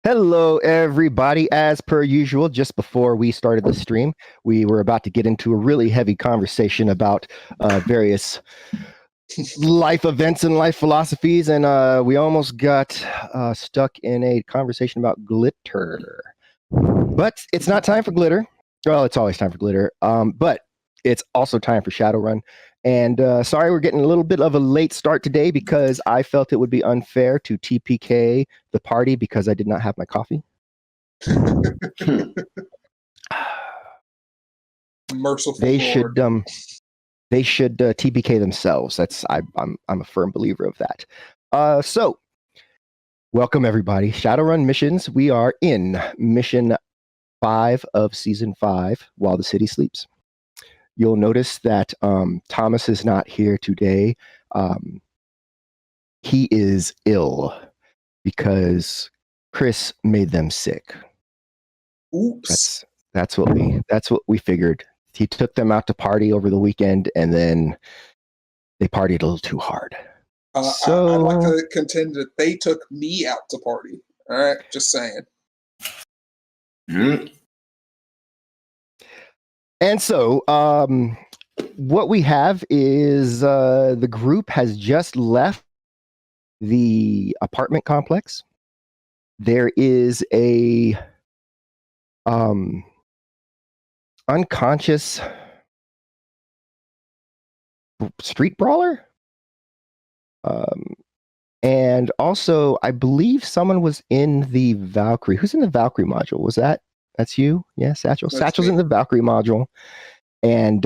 Hello, everybody. As per usual, just before we started the stream, we were about to get into a really heavy conversation about various life events and life philosophies, and we almost got stuck in a conversation about glitter. But it's not time for glitter. Well, it's always time for glitter, but it's also time for Shadowrun. And sorry, we're getting a little bit of a late start today because I felt it would be unfair to TPK the party because I did not have my coffee. Merciful They Lord. should TPK themselves. I'm a firm believer of that. So welcome everybody. Shadowrun missions. We are in mission 5 of season 5, While the City Sleeps. You'll notice that Thomas is not here today. He is ill because Chris made them sick. Oops. That's what we figured. He took them out to party over the weekend, and then they partied a little too hard. I'd like to contend that they took me out to party. All right, just saying. Mm-hmm. And so, what we have is the group has just left the apartment complex. There is a unconscious street brawler. And also, I believe someone was in the Valkyrie. Who's in the Valkyrie module? That's you? Yeah, Satchel. Satchel's in the Valkyrie module. And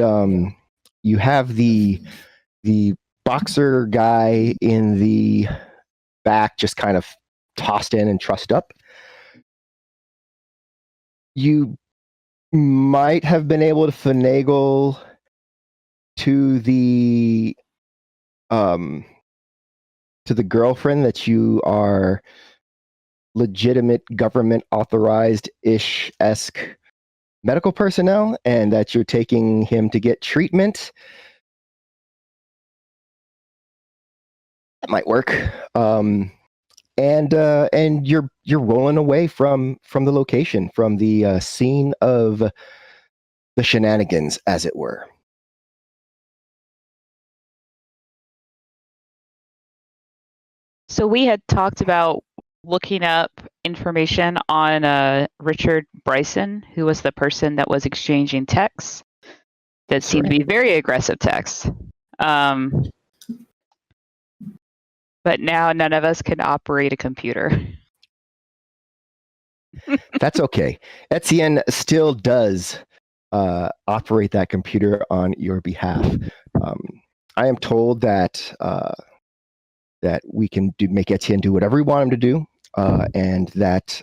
you have the boxer guy in the back just kind of tossed in and trussed up. You might have been able to finagle to the girlfriend that you are legitimate government authorized-ish-esque medical personnel, and that you're taking him to get treatment. That might work. And you're rolling away from the location, from the scene of the shenanigans, as it were. So we had talked about looking up information on Richard Bryson, who was the person that was exchanging texts that seemed to be very aggressive texts. But now none of us can operate a computer. That's okay. Etienne still does operate that computer on your behalf. I am told that we can make Etienne do whatever we want him to do, and that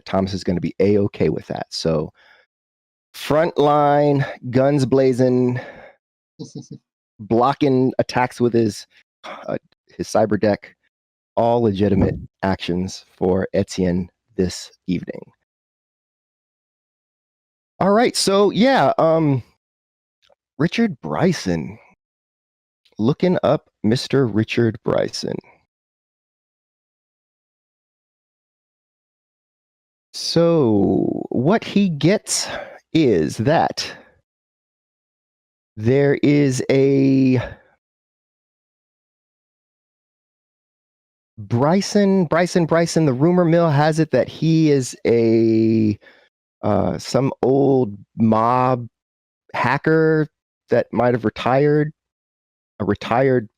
Thomas is going to be A-okay with that. So, front line, guns blazing, blocking attacks with his cyber deck, all legitimate actions for Etienne this evening. All right, so yeah, Richard Bryson. Looking up Mr. Richard Bryson. So what he gets is that there is a Bryson. The rumor mill has it that he is some old mob hacker that might have retired. A retired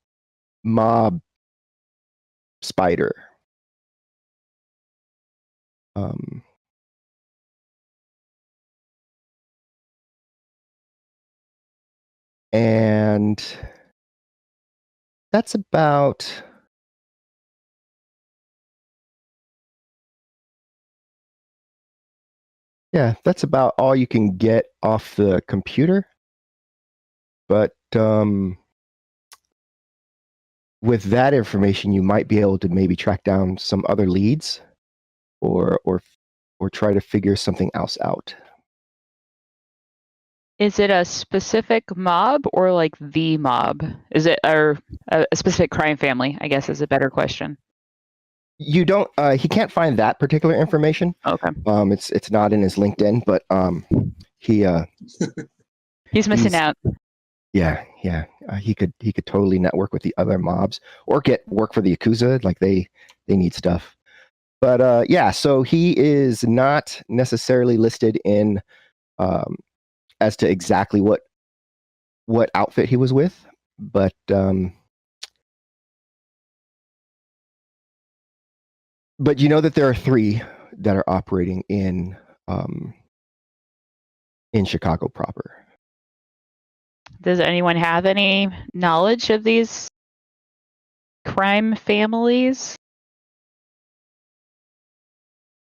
mob spider. And that's about all you can get off the computer. But with that information, you might be able to maybe track down some other leads, or try to figure something else out. Is it a specific mob or like the mob? Is it a specific crime family, I guess is a better question. You don't. He can't find that particular information. Okay. It's not in his LinkedIn, but he He's missing out. Yeah. He could totally network with the other mobs or get work for the Yakuza. Like they need stuff. But yeah, so he is not necessarily listed in as to exactly what outfit he was with, but you know that there are 3 that are operating in Chicago proper. Does anyone have any knowledge of these crime families?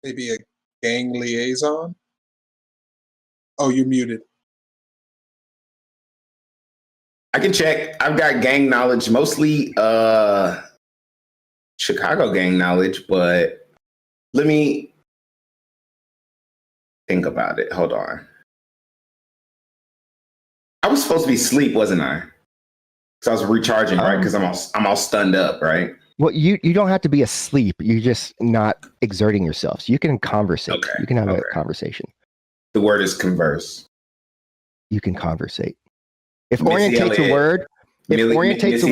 Maybe a gang liaison? Oh, you're muted. I can check. I've got gang knowledge, mostly Chicago gang knowledge, but let me think about it. Hold on. I was supposed to be asleep, wasn't I? Because I was recharging, right? Because I'm all stunned up, right? Well, you don't have to be asleep. You're just not exerting yourself. So you can conversate. Okay. You can have a conversation. The word is converse. You can conversate. If Missy orientate's Elliott, a word, Missy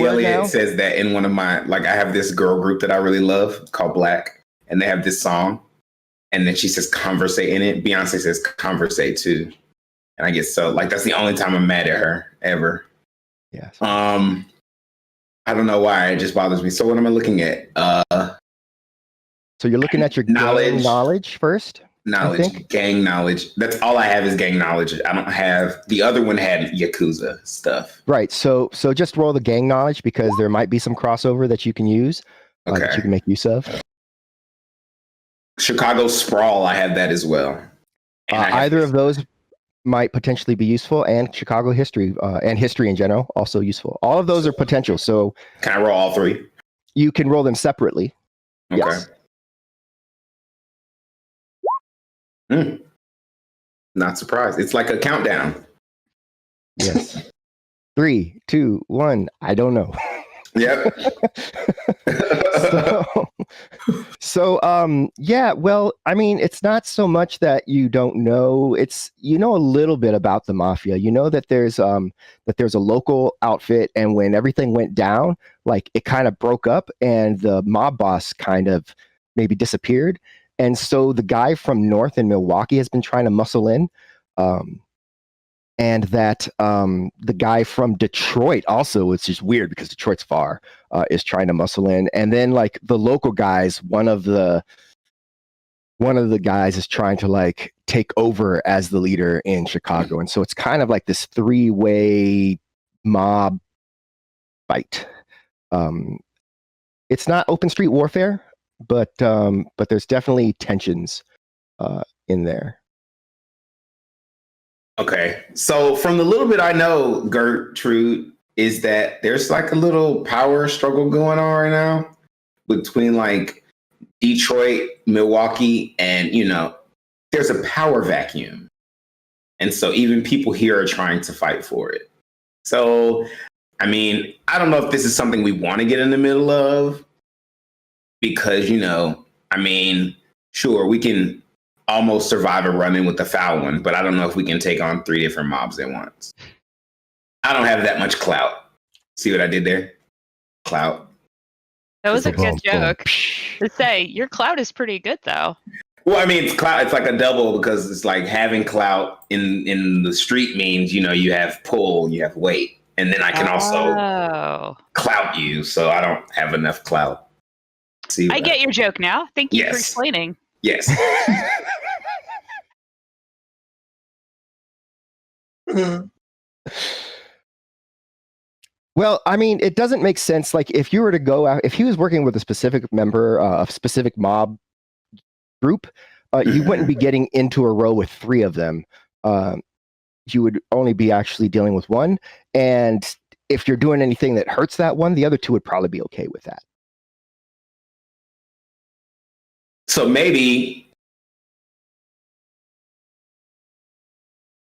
Elliott says that in one of my, like, I have this girl group that I really love called Black, and they have this song, and then she says conversate in it. Beyonce says conversate too. And I get so, like, that's the only time I'm mad at her ever. Yes. I don't know why, it just bothers me. So what am I looking at? So you're looking at your knowledge first? Gang knowledge. That's all I have is gang knowledge. I don't have, the other one had Yakuza stuff. Right. So just roll the gang knowledge because there might be some crossover that you can use, that you can make use of. Chicago Sprawl, I have that as well. Either of those might potentially be useful, and Chicago history and history in general also useful. All of those are potential. So can I roll all 3? You can roll them separately. Okay. Yes. Not surprised. It's like a countdown. Yes. 3, 2, 1. I don't know. Yep. Yeah, well, I mean, it's not so much that you don't know, it's, you know, a little bit about the mafia. You know that there's a local outfit, and when everything went down, like, it kind of broke up and the mob boss kind of maybe disappeared. And so the guy from north in Milwaukee has been trying to muscle in. And that the guy from Detroit also, it's just weird because Detroit's far, is trying to muscle in. And then, like, the local guys, one of the guys is trying to, like, take over as the leader in Chicago. And so it's kind of like this 3-way mob fight. It's not open street warfare, but there's definitely tensions in there. Okay, so from the little bit I know, Gertrude, is that there's like a little power struggle going on right now between, like, Detroit, Milwaukee, and, you know, there's a power vacuum. And so even people here are trying to fight for it. So, I mean, I don't know if this is something we want to get in the middle of because, you know, I mean, sure, we can almost survive a run-in with the foul one, but I don't know if we can take on 3 different mobs at once. I don't have that much clout. See what I did there? Clout. That was a good joke. To say, your clout is pretty good, though. Well, I mean, it's clout. It's like a double because it's like having clout in the street means, you know, you have pull, you have weight, and then I can also clout you. So I don't have enough clout. See, I get your joke now. Thank you for Yes. explaining. Yes. Well, I mean, it doesn't make sense. Like, if you were to go out, if he was working with a specific member of a specific mob group, you wouldn't be getting into a row with 3 of them. You would only be actually dealing with one. And if you're doing anything that hurts that one, the other 2 would probably be okay with that. So maybe,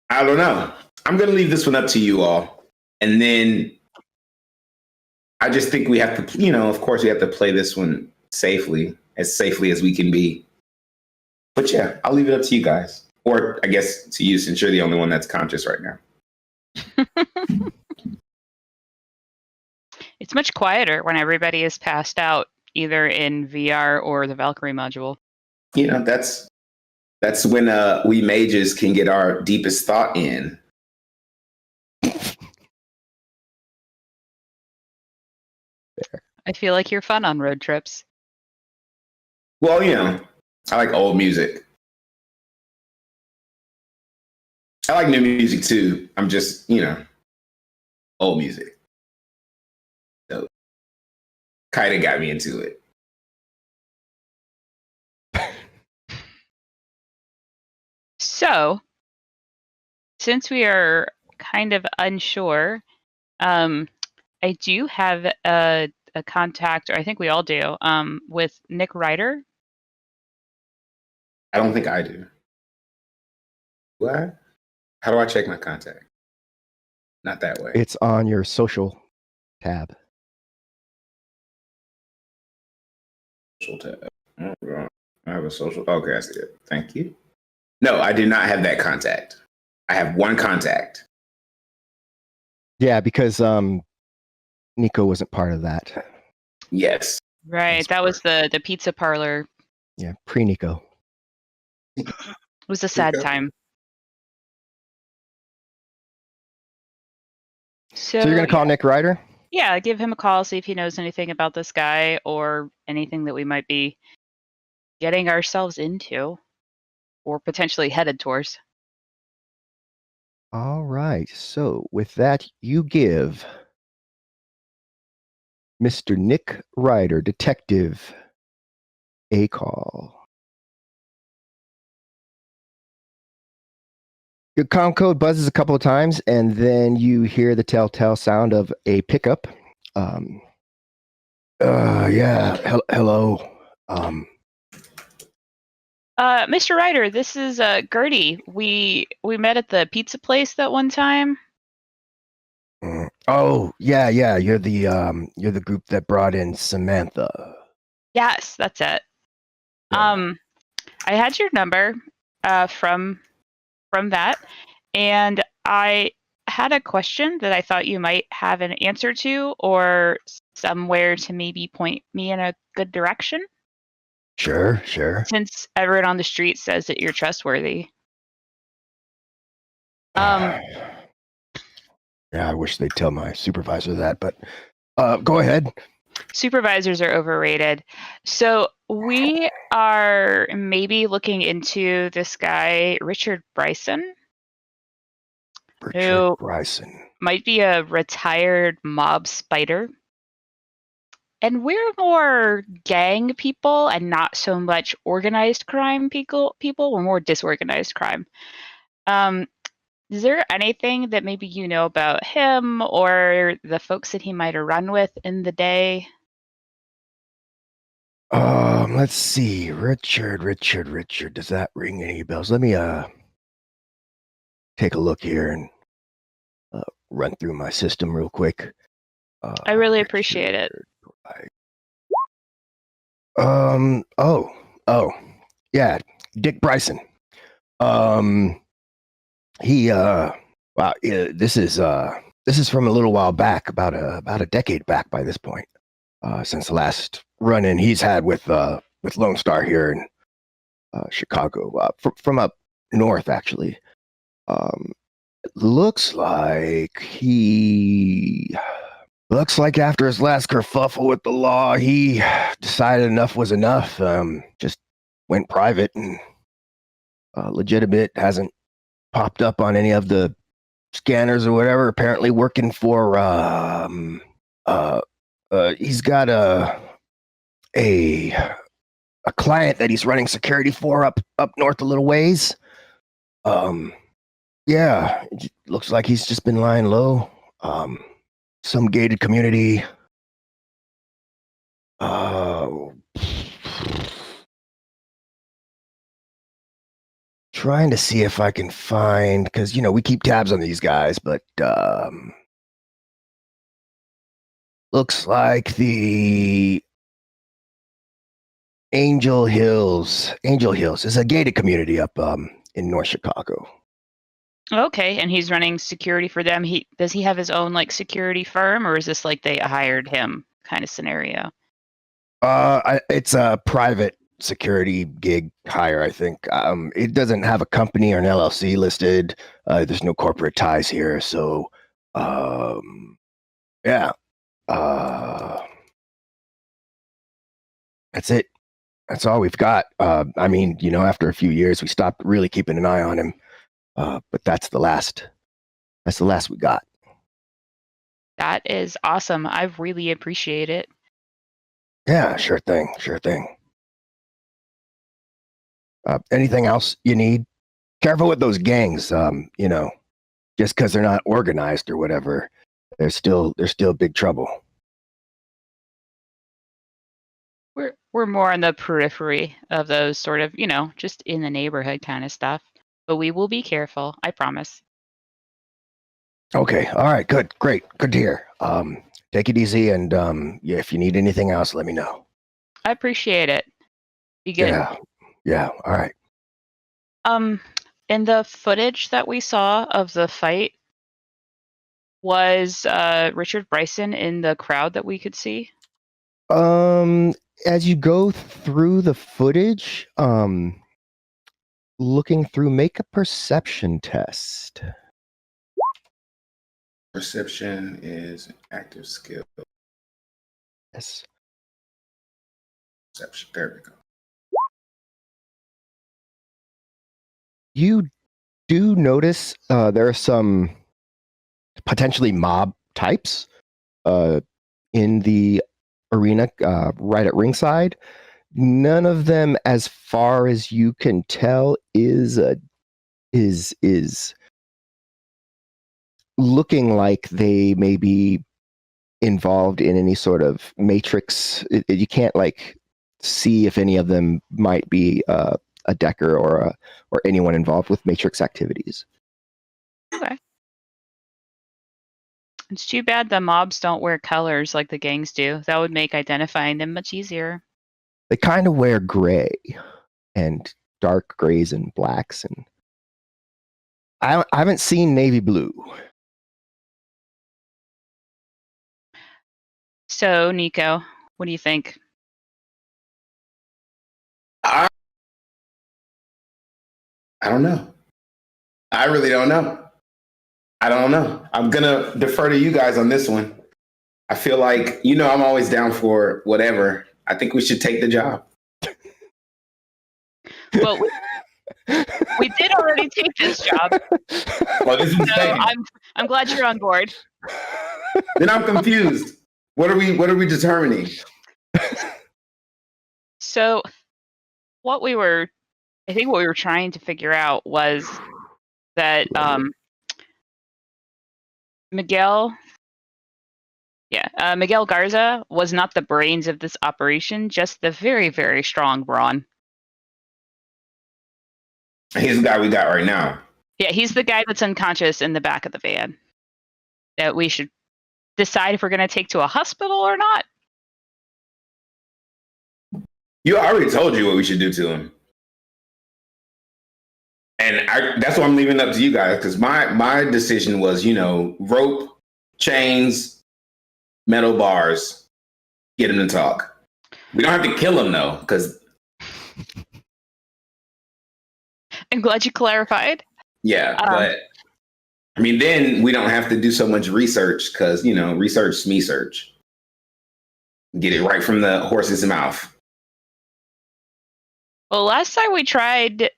I don't know. I'm going to leave this one up to you all. And then I just think we have to, you know, of course we have to play this one safely as safely as we can be. But yeah, I'll leave it up to you guys. Or I guess to you, since you're the only one that's conscious right now. It's much quieter when everybody is passed out, either in VR or the Valkyrie module. You know, that's when we mages can get our deepest thought in. I feel like you're fun on road trips. Well, you know, I like old music. I like new music too. I'm just, you know, old music. So kind of got me into it. So, since we are kind of unsure, I do have a contact, or I think we all do, with Nick Ryder. I don't think I do. What? How do I check my contact? Not that way. It's on your social tab. Social tab. Oh, I have a social. Okay, I see it. Thank you. No, I do not have that contact. I have one contact. Yeah, because Nico wasn't part of that. Yes. Right, That's that was the pizza parlor. Yeah, pre-Nico. It was a sad Okay. time. So you're gonna call Nick Ryder? Yeah, give him a call, see if he knows anything about this guy or anything that we might be getting ourselves into or potentially headed towards. All right. So with that, you give Mr. Nick Ryder, detective, a call. Your comm code buzzes a couple of times, and then you hear the telltale sound of a pickup. Hello. Mr. Ryder, this is Gertie. We met at the pizza place that one time. Oh, yeah. You're the group that brought in Samantha. Yes, that's it. Yeah. I had your number from that, and I had a question that I thought you might have an answer to, or somewhere to maybe point me in a good direction. Sure. Since everyone on the street says that you're trustworthy. Yeah, I wish they'd tell my supervisor that, but go ahead. Supervisors are overrated. So we are maybe looking into this guy, Richard Bryson. Richard Bryson. Might be a retired mob spider. And we're more gang people and not so much organized crime people. We're more disorganized crime. Is there anything that maybe you know about him or the folks that he might have run with in the day? Let's see. Richard. Does that ring any bells? Let me take a look here and run through my system real quick. I really appreciate it. Oh, yeah, Dick Bryson. He wow, yeah, this is from a little while back, about a decade back by this point. Since the last run-in he's had with Lone Star here in Chicago, from up north actually. It looks like after his last kerfuffle with the law, he decided enough was enough. Just went private and legitimate. Hasn't popped up on any of the scanners or whatever. Apparently working for he's got a client that he's running security for up north a little ways. Yeah, it looks like he's just been lying low. Some gated community. Trying to see if I can find, because we keep tabs on these guys, but looks like the Angel Hills. Angel Hills is a gated community up in North Chicago. Okay, and he's running security for them. Does he have his own like security firm, or is this like they hired him kind of scenario? It's a private security gig hire, I think. It doesn't have a company or an LLC listed. There's no corporate ties here, so yeah. That's it. That's all we've got. I mean, after a few years, we stopped really keeping an eye on him. But that's the last. That's the last we got. That is awesome. I really appreciate it. Yeah, sure thing. Sure thing. Anything else you need? Careful with those gangs. Just because they're not organized or whatever, they're still big trouble. We're more on the periphery of those sort of, just in the neighborhood kind of stuff. But we will be careful. I promise. Okay. All right. Good. Great. Good to hear. Take it easy, and if you need anything else, let me know. I appreciate it. Be good. Yeah. All right. In the footage that we saw of the fight, was Richard Bryson in the crowd that we could see? As you go through the footage, looking through, make a perception test. Perception is an active skill. Yes. Perception. There we go. You do notice there are some potentially mob types in the arena right at ringside. None of them, as far as you can tell, is looking like they may be involved in any sort of matrix. You can't see if any of them might be a Decker or anyone involved with matrix activities. Okay. It's too bad the mobs don't wear colors like the gangs do. That would make identifying them much easier. They kind of wear gray and dark grays and blacks, and I haven't seen navy blue. So, Nico, what do you think? I don't know. I really don't know. I don't know. I'm going to defer to you guys on this one. I feel like, I'm always down for whatever. I think we should take the job. Well, we did already take this job. Well, this is So I'm glad you're on board. Then I'm confused. What are we determining? So what we were trying to figure out was that Miguel Garza was not the brains of this operation, just the very, very strong brawn. He's the guy we got right now. Yeah, he's the guy that's unconscious in the back of the van that we should decide if we're going to take to a hospital or not. I already told you what we should do to him. And that's why I'm leaving it up to you guys, because my decision was, rope, chains, metal bars, get him to talk. We don't have to kill him, though, because... I'm glad you clarified. Yeah, but... I mean, then we don't have to do so much research, because, research me search. Get it right from the horse's mouth. Well, last time we tried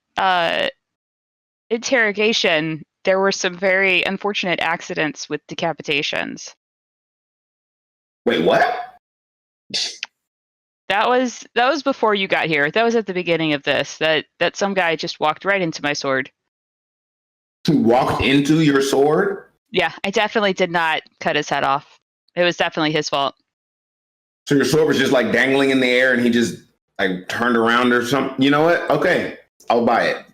interrogation, there were some very unfortunate accidents with decapitations. Wait, what? That was before you got here. That was at the beginning of this. That some guy just walked right into my sword. Walked into your sword? Yeah, I definitely did not cut his head off. It was definitely his fault. So your sword was just dangling in the air, and he just turned around or something? You know what? Okay, I'll buy it.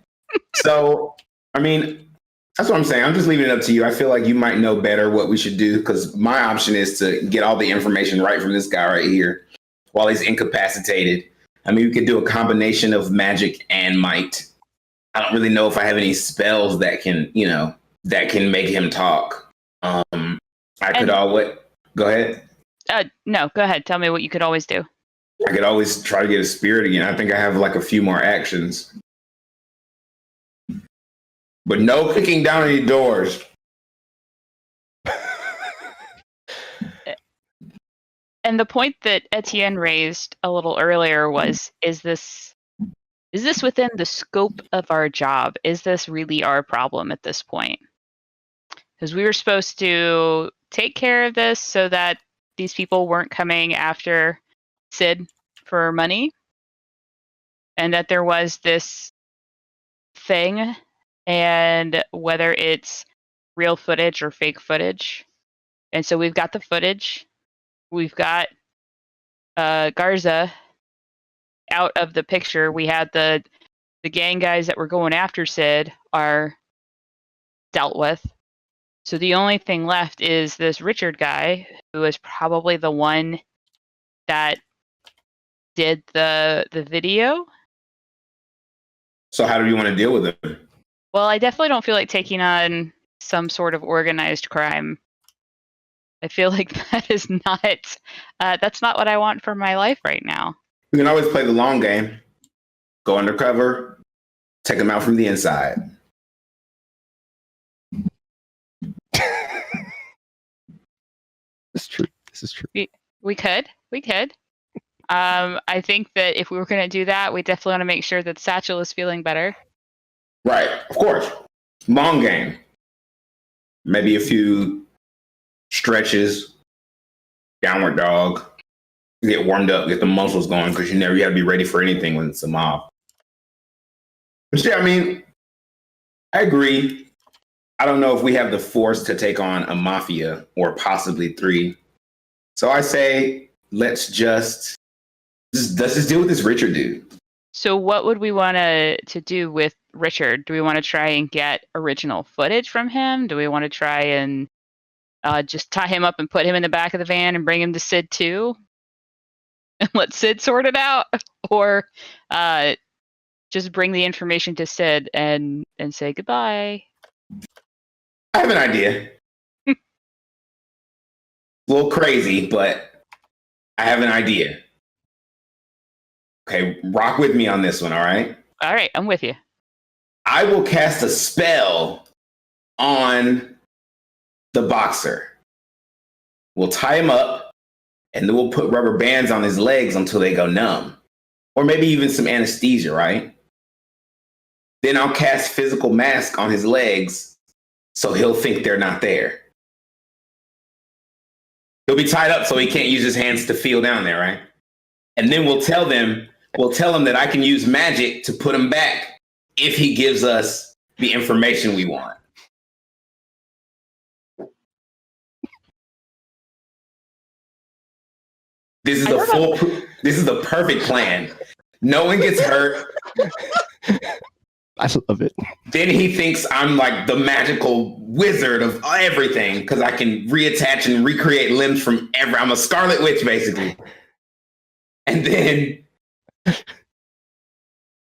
So, I mean, that's what I'm saying. I'm just leaving it up to you. I feel like you might know better what we should do, because my option is to get all the information right from this guy right here while he's incapacitated. I mean, we could do a combination of magic and might. I don't really know if I have any spells that can, that can make him talk. I could always go ahead. No, go ahead. Tell me what you could always do. I could always try to get a spirit again. I think I have like a few more actions. But no kicking down any doors. And the point that Etienne raised a little earlier was, is this within the scope of our job? Is this really our problem at this point? Because we were supposed to take care of this so that these people weren't coming after Sid for money, and that there was this thing, and whether it's real footage or fake footage. And so we've got the footage. We've got Garza out of the picture. We had the gang guys that were going after Sid are dealt with. So the only thing left is this Richard guy, who is probably the one that did the video. So how do you want to deal with him? Well, I definitely don't feel like taking on some sort of organized crime. I feel like that is not, that's not what I want for my life right now. We can always play the long game. Go undercover, take them out from the inside. This is true. This is true. We could. I think that if we were going to do that, we definitely want to make sure that Satchel is feeling better. Right, of course. Long game. Maybe a few stretches, downward dog, get warmed up, get the muscles going, because you got to be ready for anything when it's a mob. But yeah, I mean, I agree. I don't know if we have the force to take on a mafia or possibly 3. So I say, let's just deal with this Richard dude. So what would we want to do with Richard? Do we want to try and get original footage from him? Do we want to try and just tie him up and put him in the back of the van and bring him to Sid too? And let Sid sort it out? Or just bring the information to Sid and say goodbye? I have an idea. A little crazy, but I have an idea. Okay, rock with me on this one, all right? All right, I'm with you. I will cast a spell on the boxer. We'll tie him up, and then we'll put rubber bands on his legs until they go numb. Or maybe even some anesthesia, right? Then I'll cast physical mask on his legs so he'll think they're not there. He'll be tied up so he can't use his hands to feel down there, right? And then we'll tell him that I can use magic to put him back if he gives us the information we want. This is the perfect plan. No one gets hurt. I love it. Then he thinks I'm like the magical wizard of everything because I can reattach and recreate limbs from I'm a Scarlet Witch, basically. And then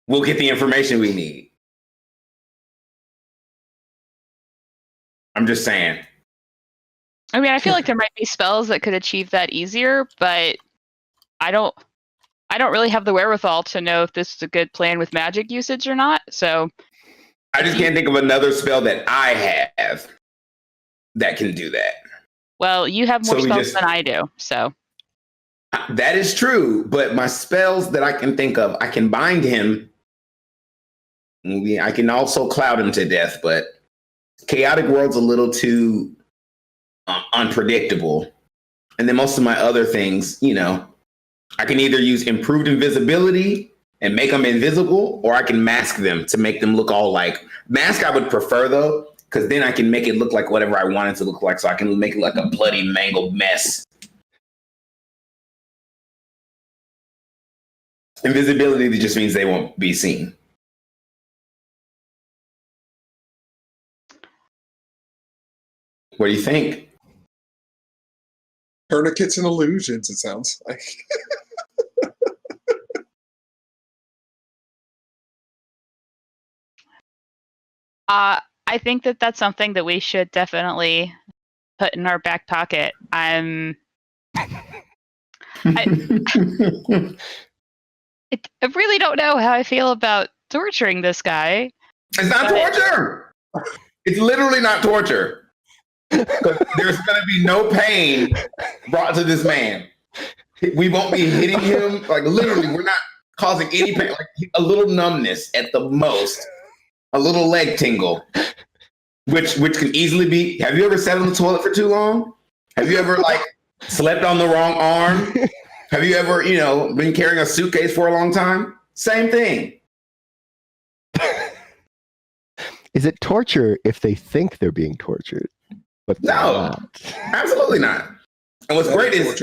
we'll get the information we need. I'm just saying. I mean, I feel like there might be spells that could achieve that easier, but I don't really have the wherewithal to know if this is a good plan with magic usage or not. So I just can't think of another spell that I have that can do that. Well, you have more spells than I do, so. That is true, but my spells that I can think of, I can bind him. I can also cloud him to death, but Chaotic World's a little too unpredictable. And then most of my other things, I can either use improved invisibility and make them invisible, or I can mask them to make them look all like mask. I would prefer though, because then I can make it look like whatever I want it to look like. So I can make it like a bloody, mangled mess. Invisibility just means they won't be seen. What do you think? Tourniquets and illusions, it sounds like. I think that that's something that we should definitely put in our back pocket. I really don't know how I feel about torturing this guy. It's not torture. It's literally not torture. There's going to be no pain brought to this man. We won't be hitting him. Like, literally, we're not causing any pain. Like, a little numbness at the most. A little leg tingle. Which can easily be... Have you ever sat on the toilet for too long? Have you ever, like, slept on the wrong arm? Have you ever, been carrying a suitcase for a long time? Same thing. Is it torture if they think they're being tortured? But no, absolutely not. And what's great is,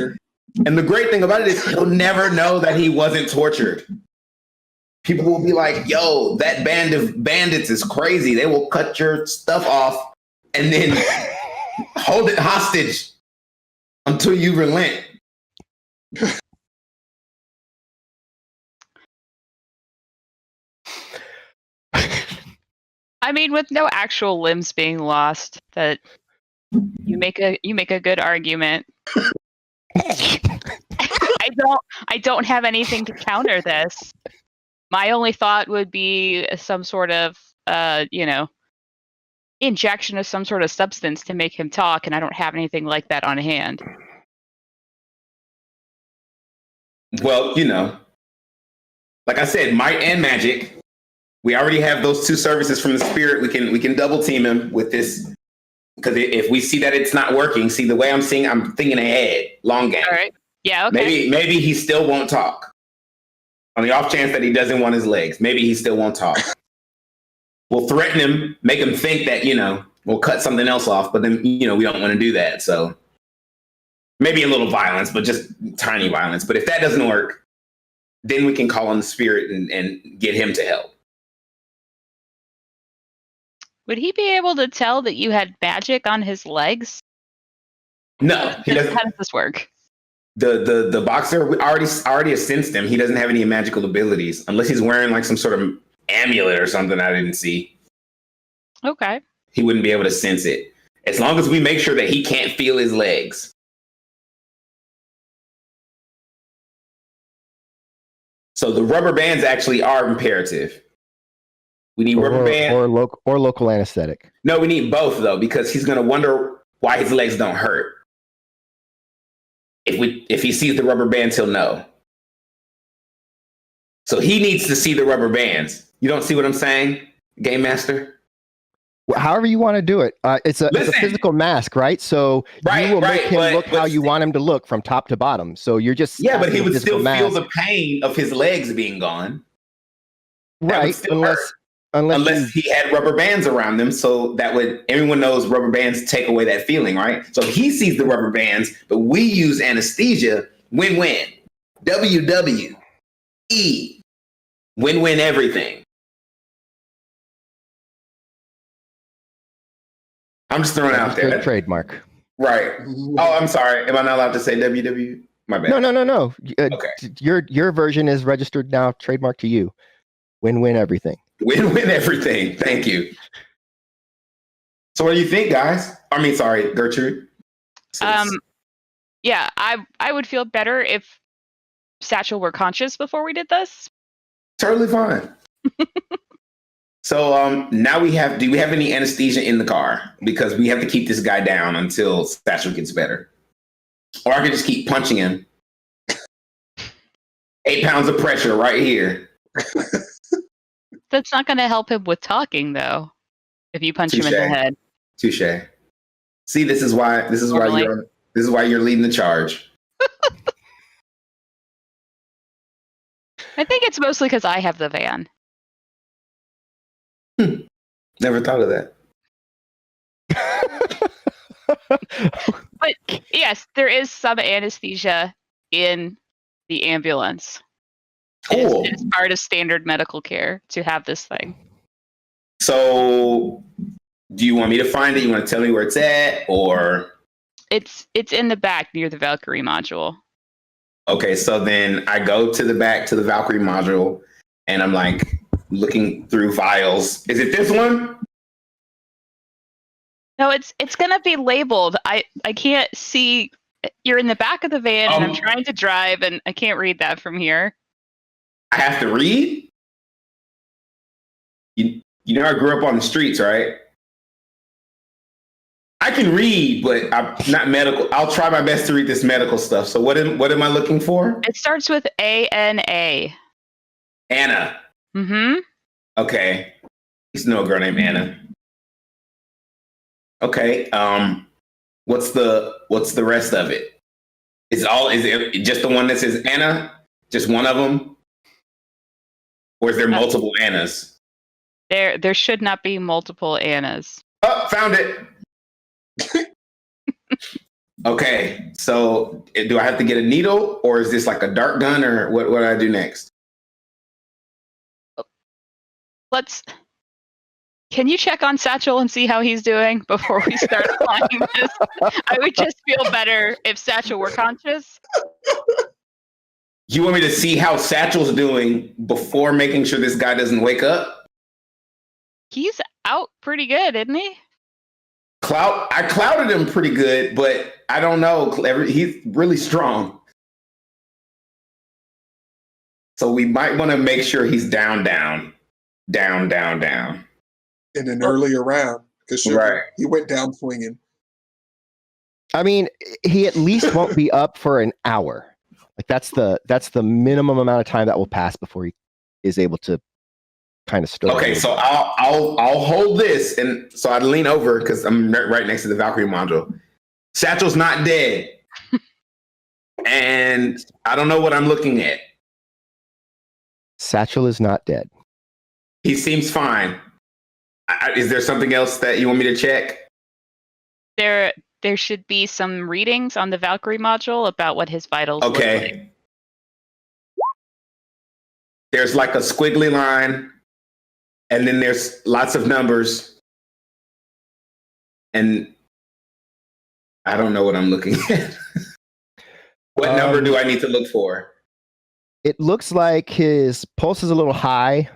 and the great thing about it is he'll never know that he wasn't tortured. People will be like, yo, that band of bandits is crazy. They will cut your stuff off and then hold it hostage until you relent. I mean, with no actual limbs being lost, that you make a good argument. I don't have anything to counter this. My only thought would be some sort of injection of some sort of substance to make him talk, and I don't have anything like that on hand. Well, like I said, might and magic. We already have those two services from the spirit. We can double team him with this, because if we see that it's not working, see the way I'm thinking ahead, long game. All right. Yeah. Okay. Maybe he still won't talk. On the off chance that he doesn't want his legs, maybe he still won't talk. We'll threaten him, make him think that we'll cut something else off, but then we don't want to do that. So maybe a little violence, but just tiny violence. But if that doesn't work, then we can call on the spirit and get him to help. Would he be able to tell that you had magic on his legs? No, he doesn't. How does this work? The boxer already sensed him. He doesn't have any magical abilities unless he's wearing like some sort of amulet or something I didn't see. Okay. He wouldn't be able to sense it. As long as we make sure that he can't feel his legs. So the rubber bands actually are imperative. We need rubber band or local anesthetic. No, we need both though, because he's going to wonder why his legs don't hurt. If he sees the rubber bands, he'll know. So he needs to see the rubber bands. You don't see what I'm saying, Game Master? However you want to do it. It's a physical mask, right? So you will make him look how you want him to look from top to bottom. So you're just... Yeah, but he would still feel the pain of his legs being gone. Right, unless he had rubber bands around them, so that would... Everyone knows rubber bands take away that feeling, right? So he sees the rubber bands, but we use anesthesia. Win-win. WWE. Win-win everything. I'm just throwing out there. Trademark. Right. Oh, I'm sorry. Am I not allowed to say WWE? My bad. No. Okay. Your version is registered now, trademark to you. Win-win everything. Win-win everything. Thank you. So what do you think, guys? I mean, sorry, Gertrude. Yeah, I would feel better if Satchel were conscious before we did this. Totally fine. So now do we have any anesthesia in the car? Because we have to keep this guy down until Satchel gets better. Or I could just keep punching him. 8 pounds of pressure right here. That's not going to help him with talking, though. If you punch him in the head. Touche. See, this is why you're leading the charge. I think it's mostly because I have the van. Never thought of that. But yes, there is some anesthesia in the ambulance. Cool. It's part of standard medical care to have this thing. So, do you want me to find it? You want to tell me where it's at, or? It's in the back near the Valkyrie module. Okay, so then I go to the back to the Valkyrie module, and I'm like looking through files. Is it this one? No, it's gonna be labeled. I can't see. You're in the back of the van, and I'm trying to drive, and I can't read that from here. I have to read? You know I grew up on the streets, right? I can read, but I'm not medical. I'll try my best to read this medical stuff. So what am I looking for? It starts with ANA. Anna. Mm-hmm. Okay. Used to know a girl named Anna. Okay. What's the rest of it? Is it just the one that says Anna? Just one of them? Or is there multiple Annas? There should not be multiple Annas. Oh, found it. Okay, so do I have to get a needle, or is this like a dart gun, or what do I do next? Can you check on Satchel and see how he's doing before we start applying this? I would just feel better if Satchel were conscious. You want me to see how Satchel's doing before making sure this guy doesn't wake up? He's out pretty good, isn't he? I clouded him pretty good, but I don't know. He's really strong. So we might want to make sure he's down. In an earlier round, because he went down swinging. I mean, he at least won't be up for an hour. Like that's the minimum amount of time that will pass before he is able to kind of stir. Okay, so I'll hold this, and so I lean over because I'm right next to the Valkyrie module. Satchel's not dead, and I don't know what I'm looking at. Satchel is not dead. He seems fine. Is there something else that you want me to check? There should be some readings on the Valkyrie module about what his vitals look like. There's like a squiggly line, and then there's lots of numbers, and I don't know what I'm looking at. What number do I need to look for? It looks like his pulse is a little high.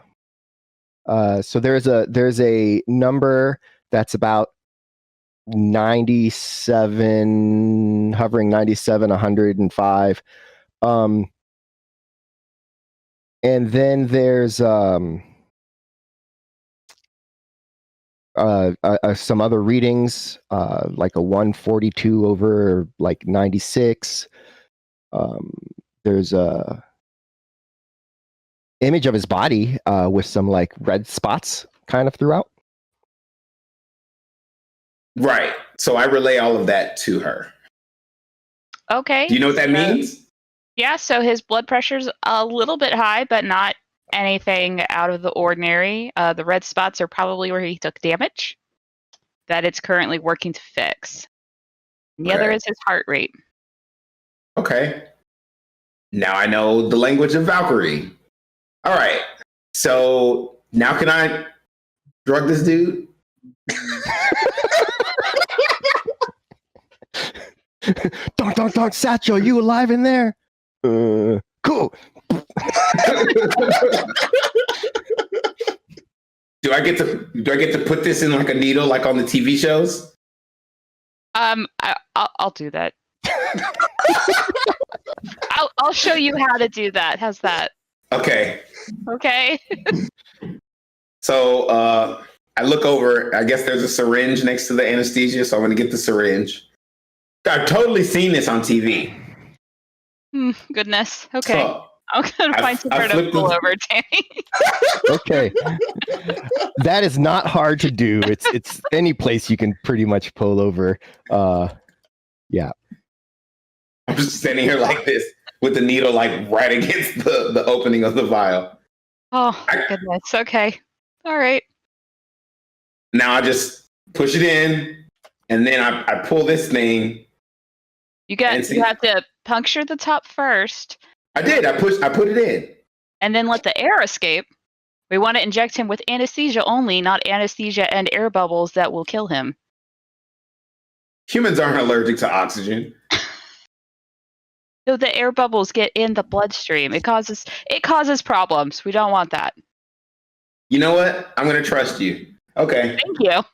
So there's a number that's about 97, hovering 97, 105. And then there's some other readings, like a 142 over like 96. There's a image of his body with some like red spots kind of throughout. Right. So I relay all of that to her. Okay. Do you know what that means? Yeah, so his blood pressure's a little bit high, but not anything out of the ordinary. The red spots are probably where he took damage that it's currently working to fix. And the other is his heart rate. Okay. Now I know the language of Valkyrie. All right. So now can I drug this dude? Don't, Satchel, you alive in there? Cool. Do I get to put this in like a needle, like on the TV shows? I'll do that. I'll show you how to do that. How's that? Okay. Okay. So I look over. I guess there's a syringe next to the anesthesia, so I'm going to get the syringe. I've totally seen this on TV. Goodness. Okay. So, I'm going to find somewhere to pull over, Danny. Okay. That is not hard to do. It's any place you can pretty much pull over. Yeah. I'm just standing here like this with the needle like right against the opening of the vial. Oh, goodness. Okay. All right. Now I just push it in, and then I pull this thing. You have to puncture the top first. I did. I put it in. And then let the air escape. We want to inject him with anesthesia only, not anesthesia and air bubbles that will kill him. Humans aren't allergic to oxygen. So the air bubbles get in the bloodstream. It causes problems. We don't want that. You know what? I'm going to trust you. Okay. Thank you.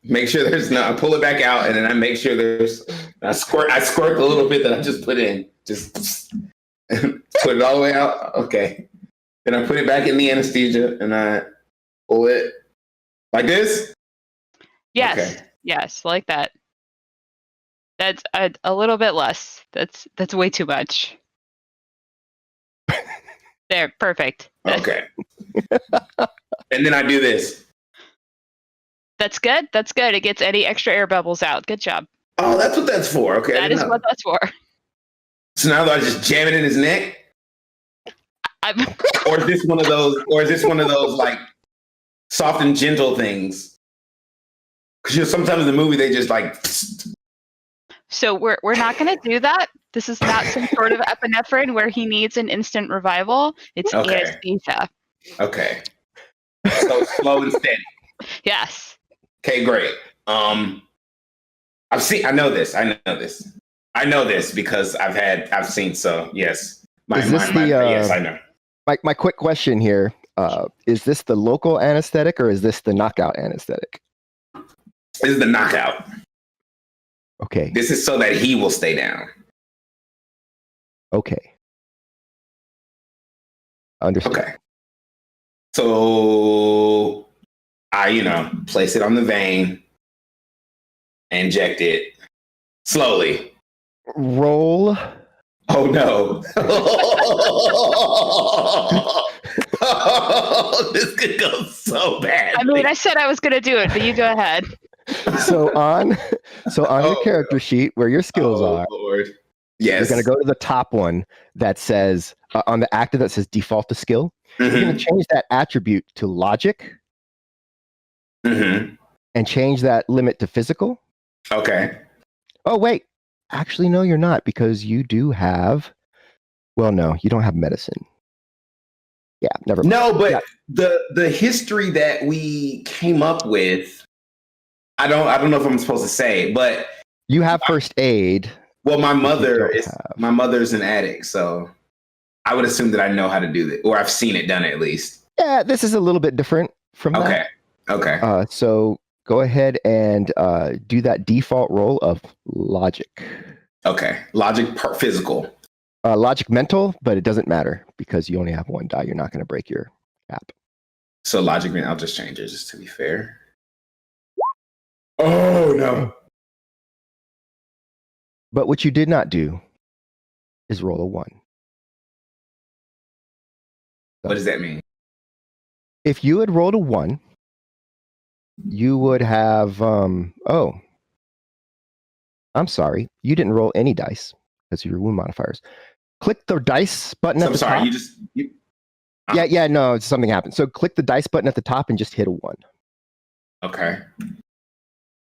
Make sure there's I pull it back out, and then I make sure I squirt a little bit that I just put in. Just put it all the way out. Okay. Then I put it back in the anesthesia, and I pull it like this. Yes. Okay. Yes, like that. That's a little bit less. That's way too much. There, perfect. Okay. And then I do this. That's good. That's good. It gets any extra air bubbles out. Good job. Oh, that's what that's for. Okay. That is what that's for. So now I just jam it in his neck? Or is this one of those like soft and gentle things? Because sometimes in the movie they just like. So we're not going to do that. This is not some sort of epinephrine where he needs an instant revival. It's anesthesia. Okay. So slow and steady. Yes. Okay, great. I know this because I've seen. So yes, yes, I know. My quick question here: is this the local anesthetic or is this the knockout anesthetic? This is the knockout. Okay. This is so that he will stay down. Okay. Understood. Okay. So I, place it on the vein, inject it slowly. Roll. Oh no. This could go so bad. I mean, I said I was going to do it, but you go ahead. So on your character sheet where your skills are, Lord. Yes. You're going to go to the top one that says, on the active that says default to skill. Mm-hmm. You're going to change that attribute to logic. Mm-hmm. And change that limit to physical. Okay. Oh, wait. Actually, no, you're not, because you do have, well, no, you don't have medicine. Yeah, never mind. No, but the history that we came up with, I don't know if I'm supposed to say, but you have first aid. Well, my mother's an addict, so I would assume that I know how to do that, or I've seen it done at least. Yeah, this is a little bit different from that. Okay. So go ahead and do that default roll of logic. Okay. Logic physical. Logic mental, but it doesn't matter because you only have one die. You're not going to break your app. So logic, I'll just change it just to be fair. Oh, no. But what you did not do is roll a 1. So what does that mean? If you had rolled a 1, you would have, I'm sorry. You didn't roll any dice because of your wound modifiers. Click the dice button at the top. Yeah, no, something happened. So click the dice button at the top and just hit a 1. Okay.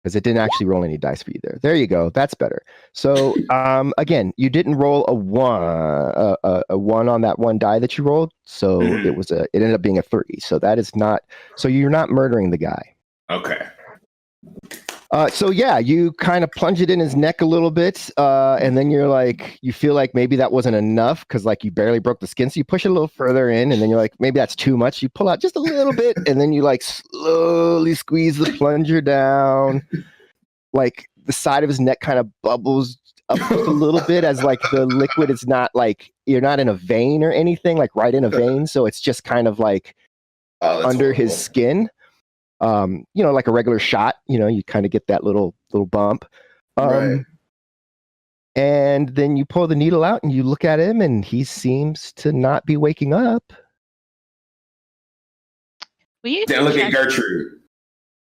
Because it didn't actually roll any dice for you there. There you go. That's better. So again, you didn't roll a 1 on that one die that you rolled. So it ended up being a 30. So that is not. So you're not murdering the guy. Okay. So yeah, you kind of plunge it in his neck a little bit, and then you feel like maybe that wasn't enough because like you barely broke the skin, so you push it a little further in, and then you're like, maybe that's too much. You pull out just a little bit, and then you like slowly squeeze the plunger down, like the side of his neck kind of bubbles up just a little bit as like the liquid is not like you're not in a vein or anything, like right in a vein, so it's just kind of like under his skin. Like a regular shot, you kind of get that little bump. Right. And then you pull the needle out and you look at him and he seems to not be waking up. Will you then look at Gertrude.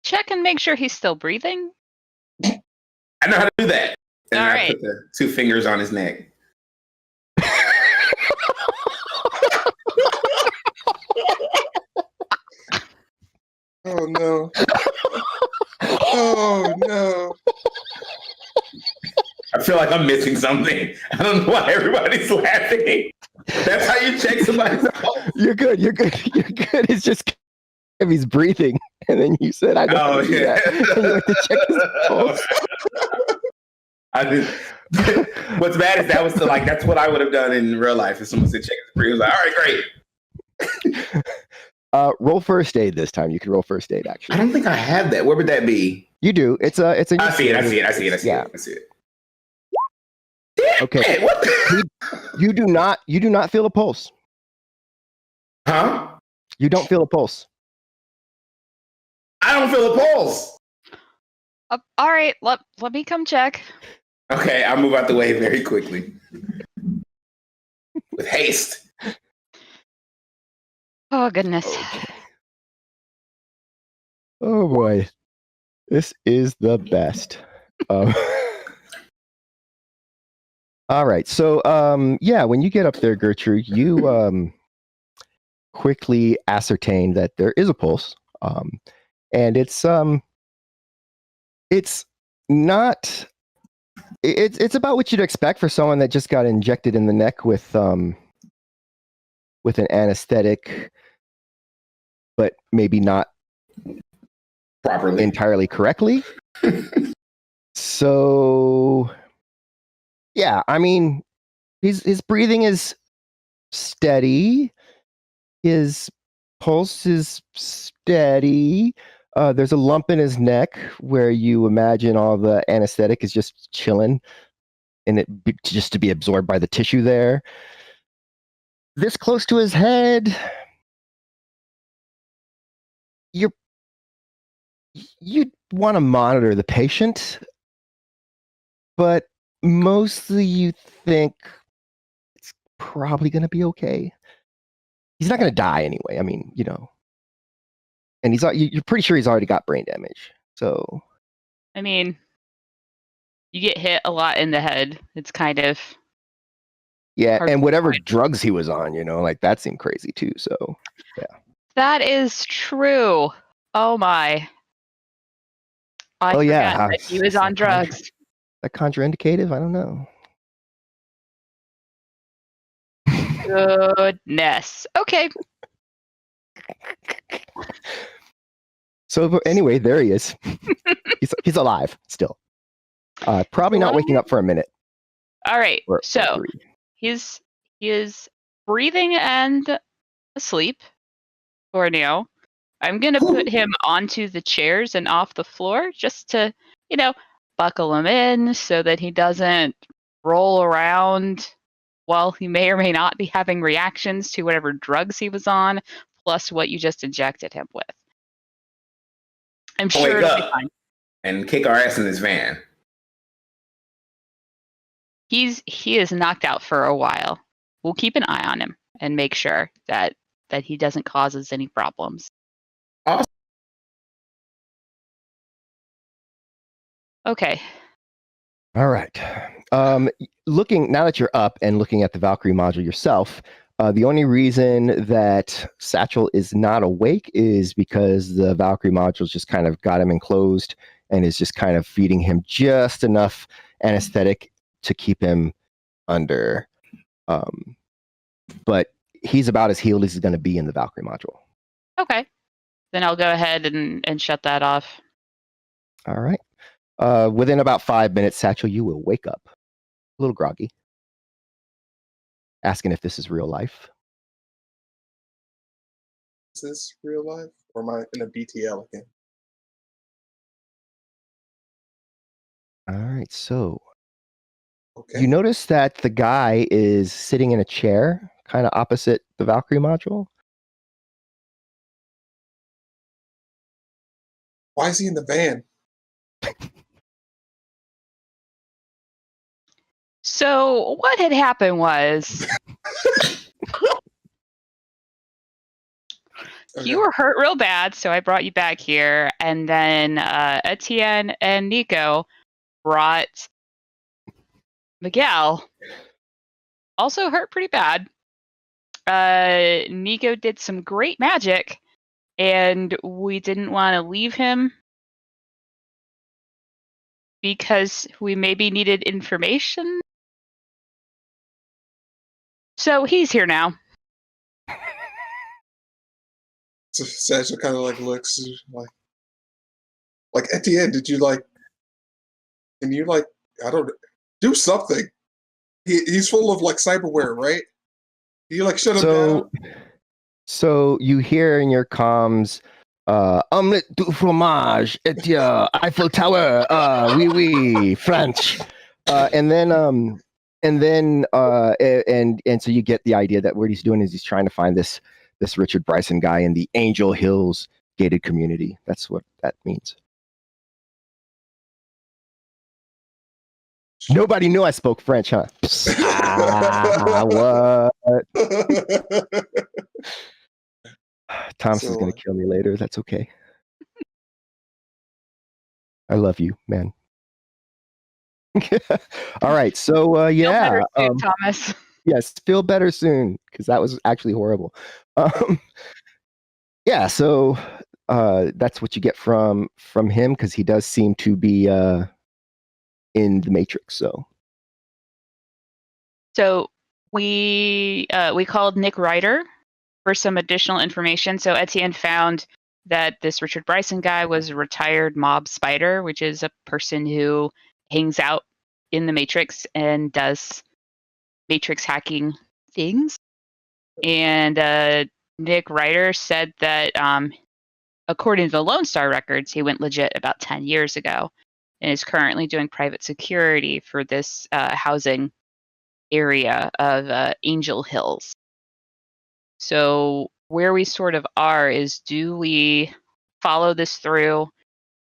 Check and make sure he's still breathing? I know how to do that. And all I right. put the 2 fingers on his neck. Oh no. Oh no. I feel like I'm missing something. I don't know why everybody's laughing. That's how you check somebody's pulse. You're good. It's just if he's breathing. And then you said, I know. Yeah. And you have to check his pulse. What's bad is that's what I would have done in real life if someone said check his breathing. I was like, all right, great. Roll first aid this time. You can roll first aid, I actually. don't think I have that. Where would that be? You do. It's in your I see it. I standard- see it. I see it. I see Yeah. it. I see it. Damn Okay. it, what the? You do not feel a pulse. Huh? You don't feel a pulse. I don't feel a pulse. All right, let me come check. Okay, I'll move out the way very quickly. With haste. Oh goodness. Okay. Oh boy. This is the best. All right. So yeah, when you get up there, Gertrude, you quickly ascertain that there is a pulse. And it's not it's about what you'd expect for someone that just got injected in the neck with an anesthetic, but maybe not Properly. entirely correctly. So yeah, I mean, his breathing is steady. His pulse is steady. There's a lump in his neck where you imagine all the anesthetic is just chilling and just to be absorbed by the tissue there. This close to his head, you'd want to monitor the patient, but mostly you think it's probably going to be okay. He's not going to die anyway. I mean, and you're pretty sure he's already got brain damage. So, I mean, you get hit a lot in the head. It's kind of yeah, hard and to whatever find. drugs he was on, like that seemed crazy too. So, yeah. That is true. Oh my. I forgot yeah, that he was on drugs. That contraindicative? I don't know. Goodness. Okay. So but anyway, there he is. he's alive still. Probably not waking up for a minute. All right. Or So three. he is breathing and asleep for now. I'm gonna put him onto the chairs and off the floor just to, buckle him in so that he doesn't roll around while he may or may not be having reactions to whatever drugs he was on, plus what you just injected him with. I'm sure Wake it'll be up fine. and kick our ass in this van. He is knocked out for a while. We'll keep an eye on him and make sure that he doesn't cause us any problems. Awesome. Okay. All right. Now that you're up and looking at the Valkyrie module yourself, the only reason that Satchel is not awake is because the Valkyrie module's just kind of got him enclosed and is just kind of feeding him just enough anesthetic to keep him under. But he's about as healed as he's going to be in the Valkyrie module. Okay. Then I'll go ahead and shut that off. All right. Within about 5 minutes, Satchel, you will wake up a little groggy, asking if this is real life. Is this real life, or am I in a BTL again? All right. So Okay. you notice that the guy is sitting in a chair, kind of opposite the Valkyrie module. Why is he in the van? So what had happened was Okay. you were hurt real bad, so I brought you back here, and then Etienne and Nico brought Miguel, also hurt pretty bad. Nico did some great magic, and we didn't want to leave him because we maybe needed information. So he's here now. So Satchel kind of looks like Etienne. Did you Can you I don't do something? He's full of cyberware, right? You shut him down. So you hear in your comms, omelette du fromage et Eiffel Tower, oui oui, French, and so you get the idea that what he's doing is he's trying to find this Richard Bryson guy in the Angel Hills gated community. That's what that means. Nobody knew I spoke French, huh? What? Thompson's gonna kill me later. That's okay. I love you, man. All right, so yeah, Feel better soon, Thomas. Yes, feel better soon because that was actually horrible. Yeah, so that's what you get from him because he does seem to be in the Matrix. So we called Nick Ryder for some additional information. So Etienne found that this Richard Bryson guy was a retired mob spider, which is a person who hangs out in the Matrix and does Matrix hacking things. And Nick Ryder said that according to the Lone Star records, he went legit about 10 years ago and is currently doing private security for this housing area of Angel Hills. So where we sort of are is, do we follow this through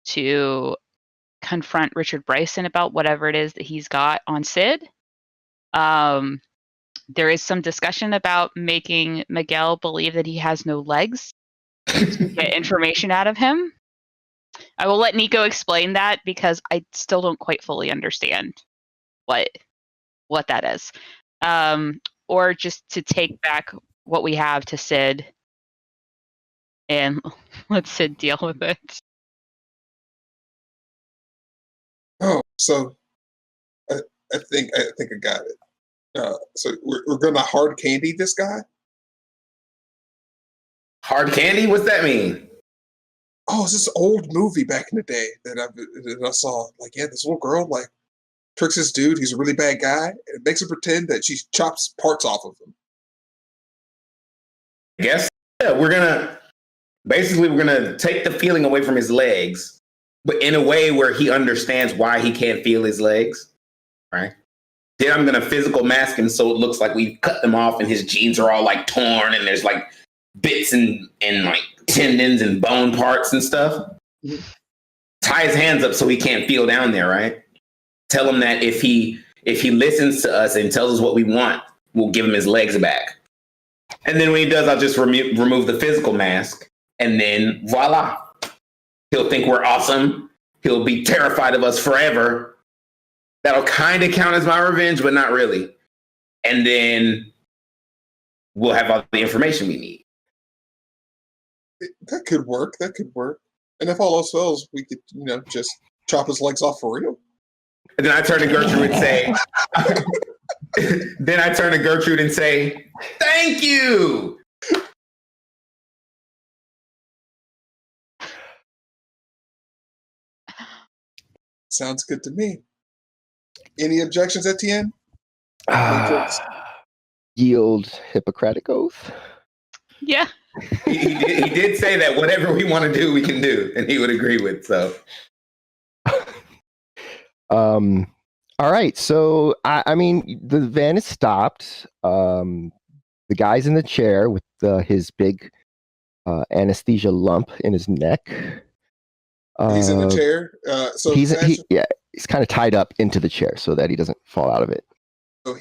to confront Richard Bryson about whatever it is that he's got on Sid? There is some discussion about making Miguel believe that he has no legs to get information out of him. I will let Nico explain that because I still don't quite fully understand what that is. Or just to take back what we have to Sid and let Sid deal with it. Oh, so I think I got it. So we're gonna hard candy this guy. Hard candy? What's that mean? Oh, it's this old movie back in the day that I saw. Like, yeah, this little girl like tricks this dude. He's a really bad guy, and it makes him pretend that she chops parts off of him. I guess we're gonna take the feeling away from his legs, but in a way where he understands why he can't feel his legs, right? Then I'm gonna physical mask him so it looks like we cut them off and his jeans are all like torn and there's like bits and like tendons and bone parts and stuff. Tie his hands up so he can't feel down there, right? Tell him that if he listens to us and tells us what we want, we'll give him his legs back. And then when he does, I'll just remove the physical mask, and then voila, he'll think we're awesome. He'll be terrified of us forever. That'll kind of count as my revenge, but not really. And then we'll have all the information we need. That could work. And if all else fails, we could, just chop his legs off for real. And then I turn to Gertrude and say, thank you. Sounds good to me. Any objections, Etienne? Yield Hippocratic oath. Yeah. He did say that whatever we want to do, we can do, and he would agree with. So, all right. So I mean, the van is stopped. The guy's in the chair with his big anesthesia lump in his neck. He's in the chair. So he's kind of tied up into the chair so that he doesn't fall out of it. So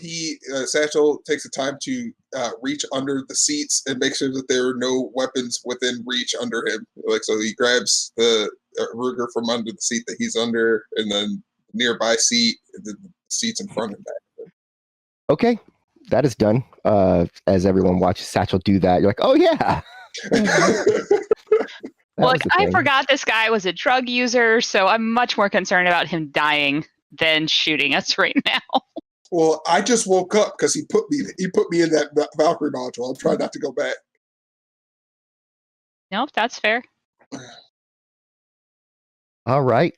Satchel takes the time to reach under the seats and make sure that there are no weapons within reach under him. So he grabs the Ruger from under the seat that he's under, and then nearby seat, the seats in front and back. Okay, that is done. As everyone watches Satchel do that, you're like, oh yeah. Well, I forgot this guy was a drug user, so I'm much more concerned about him dying than shooting us right now. Well, I just woke up because he put me in that Valkyrie module. I'm trying not to go back. Nope, that's fair. All right.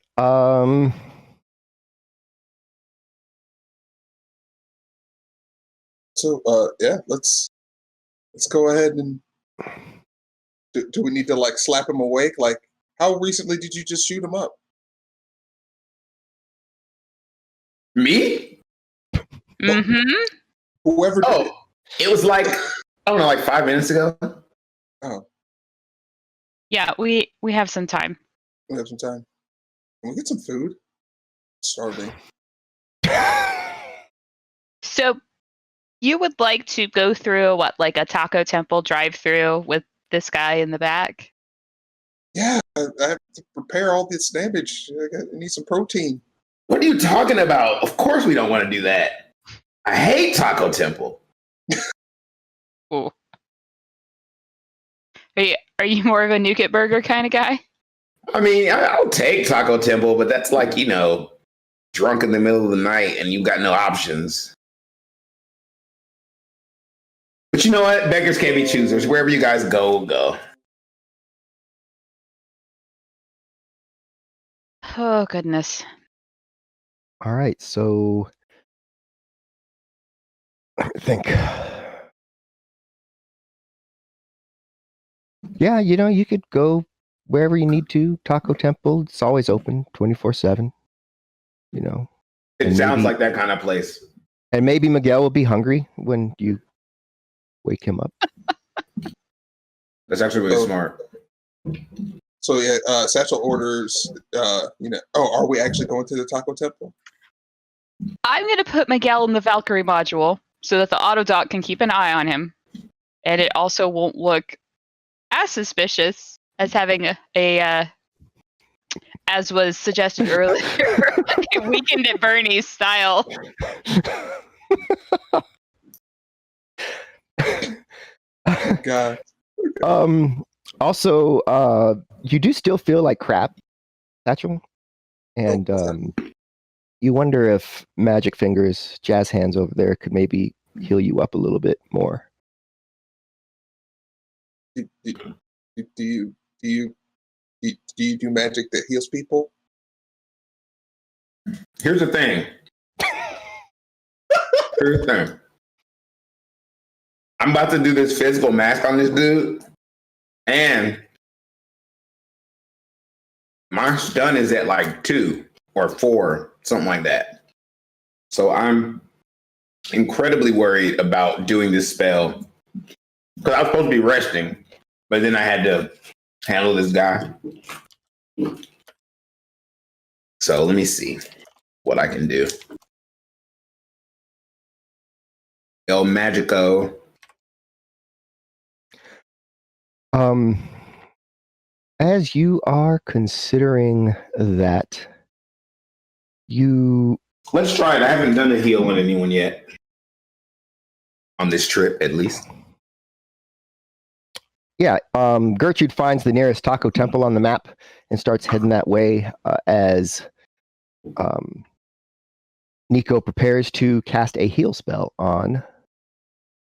So yeah, let's go ahead and Do we need to like slap him awake? Like, how recently did you just shoot him up? Me? Mm-hmm. Whoever did it. Oh, it was like, I don't know, like 5 minutes ago. Oh, Yeah, we have some time. we have some time. Can we get some food? Starving. So you would like to go through what, like a Taco Temple drive-through with this guy in the back? Yeah, I have to prepare all this damage. I need some protein. What are you talking about? Of course we don't want to do that. I hate Taco Temple. Ooh. Are you more of a Nuke It Burger kind of guy? I mean, I'll take Taco Temple, but that's like, drunk in the middle of the night and you got no options. But you know what? Beggars can't be choosers. Wherever you guys go, go. Oh, goodness. All right, so I think. Yeah, you could go wherever you need to. Taco Temple, it's always open 24/7. It And sounds maybe- like that kind of place. And maybe Miguel will be hungry when you wake him up. That's actually really smart. So yeah, Satchel orders. Are we actually going to the Taco Temple? I'm going to put Miguel in the Valkyrie module so that the Autodoc can keep an eye on him. And it also won't look as suspicious as having a as was suggested earlier, a Weekend at Bernie's style. God. Also, you do still feel like crap, Satchel, and you wonder if Magic Fingers, Jazz Hands over there, could maybe heal you up a little bit more. Do you do magic that heals people? Here's the thing. I'm about to do this physical mask on this dude, and my stun is at like 2 or 4, something like that. So I'm incredibly worried about doing this spell because I was supposed to be resting, but then I had to handle this guy. So let me see what I can do. El Magico. As you are considering that, Let's try it. I haven't done a heal on anyone yet. On this trip, at least. Yeah, Gertrude finds the nearest Taco Temple on the map and starts heading that way as Nico prepares to cast a heal spell on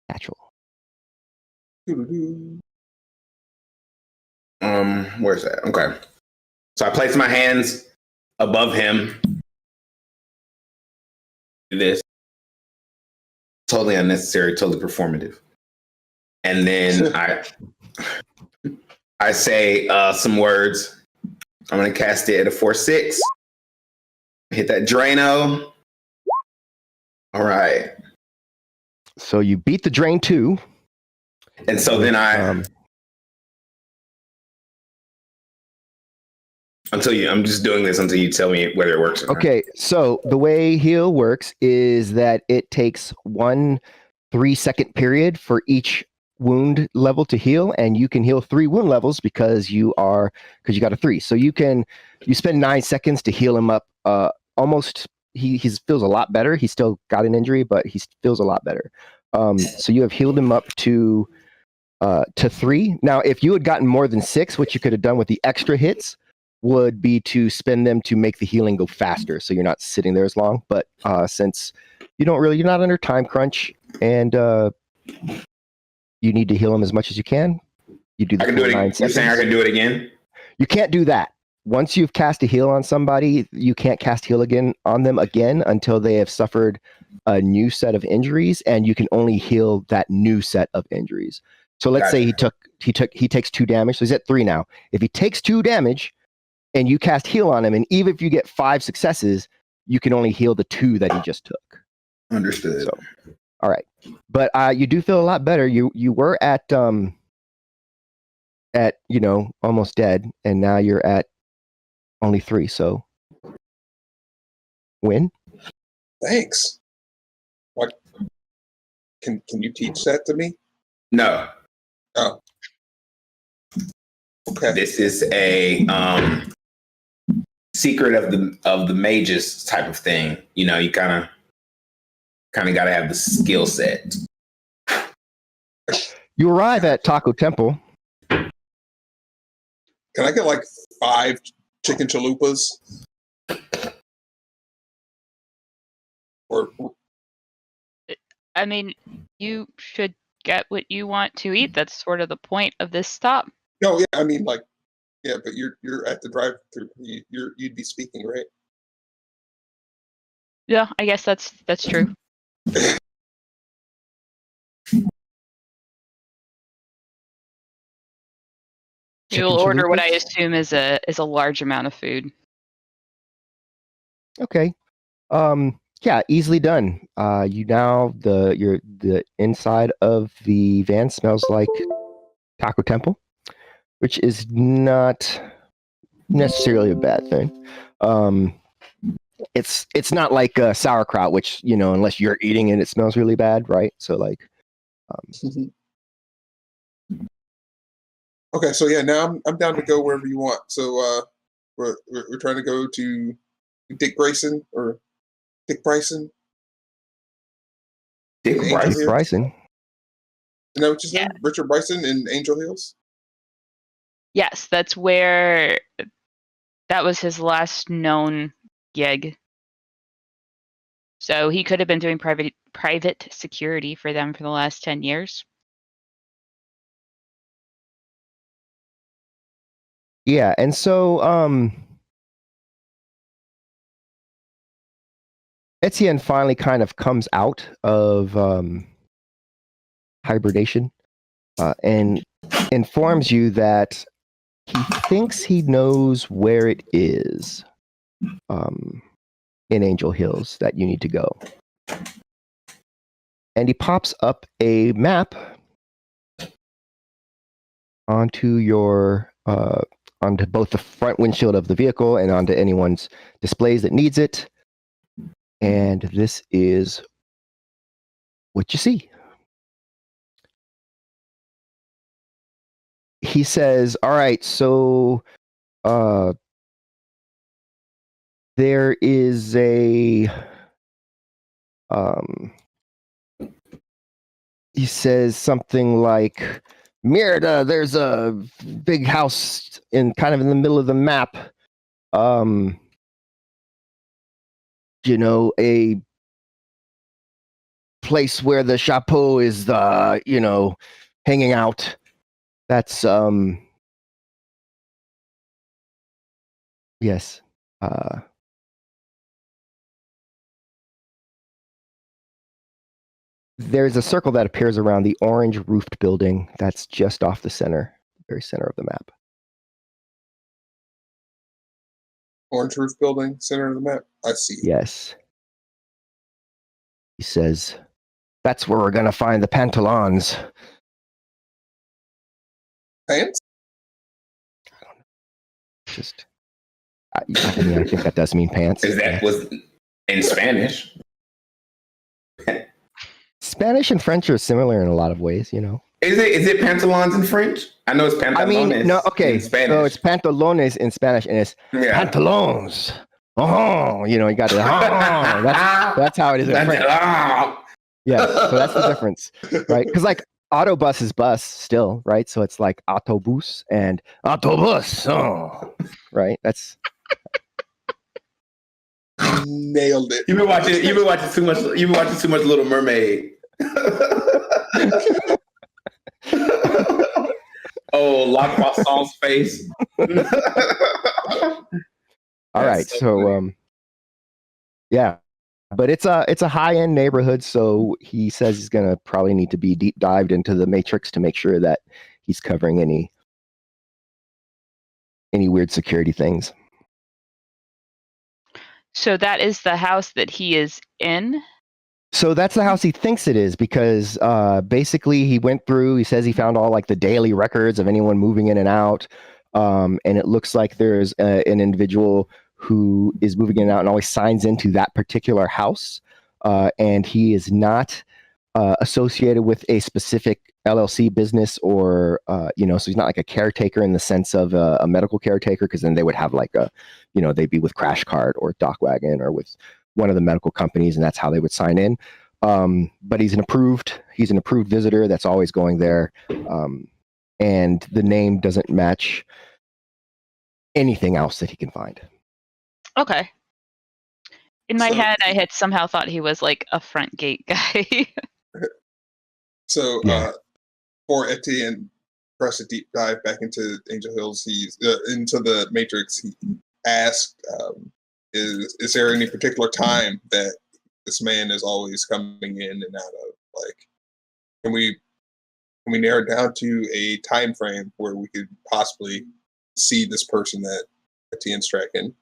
Natural. Where's that? Okay. So I place my hands above him. Do this. Totally unnecessary, totally performative. And then I say some words. I'm gonna cast it at a 4/6. Hit that Drano. All right. So you beat the Drain 2. And so then I'm just doing this until you tell me whether it works or not. Okay, so the way heal works is that it takes 1 3-second period for each wound level to heal, and you can heal 3 wound levels because you got a 3. So you spend 9 seconds to heal him up. Almost he feels a lot better. He's still got an injury, but he feels a lot better. So you have healed him up to 3. Now, if you had gotten more than 6, what you could have done with the extra hits would be to spend them to make the healing go faster, so you're not sitting there as long. But since you're not under time crunch, and you need to heal them as much as you can, you do the I can do it 9 again. You're seconds. saying I can do it again? You can't do that. Once you've cast a heal on somebody, you can't cast heal again on them again until they have suffered a new set of injuries, and you can only heal that new set of injuries. So let's say Gotcha. he takes 2 damage. So he's at 3 now. If he takes 2 damage and you cast heal on him, and even if you get 5 successes, you can only heal the 2 that he just took. Understood. So, all right, but you do feel a lot better. You were at almost dead, and now you're at only 3. So win. Thanks. What? Can you teach that to me? No. Oh. Okay. This is a secret of the mages type of thing. You know, you kind of got to have the skill set. You arrive at Taco Temple. Can I get like 5 chicken chalupas? Or I mean, you should get what you want to eat. That's sort of the point of this stop. no, yeah, I mean like, yeah, but you're at the drive-through. You'd be speaking, right? Yeah, I guess that's true. You'll order what I assume is a large amount of food. Okay. Yeah, easily done. You now the inside of the van smells like Taco Temple, which is not necessarily a bad thing. It's not like sauerkraut, which unless you're eating it, it smells really bad, right? So like, Okay, so yeah, now I'm down to go wherever you want. So we're trying to go to Dick Bryson or Dick Bryson. Dick Angel Bryson. Hills? Bryson. No, which is Yeah. Richard Bryson in Angel Hills. Yes, that was his last known gig. So he could have been doing private security for them for the last 10 years. Yeah, and so Etienne finally kind of comes out of hibernation and informs you that he thinks he knows where it is in Angel Hills that you need to go. And he pops up a map onto your onto both the front windshield of the vehicle and onto anyone's displays that needs it. And this is what you see. He says, all right, so there is a he says something like, Merida, there's a big house in kind of in the middle of the map. A place where the chapeau is hanging out. That's yes. There's a circle that appears around the orange roofed building that's just off the very center of the map. Orange roof building, center of the map. I see. Yes. He says, that's where we're going to find the pantalons. Pants? I don't know. Just, I think that does mean pants. Is that was in Spanish? Spanish and French are similar in a lot of ways, Is it pantalons in French? I know it's pantalones. no, okay. In Spanish. So it's pantalones in Spanish, and it's pantalones. Oh, you got to. That's how it is in French. Yeah, so that's the difference, right? Because like autobus is bus still, right? So it's like autobus and autobus. Oh, right? That's nailed it. You've been watching too much. You've been watching too much Little Mermaid. Oh, La Croissant's face. All right. So, yeah. but it's a high end neighborhood, so he says he's gonna probably need to be deep dived into the matrix to make sure that he's covering any weird security things. So that is the house that he is in? So that's the house he thinks it is, because basically he went through, he says he found all like the daily records of anyone moving in and out. And it looks like there's an individual who is moving in and out and always signs into that particular house. And he is not associated with a specific LLC business or, so he's not like a caretaker in the sense of a medical caretaker, because then they would have like they'd be with Crash Cart or Dock Wagon or with one of the medical companies, and that's how they would sign in. But he's an approved visitor that's always going there. And the name doesn't match anything else that he can find. Okay. In my head, I had somehow thought he was like a front gate guy. So, for Etienne press a deep dive back into Angel Hills, he's into the Matrix. He asked, "Is there any particular time that this man is always coming in and out of? Like, can we narrow it down to a time frame where we could possibly see this person that Etienne's tracking?"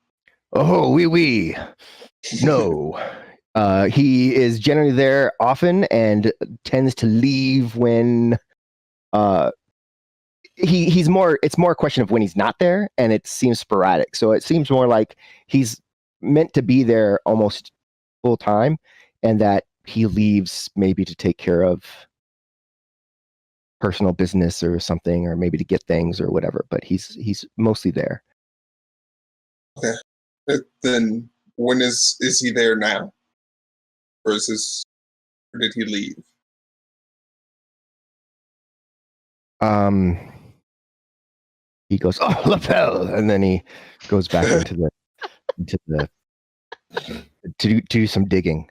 Oh, oui. No. He is generally there often and tends to leave when it's more a question of when he's not there, and it seems sporadic. So it seems more like he's meant to be there almost full time, and that he leaves maybe to take care of personal business or something, or maybe to get things or whatever, but he's mostly there. Okay. Then when is he there now? Or did he leave? He goes, "Oh, lapel," and then he goes back into the to do some digging.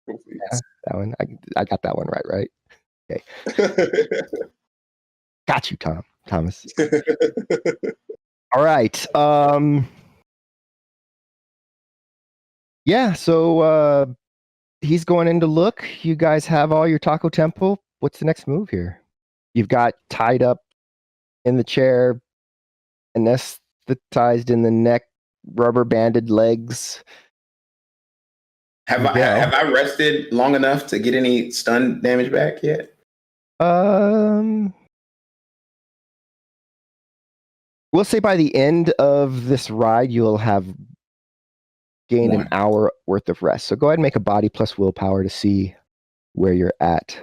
Yeah, that one. I got that one right? Okay. Got you, Thomas. All right. Yeah, so he's going in to look. You guys have all your Taco Temple. What's the next move here? You've got tied up in the chair, anesthetized in the neck, rubber banded legs. Have I rested long enough to get any stun damage back yet? We'll say by the end of this ride, you'll have gained an hour worth of rest. So go ahead and make a body plus willpower to see where you're at.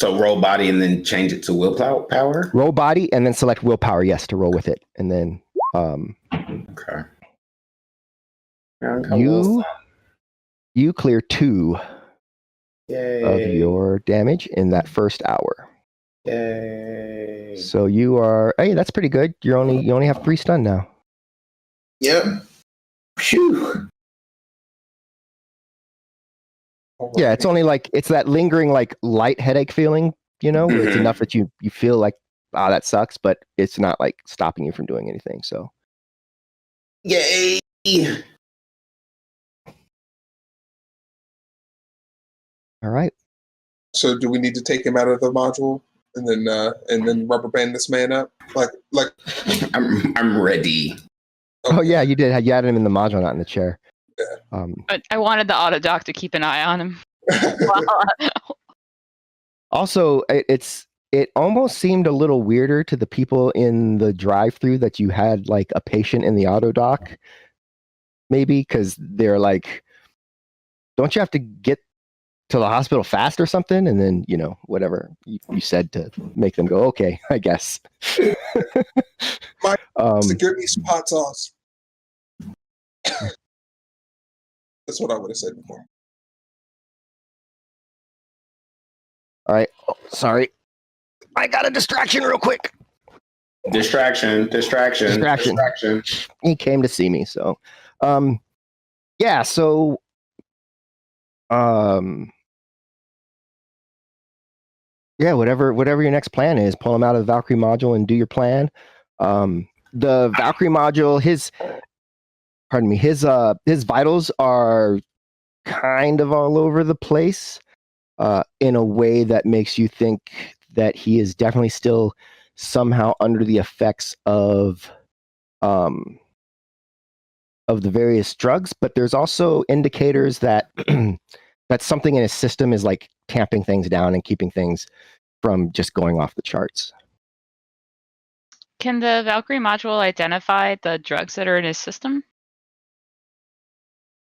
So roll body and then change it to willpower? Roll body and then select willpower, yes, to roll with it. And then okay. You clear 2 Yay. of your damage in that first hour. Yay. So you are, hey, that's pretty good. You only have 3 stun now. Yep. Phew. Yeah, it's only like, it's that lingering like light headache feeling, where it's enough that you feel like, that sucks, but it's not like stopping you from doing anything. So yay. All right. So do we need to take him out of the module and then rubber band this man up? Like I'm ready. Okay. Oh yeah, you did. You added him in the module, not in the chair. Yeah. But I wanted the auto doc to keep an eye on him. Also, it almost seemed a little weirder to the people in the drive-through that you had like a patient in the auto doc, maybe, because they're like, don't you have to get to the hospital fast or something? And then, whatever you said to make them go, okay, I guess. Give me some hot sauce. That's what I would have said before. All right. Oh, sorry. I got a distraction real quick. Distraction. He came to see me, so yeah, so yeah, whatever your next plan is, pull him out of the Valkyrie module and do your plan. The Valkyrie module, pardon me, his vitals are kind of all over the place, in a way that makes you think that he is definitely still somehow under the effects of the various drugs. But there's also indicators that that something in his system is like tamping things down and keeping things from just going off the charts. Can the Valkyrie module identify the drugs that are in his system?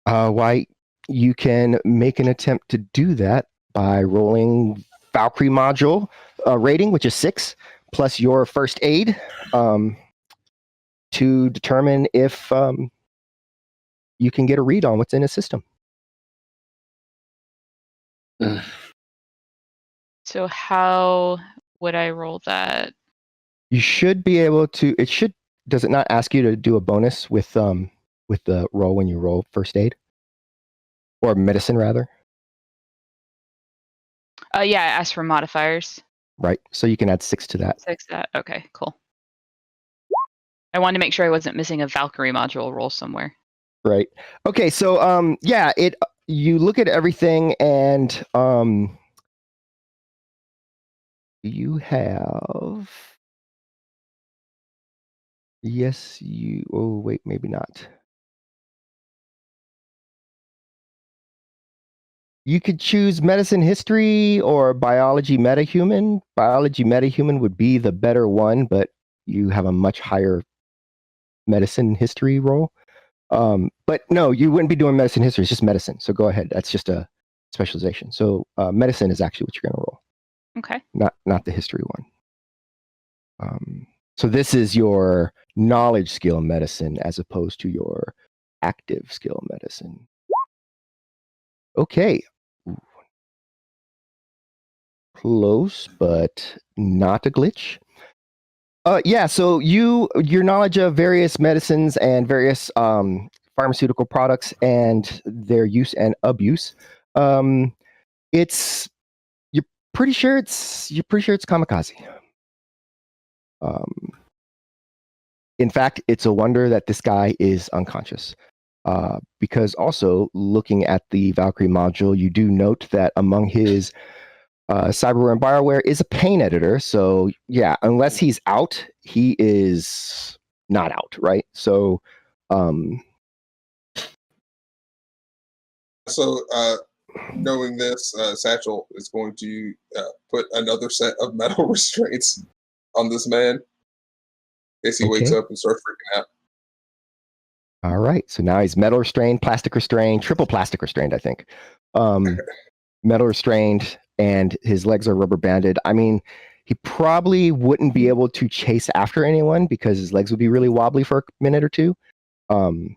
Why, you can make an attempt to do that by rolling Valkyrie module rating, which is 6, plus your first aid, to determine if you can get a read on what's in his system. So how would I roll that? You should be able to. It should. Does it not ask you to do a bonus with the roll when you roll first aid or medicine rather? Yeah, I asked for modifiers. Right. So you can add 6 to that. 6 that. Okay, cool. I wanted to make sure I wasn't missing a Valkyrie module roll somewhere. Right. Okay. So yeah, you look at everything and you have. Yes, you. Oh, wait, maybe not. You could choose medicine history or biology metahuman. Biology metahuman would be the better one, but you have a much higher medicine history roll. But no, you wouldn't be doing medicine history. It's just medicine. So go ahead. That's just a specialization. So medicine is actually what you're going to roll. Okay. Not the history one. So this is your knowledge skill medicine as opposed to your active skill medicine. Okay. Ooh. Close, but not a glitch. Yeah, so your knowledge of various medicines and various pharmaceutical products and their use and abuse, you're pretty sure it's kamikaze. In fact, it's a wonder that this guy is unconscious. Because also looking at the Valkyrie module, you do note that among his cyberware and bioware is a pain editor. So yeah, unless he's out, he is not out, right? So knowing this, Satchel is going to put another set of metal restraints on this man in case he wakes up and starts freaking out. All right, so now he's metal restrained, plastic restrained, triple plastic restrained, I think. Metal restrained, and his legs are rubber banded. I mean, he probably wouldn't be able to chase after anyone because his legs would be really wobbly for a minute or two. And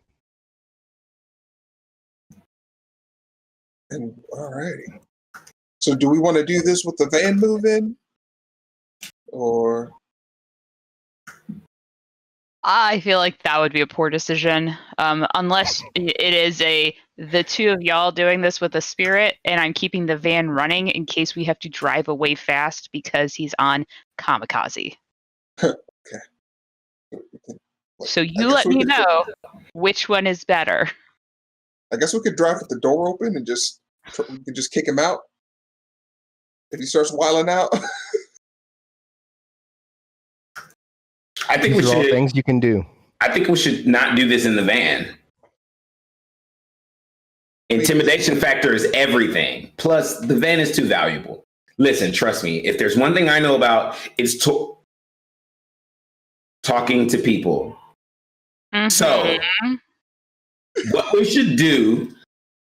alrighty. So do we want to do this with the van moving? Or I feel like that would be a poor decision. Unless it is the two of y'all doing this with a spirit and I'm keeping the van running in case we have to drive away fast because he's on kamikaze. Okay. So you let me know which one is better. I guess we could drive with the door open and we could just kick him out if he starts wilding out. I think These are all things you can do. I think we should not do this in the van. Intimidation factor is everything. Plus, the van is too valuable. Listen, trust me. If there's one thing I know about, it's talking to people. Mm-hmm. So, what we should do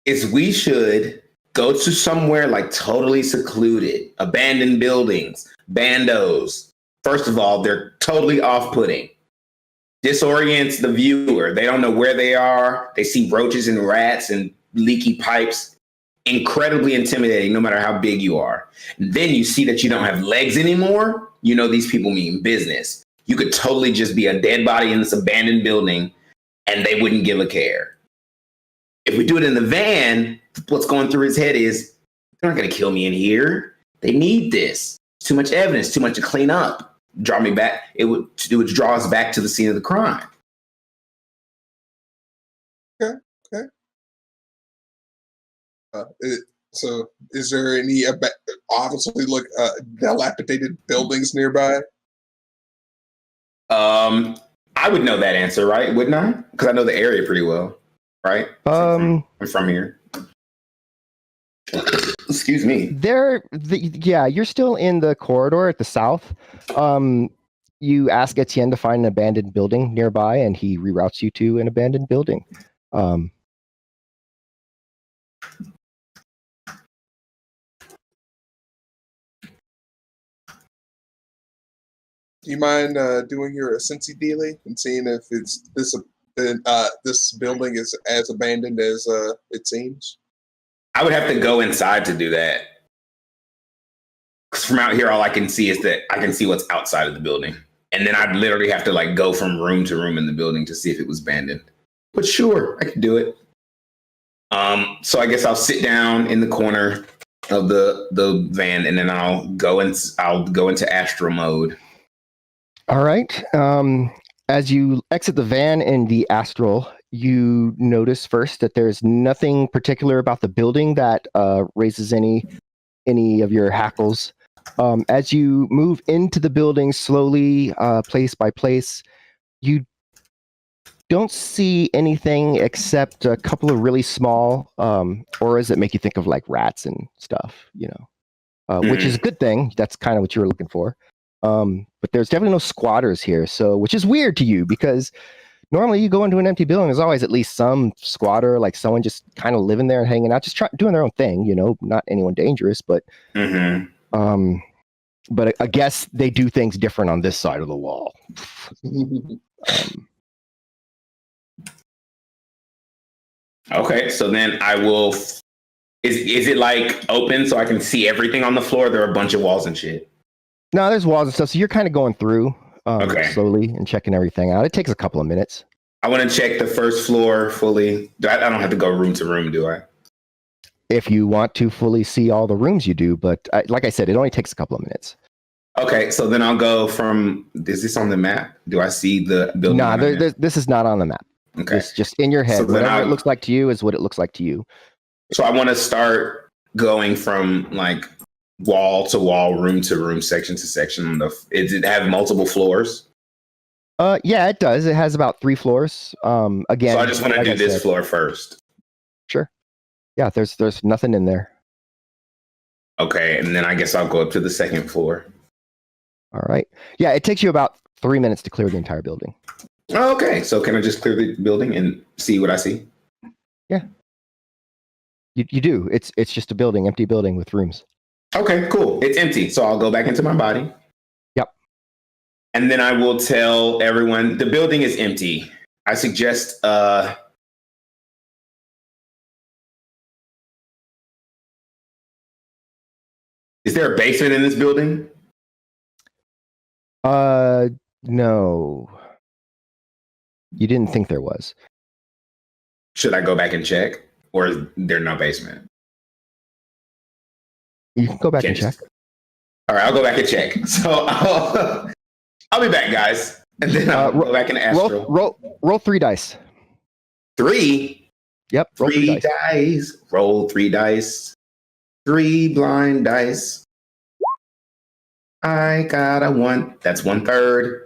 is we should go to somewhere like totally secluded, abandoned buildings, bandos. First of all, they're totally off-putting. Disorients the viewer. They don't know where they are. They see roaches and rats and leaky pipes. Incredibly intimidating, no matter how big you are. Then you see that you don't have legs anymore. You know these people mean business. You could totally just be a dead body in this abandoned building and they wouldn't give a care. If we do it in the van, what's going through his head is, they're not going to kill me in here. They need this. Too much evidence, too much to clean up. Draw me back. It would draw us back to the scene of the crime. So, is there any obviously dilapidated buildings nearby? I would know that answer, right? Wouldn't I? Because I know the area pretty well, right? I'm from here. Excuse me. You're still in the corridor at the south. You ask Etienne to find an abandoned building nearby, and he reroutes you to an abandoned building. Do you mind doing your Cincy daily and seeing if it's this building is as abandoned as it seems? I would have to go inside to do that. Because from out here, all I can see is that I can see what's outside of the building. And then I'd literally have to like go from room to room in the building to see if it was abandoned. But sure, I could do it. So I guess I'll sit down in the corner of the van, and then I'll go into astral mode. All right. As you exit the van in the astral, you notice first that there's nothing particular about the building that raises any of your hackles. As you move into the building slowly, place by place, you don't see anything except a couple of really small auras that make you think of like rats and stuff, which is a good thing. That's kind of what you were looking for. But there's definitely no squatters here, which is weird to you because normally you go into an empty building, there's always at least some squatter, like someone just kind of living there and hanging out, just doing their own thing, not anyone dangerous, but but I guess they do things different on this side of the wall. Okay, so then I will. Is it like open so I can see everything on the floor? There are a bunch of walls and shit. No, there's walls and stuff. So you're kind of going through slowly and checking everything out. It takes a couple of minutes. I want to check the first floor fully. I don't have to go room to room, do I? If you want to fully see all the rooms, you do. But like I said, it only takes a couple of minutes. Okay, so then I'll go from. Is this on the map? Do I see the building? No, this is not on the map. Okay, it's just in your head. So whatever it looks like to you is what it looks like to you. So I want to start going from like wall to wall, room to room, section to section. Does it have multiple floors? Yeah, it does. It has about 3 floors. Again, so I just want to do this floor first. Sure. Yeah, there's nothing in there. Okay, and then I guess I'll go up to the second floor. All right. Yeah, it takes you about 3 minutes to clear the entire building. Okay, so can I just clear the building and see what I see? Yeah. You do. It's just a building, empty building with rooms. Okay, cool. It's empty, so I'll go back into my body. Yep. And then I will tell everyone the building is empty. I suggest is there a basement in this building? No. You didn't think there was. Should I go back and check? Or is there no basement? You can go back and check. All right, I'll go back and check. So I'll be back, guys. And then I'll go back and astral. Roll 3 dice. 3? Yep. Roll 3 dice. Roll 3 dice. 3 blind dice. I got a 1. That's 1/3.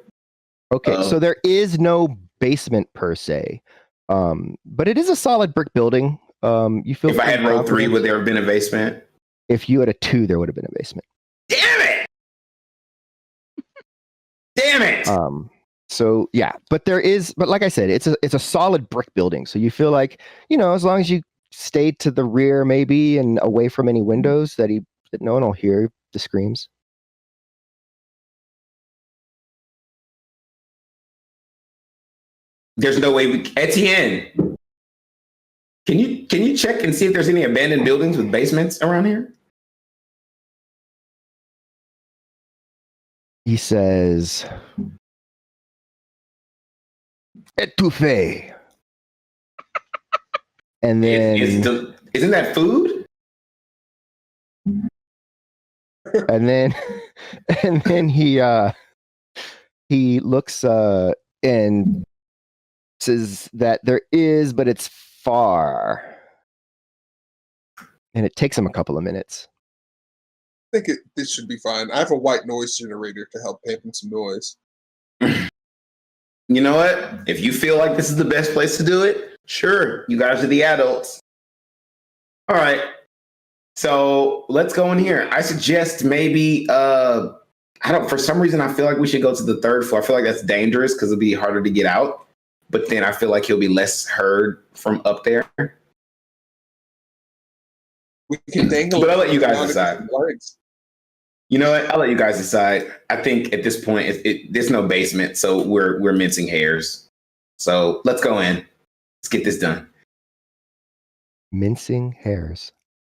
Okay, so there is no basement per se, but it is a solid brick building. You feel if I had rolled 3, would there have been a basement? If you had a 2, there would have been a basement. Damn it! Damn it! So yeah, but like I said, it's a solid brick building. So you feel like, as long as you stay to the rear maybe and away from any windows that no one will hear the screams. There's no way Etienne, can you check and see if there's any abandoned buildings with basements around here? He says, "Étouffé." And then isn't that food? And then he looks and says that there is, but it's far. and it takes him a couple of minutes. I think this should be fine. I have a white noise generator to help dampen some noise. You know what? If you feel like this is the best place to do it, sure. You guys are the adults. All right. So let's go in here. I suggest maybe for some reason I feel like we should go to the third floor. I feel like that's dangerous because it'll be harder to get out. But then I feel like he'll be less heard from up there. We can dangle. But I'll let you guys decide. Legs. You know what? I'll let you guys decide. I think at this point, there's no basement, so we're mincing hairs. So let's go in. Let's get this done. Mincing hairs.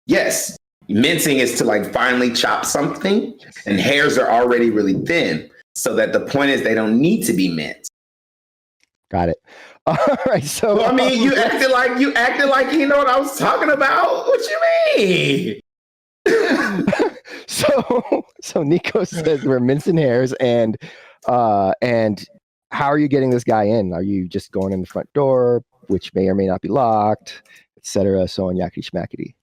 Yes, mincing is to like finely chop something, and hairs are already really thin, so that the point is they don't need to be minced. Got it. All right. So I mean, you acted like you know what I was talking about. What you mean? So Nico says we're mincing hairs, and how are you getting this guy in? Are you just going in the front door, which may or may not be locked, etc. So on, yakety schmackety.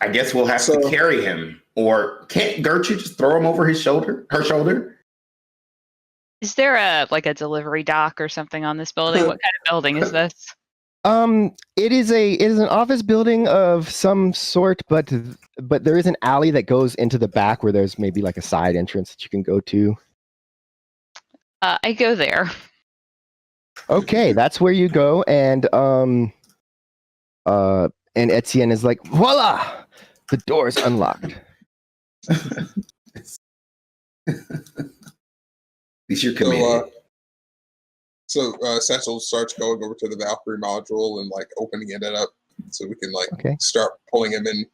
I guess we'll have to carry him, or can't Gertrude just throw him over her shoulder? Is there a delivery dock or something on this building? What kind of building is this? It is an office building of some sort, but there is an alley that goes into the back where there's maybe like a side entrance that you can go to. I go there. Okay, that's where you go, and Etienne is like, voila, the door is unlocked. At least you're committed. So Satchel starts going over to the Valkyrie module and like opening it up so we can start pulling him in.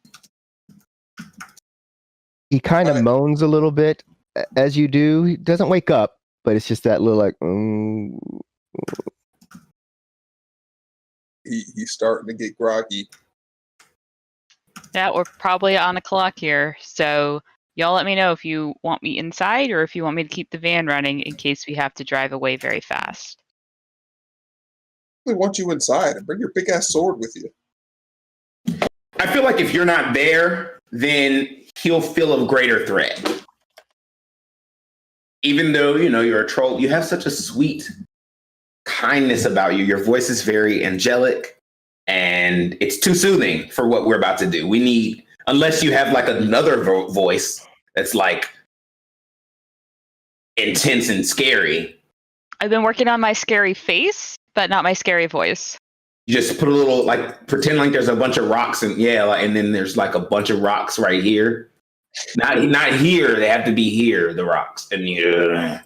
He kind of moans a little bit as you do. He doesn't wake up, but it's just that little like. He's starting to get groggy. Yeah, we're probably on the clock here. So y'all let me know if you want me inside or if you want me to keep the van running in case we have to drive away very fast. We want you inside and bring your big ass sword with you. I feel like if you're not there, then he'll feel a greater threat. Even though, you're a troll, you have such a sweet kindness about you. Your voice is very angelic and it's too soothing for what we're about to do. We need, unless you have like another voice that's like intense and scary. I've been working on my scary face, but not my scary voice. You just put a little, pretend like there's a bunch of rocks and then there's like a bunch of rocks right here. Not here. They have to be here, the rocks. And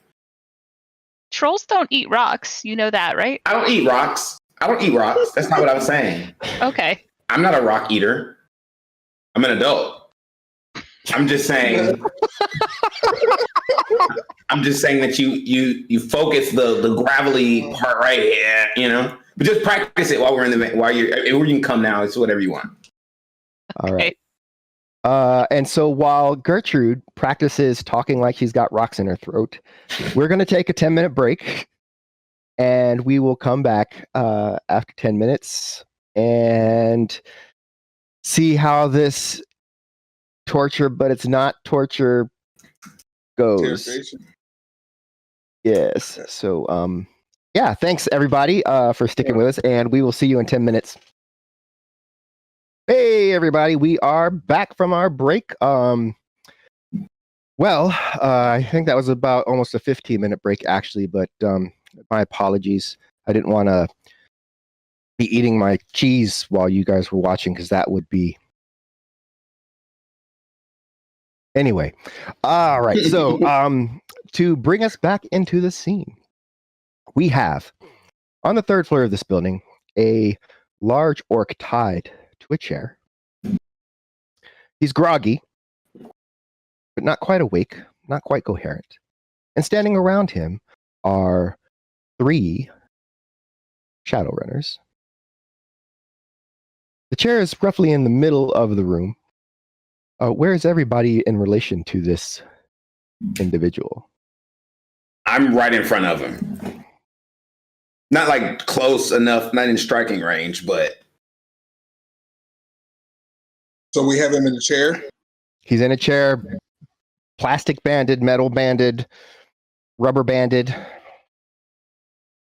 Trolls don't eat rocks. You know that, right? I don't eat rocks. That's not what I was saying. Okay. I'm not a rock eater. I'm an adult. I'm just saying. That you focus the gravelly part right here, But just practice it while we're in you can come now. It's whatever you want. All right. And so while Gertrude practices talking like she's got rocks in her throat, we're going to take a 10-minute break, and we will come back after 10 minutes and see how this torture, but it's not torture, goes. Yes. So, thanks everybody for sticking with us, and we will see you in 10 minutes. Hey everybody, we are back from our break. I think that was about almost a 15-minute break actually, but my apologies. I didn't want to be eating my cheese while you guys were watching, because that would be... Anyway, all right. So to bring us back into the scene, we have on the third floor of this building a large orc tied to a chair. He's groggy, but not quite awake, not quite coherent. And standing around him are 3 Shadowrunners. The chair is roughly in the middle of the room. Where is everybody in relation to this individual? I'm right in front of him. Not like close enough, not in striking range, but So we have him in a chair. He's in a chair, plastic banded, metal banded, rubber banded.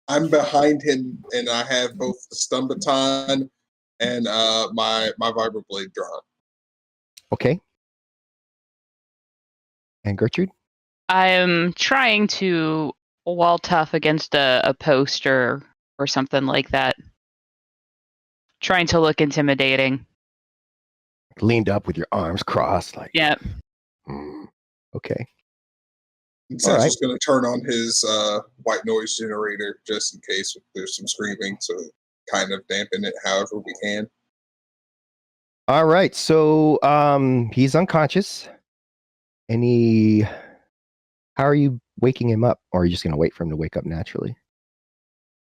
I'm behind him, and I have both the stun baton and my vibroblade drawn. Okay. And Gertrude? I'm trying to wall tough against a post or something like that. Trying to look intimidating. Leaned up with your arms crossed, like. Yeah. Okay. And Satchel's going to turn on his white noise generator just in case there's some screaming, so kind of dampen it however we can. All right. So he's unconscious. How are you waking him up? Or are you just going to wait for him to wake up naturally?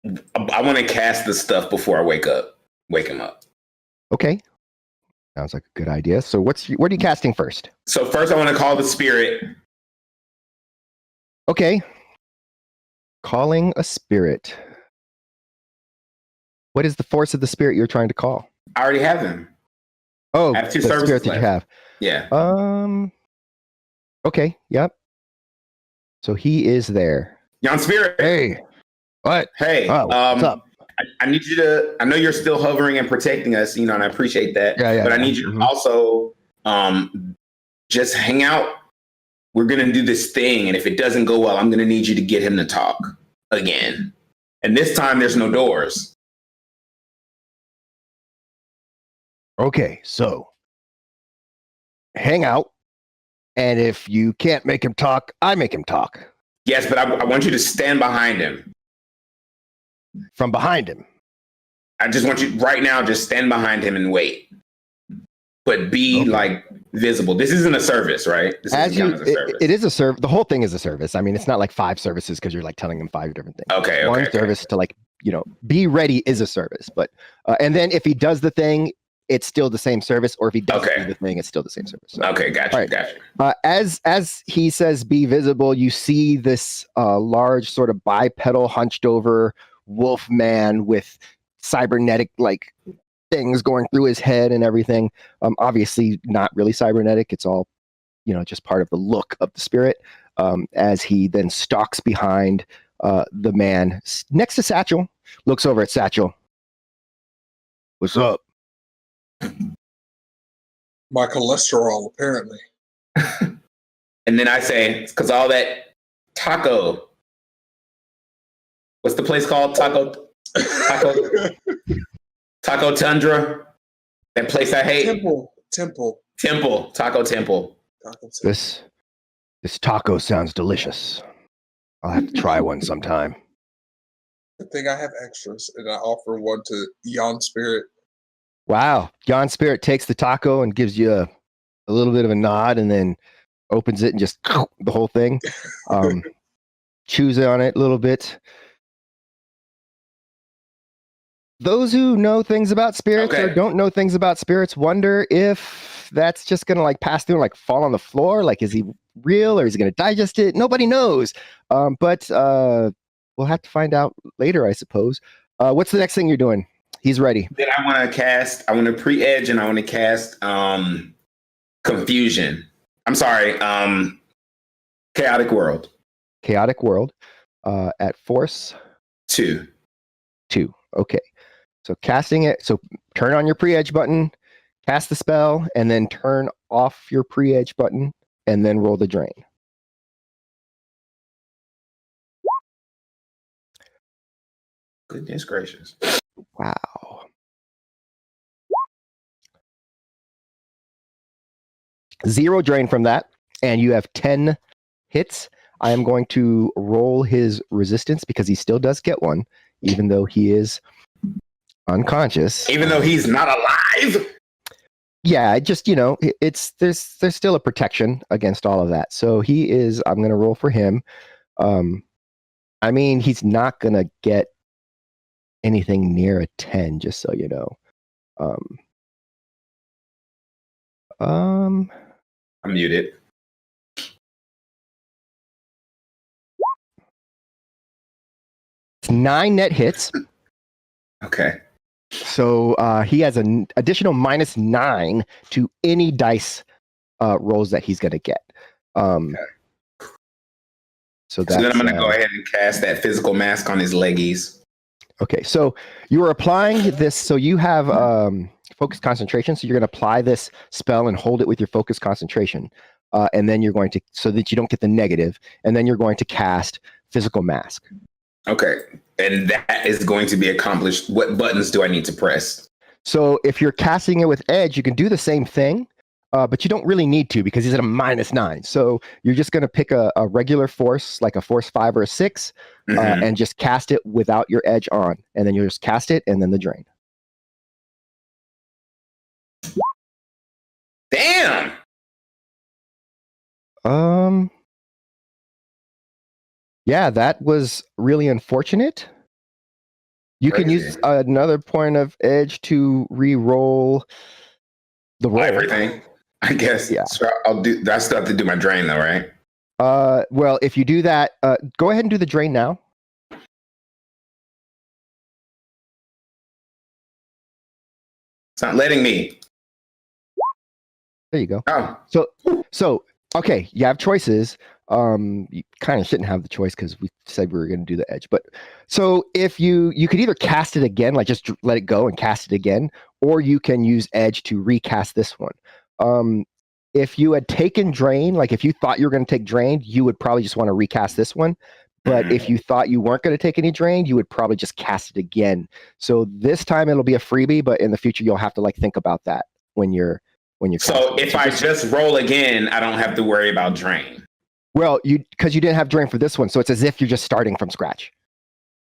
I want to cast the stuff before I wake him up. Okay. Sounds like a good idea. So what are you casting first? So first I want to call the spirit. Okay. Calling a spirit. What is the force of the spirit you're trying to call? I already have him. Oh, I have 2 the services spirit that left. you have. Yeah. Okay. Yep. So he is there. Jan Spirit. Hey. What? Hey. What's up? I need you to. I know you're still hovering and protecting us, and I appreciate that. Yeah. But I need you to also just hang out. We're gonna do this thing, and if it doesn't go well, I'm gonna need you to get him to talk again. And this time, there's no doors. Okay, so hang out, and if you can't make him talk, I make him talk. Yes, but I want you to stand behind him. From behind him. I just want you right now, just stand behind him and wait. But be like visible. This isn't a service, right? This isn't counted as a service. It is a service. The whole thing is a service. I mean, it's not like 5 services because you're like telling them 5 different things. Okay. One service to be ready is a service. But and then if he does the thing, it's still the same service. Or if he doesn't do the thing, it's still the same service. So, okay, gotcha. Right. Gotcha. As he says, be visible. You see this large sort of bipedal, hunched over wolf man with cybernetic things going through his head and everything. Obviously not really cybernetic. It's all, just part of the look of the spirit. As he then stalks behind the man next to Satchel, looks over at Satchel. What's up? My cholesterol, apparently. And then I say, it's because all that taco. What's the place called? Taco Tundra. That place I hate. Temple. Taco Temple. This taco sounds delicious. I'll have to try one sometime. I think I have extras, and I offer one to Jan Spirit. Wow. Jan Spirit takes the taco and gives you a little bit of a nod and then opens it and just the whole thing. Chews on it a little bit. Those who know things about spirits or don't know things about spirits wonder if that's just going to pass through and fall on the floor. Is he real or is he going to digest it? Nobody knows. But we'll have to find out later, I suppose. What's the next thing you're doing? He's ready. Then I want to pre-edge and I want to cast Confusion. I'm sorry. Chaotic World. Chaotic World at force 2. Okay. So casting it. So turn on your pre-edge button, cast the spell, and then turn off your pre-edge button, and then roll the drain. Goodness gracious. Wow. 0 drain from that, and you have 10 hits. I am going to roll his resistance because he still does get one, even though he is unconscious. Even though he's not alive? Yeah, there's still a protection against all of that. So I'm going to roll for him. He's not going to get anything near a 10, just so you know. I'm muted. It's 9 net hits. Okay. So he has an additional -9 to any dice rolls that he's going to get. Okay. So So then that's I'm going to go ahead and cast that physical mask on his leggies. okay. So you are applying this. So you have focus concentration. So you're going to apply this spell and hold it with your focus concentration. And then you're going to, so that you don't get the negative, and then you're going to cast physical mask. Okay. And that is going to be accomplished. What buttons do I need to press? So if you're casting it with edge, you can do the same thing, but you don't really need to because he's at a -9. So you're just going to pick a regular force, like a force 5 or a 6, and just cast it without your edge on. And then you just cast it and then the drain. Damn. Yeah, that was really unfortunate. You can use another point of edge to re-roll the roll. Everything, I guess. Yeah. So I'll do. I still have to do my drain though, right? Well, if you do that, go ahead and do the drain now. It's not letting me. There you go. Oh. So okay, you have choices. You kind of shouldn't have the choice because we said we were going to do the edge. But so if you could either cast it again, like just let it go and cast it again, or you can use edge to recast this one. If you had taken drain, like if you thought you were going to take drain, you would probably just want to recast this one. But if you thought you weren't going to take any drain, you would probably just cast it again. So this time it'll be a freebie, but in the future you'll have to like think about that when you're So if I just roll again, I don't have to worry about drain. Well, because you didn't have drain for this one, so it's as if you're just starting from scratch.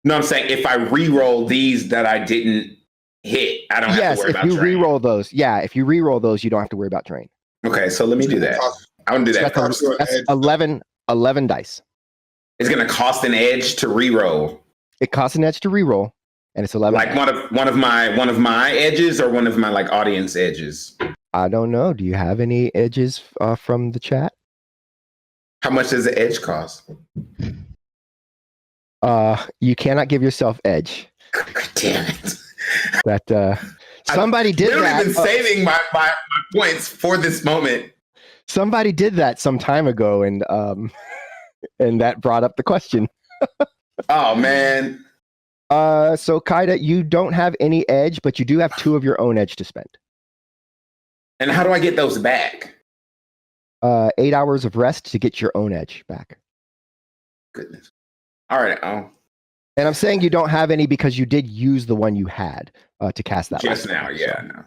No, I'm saying if I re-roll these that I didn't hit, I don't have to worry about drain. Yes, if you re-roll those, if you re-roll those, you don't have to worry about drain. Okay, so let me do that. I want to do that first. That's 11 dice. It's going to cost an edge to re-roll. It costs an edge to re-roll, and it's 11. Like one of my edges or one of my like audience edges. I don't know. Do you have any edges from the chat? How much does the edge cost? You cannot give yourself edge. Damn it! That somebody did that. I've been saving my points for this moment. Somebody did that some time ago, and that brought up the question. Oh man. So Kaida, you don't have any edge, but you do have 2 of your own edge to spend. And how do I get those back? 8 hours of rest to get your own edge back. Goodness. All right. And I'm saying you don't have any because you did use the one you had to cast that. Just now, yeah. So. No.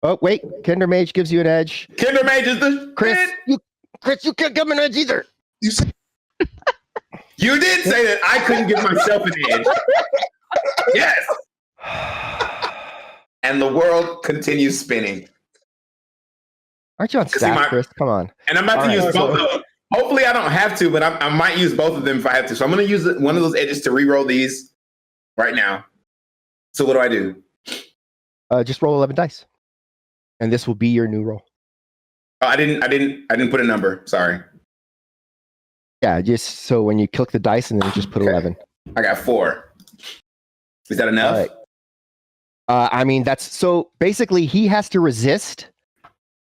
Oh wait, Kinder Mage gives you an edge. Kinder Mage is the Chris. You can't give me an edge either. You did say that I couldn't give myself an edge. Yes. And the world continues spinning. Aren't you on staff, Chris? Come on. And I'm about to use both of them. Hopefully I don't have to, but I might use both of them if I have to. So I'm going to use one of those edges to re-roll these right now. So what do I do? Just roll 11 dice. And this will be your new roll. Oh, I didn't put a number. Sorry. Yeah, just so when you click the dice and then just put 11. I got 4. Is that enough? All right. I mean, that's so basically he has to resist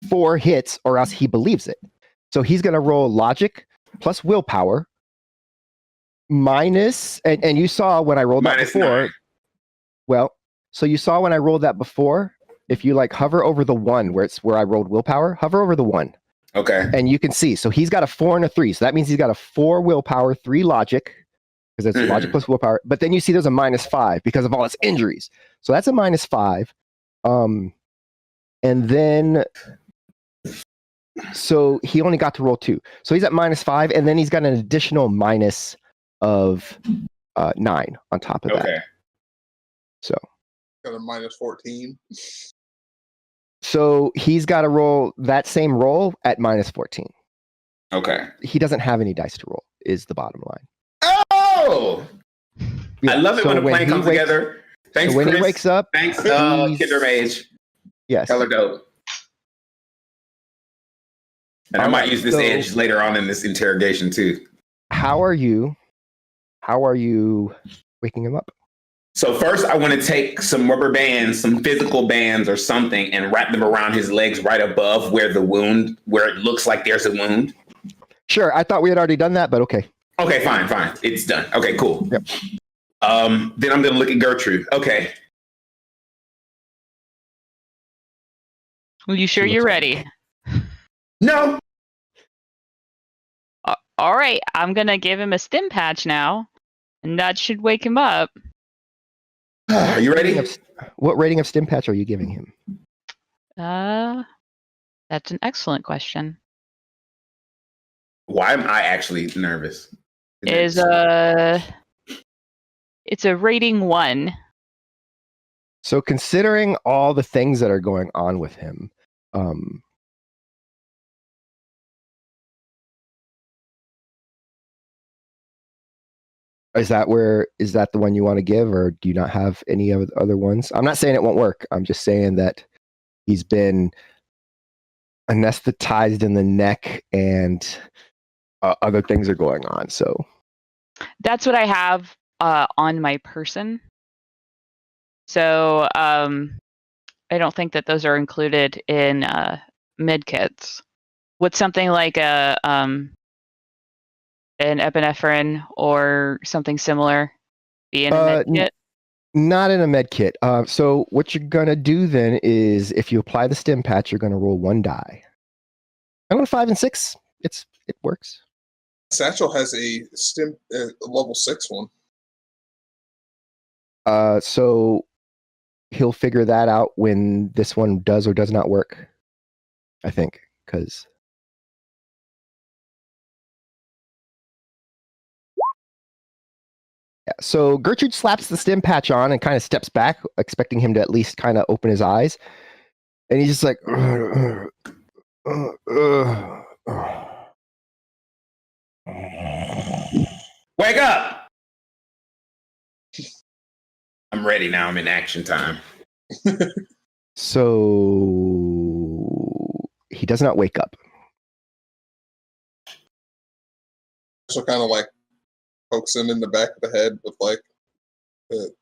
4 hits or else he believes it. So he's going to roll logic plus willpower minus, and you saw when I rolled that before. 9. Well, so you saw when I rolled that before, if you like hover over the 1 where I rolled willpower, hover over the 1. Okay. And you can see, so he's got a 4 and a 3. So that means he's got a 4 willpower, 3 logic, because it's logic plus willpower. But then you see there's a -5 because of all his injuries. So that's a -5. And then, so he only got to roll 2. So he's at -5, and then he's got an additional minus of 9 on top of that. So got a -14. So he's got to roll that same roll at -14. Okay. He doesn't have any dice to roll, is the bottom line. Oh! Yeah. I love it when a plan comes together. Thanks, so when Chris. he wakes up, thanks, Kinder Mage. Yes. Color dope. And I might use this edge later on in this interrogation too. How are you waking him up? So first, I want to take some rubber bands, some physical bands or something, and wrap them around his legs right above where it looks like there's a wound. Sure. I thought we had already done that, but okay. Okay, fine. It's done. Okay, cool. Yep. Then I'm going to look at Gertrude. Okay. Are you sure you're ready? No. All right, I'm gonna give him a stim patch now, and that should wake him up. Are you ready? What rating of stim patch are you giving him? That's an excellent question. Why am I actually nervous? It's a rating 1. So considering all the things that are going on with him, is that the one you want to give, or do you not have any of the other ones? I'm not saying it won't work. I'm just saying that he's been anesthetized in the neck and other things are going on. So That's what I have on my person. So I don't think that those are included in med kits. Would something like an epinephrine or something similar be in a med kit? Not in a med kit. So what you're gonna do then is, if you apply the stim patch, you're gonna roll 1 die. I don't know, 5 and 6. It works. Satchel has a stim level 6 one. So he'll figure that out when this one does or does not work, I think, because yeah. So Gertrude slaps the stim patch on and kind of steps back, expecting him to at least kind of open his eyes, and he's just like, Wake up! I'm ready now. I'm in action time. So he does not wake up. So kind of like pokes him in the back of the head with the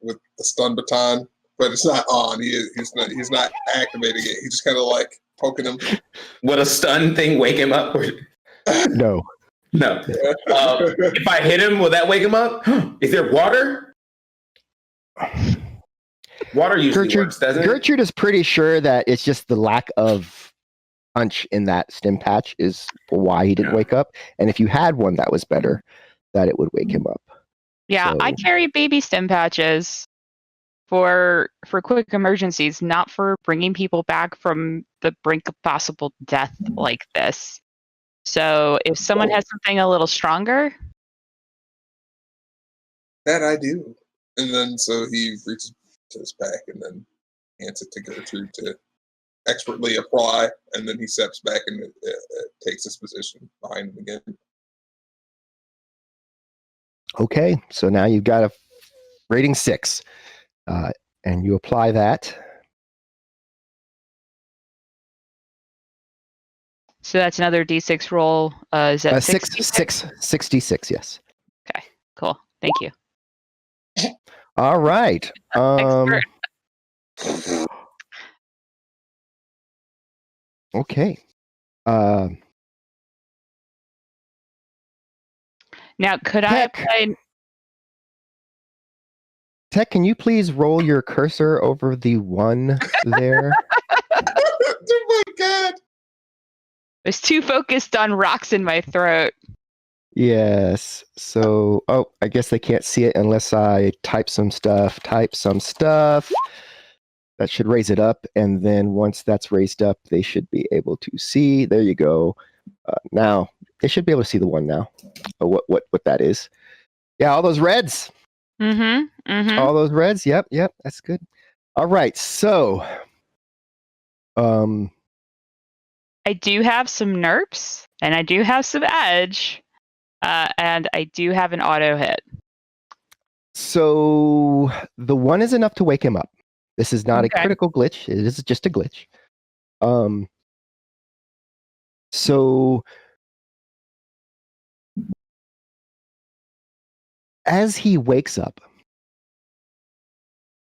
with the stun baton, but it's not on. He's not activating it. He's just kind of like poking him. Would a stun thing wake him up? No. No. If I hit him, will that wake him up? Is there water? Water usually works, doesn't it? Gertrude is pretty sure that it's just the lack of punch in that stim patch is why he didn't wake up. And if you had one that was better, that it would wake him up. Yeah, So, I carry baby stim patches for quick emergencies, not for bringing people back from the brink of possible death like this. So if someone has something a little stronger, That I do. And then so he reaches to his back and then hands it to Gertrude to expertly apply, and then he steps back and takes his position behind him again. okay, so now you've got a rating 6, and you apply that. so that's another D6 roll. Is that 66? Yes. Okay, cool. Thank you. All right. Expert. Okay. Now, could I apply? Tech, can you please roll your cursor over the 1 there? Oh my god! I was too focused on rocks in my throat. Yes. So, I guess they can't see it unless I type some stuff. That should raise it up. And then once that's raised up, they should be able to see. There you go. Now, they should be able to see the 1 now. What that is. Yeah, all those reds. Mm-hmm. Mm-hmm. All those reds. Yep. That's good. All right. So, I do have some nerps, and I do have some edge, and I do have an auto hit. So the 1 is enough to wake him up. This is not a critical glitch. It is just a glitch. So as he wakes up,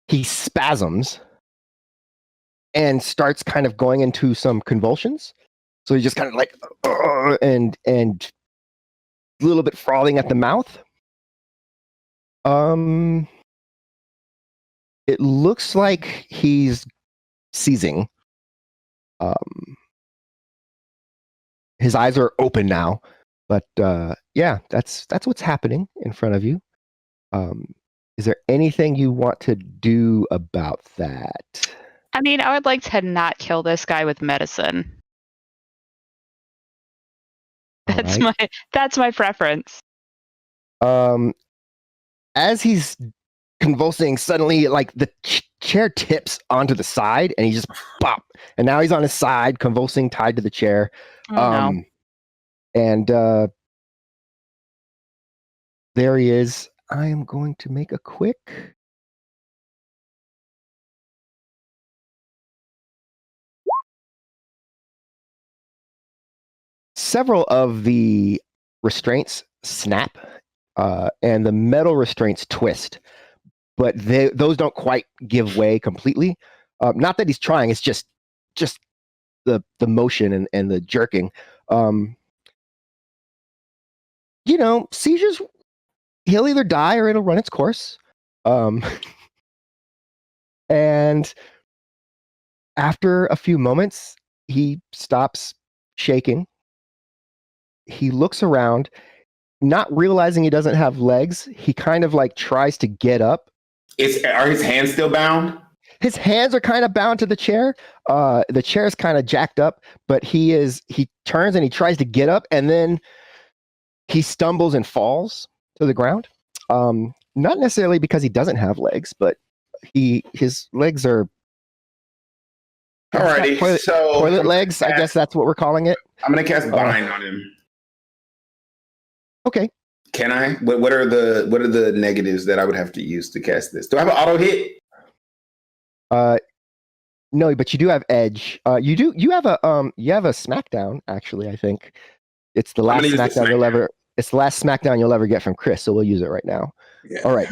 he spasms and starts kind of going into some convulsions. So he's just kind of like, and a little bit frothing at the mouth. It looks like he's seizing. His eyes are open now, but yeah, that's what's happening in front of you. Is there anything you want to do about that? I mean, I would like to not kill this guy with medicine. That's my preference. As he's convulsing, suddenly like the chair tips onto the side and he just pop, and now he's on his side convulsing, tied to the chair. No. And there he is. I am going to make a quick several of the restraints snap, and the metal restraints twist, but those don't quite give way completely. Not that he's trying; it's just the motion and the jerking. Seizures. He'll either die or it'll run its course. And after a few moments, he stops shaking. He looks around, not realizing he doesn't have legs. He kind of like tries to get up. Are his hands still bound? His hands are kind of bound to the chair. The chair is kind of jacked up, but he turns and he tries to get up, and then he stumbles and falls to the ground. Not necessarily because he doesn't have legs, but his legs are alrighty. Toilet legs. I guess that's what we're calling it. I'm gonna cast bind on him. Okay. Can I? What are the negatives that I would have to use to cast this? Do I have an auto hit? No, but you do have edge. You have a smackdown, actually. I think it's the last smackdown you'll ever. It's the last smackdown you'll ever get from Chris, so we'll use it right now. Yeah. All right.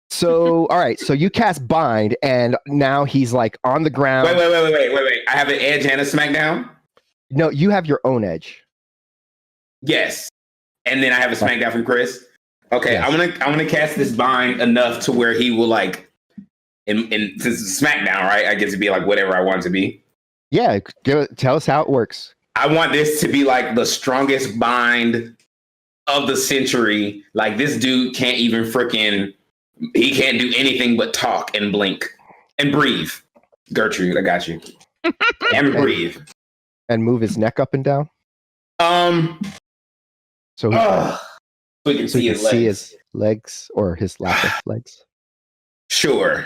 So you cast bind, and now he's like on the ground. Wait. I have an edge and a smackdown? No, you have your own edge. Yes. And then I have a smackdown from Chris. Okay, yes. I'm gonna cast this bind enough to where he will like, and since it's smackdown, right? I get to be like whatever I want it to be. Yeah, tell us how it works. I want this to be like the strongest bind of the century. Like this dude can't even he can't do anything but talk and blink and breathe. Gertrude, I got you. And breathe. And move his neck up and down. So we can see his legs or his lack of legs. Sure.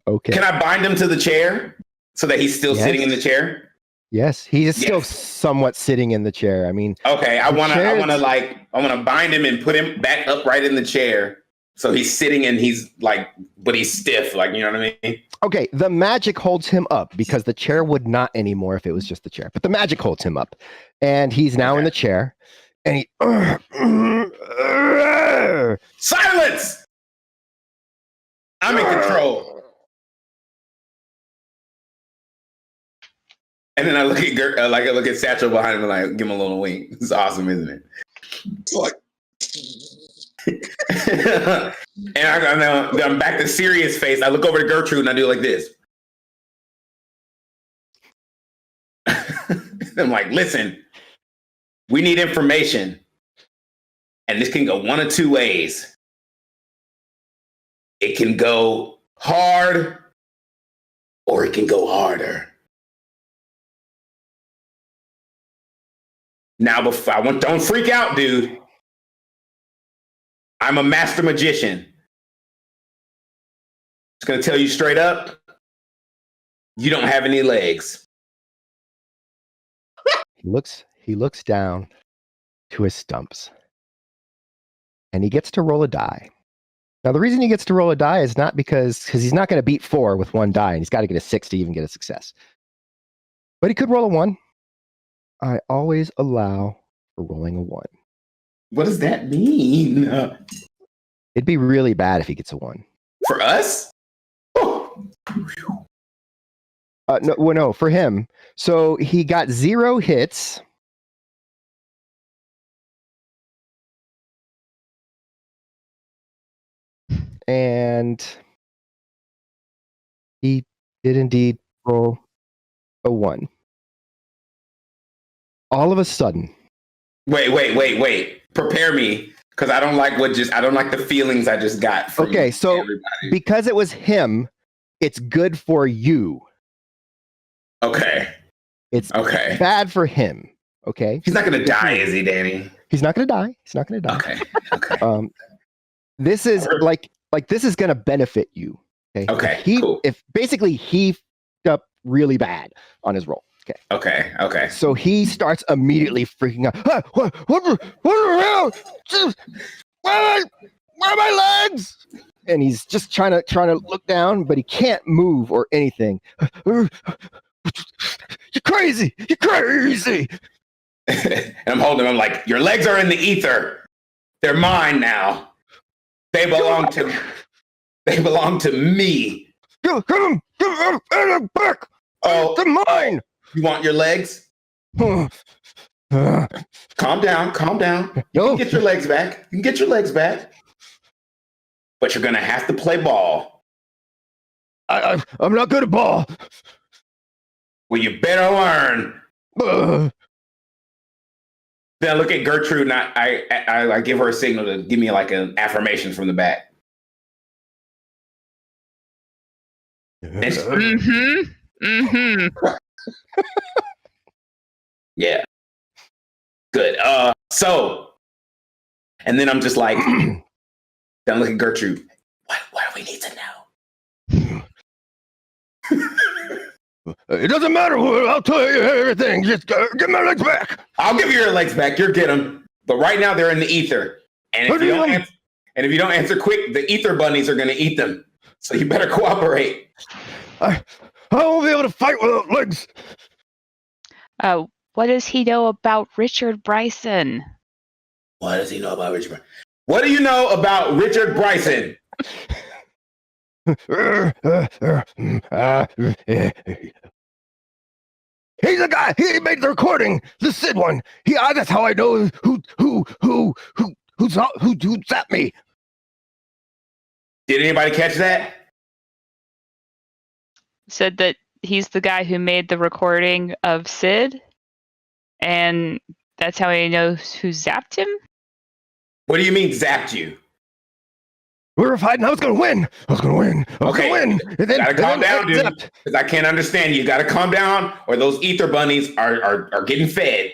Okay. Can I bind him to the chair so that he's still sitting in the chair? Yes, he is still somewhat sitting in the chair. I mean, okay. I want to bind him and put him back upright in the chair. So he's sitting and he's like, but he's stiff, like, you know what I mean? Okay, the magic holds him up because the chair would not anymore if it was just the chair. But the magic holds him up, and he's now in the chair, and he silence. I'm in control. And then I look at I look at Satchel behind him and like give him a little wink. It's awesome, isn't it? It's like. And I'm back to serious face. I look over to Gertrude and I do like this. I'm like, listen, we need information. And this can go one of two ways. It can go hard or it can go harder. Now, don't freak out, dude. I'm a master magician. Just gonna tell you straight up, you don't have any legs. He looks down to his stumps, and he gets to roll a die. Now, the reason he gets to roll a die is not because he's not going to beat 4 with one die, and he's got to get a 6 to even get a success. But he could roll a 1. I always allow for rolling a 1. What does that mean? It'd be really bad if he gets a 1. For us? Oh. No, for him. So he got 0 hits. And he did indeed roll a 1. All of a sudden. Wait. Prepare me. Because I don't like the feelings I just got from everybody. Because it was him, it's good for you. Okay. It's bad for him. Okay. He's not gonna die, is he, Danny? He's not gonna die. Okay. This is like this is gonna benefit you. Okay. Cool. If basically he f***ed up really bad on his roll. Okay. So he starts immediately freaking out. Ah, what the hell? Where are my legs? And he's just trying to look down, but he can't move or anything. You're crazy. And I'm holding him. I'm like, your legs are in the ether. They're mine now. They belong to me. Give them back. Oh, they're mine. You want your legs? Calm down. You can get your legs back. But you're gonna have to play ball. I'm not good at ball. Well, you better learn. Then I look at Gertrude and I give her a signal to give me like an affirmation from the back. Yeah. Good. So, and then I'm just like, then I look at Gertrude. What do we need to know? It doesn't matter. I'll tell you everything. Just get my legs back. I'll give you your legs back. You'll get them. But right now they're in the ether. And if you don't answer quick, the ether bunnies are going to eat them. So you better cooperate. I won't be able to fight without legs. What does he know about Richard Bryson? What does he know about Richard Bryson? What do you know about Richard Bryson? He's the guy. He made the recording, the Sid one. That's how I know who zapped me. Did anybody catch that? Said that he's the guy who made the recording of Sid, and that's how he knows who zapped him. What do you mean zapped you? We were fighting. I was going to win. I was going to win. And then, gotta calm down, dude. Because I can't understand you. Got to calm down, or those ether bunnies are getting fed.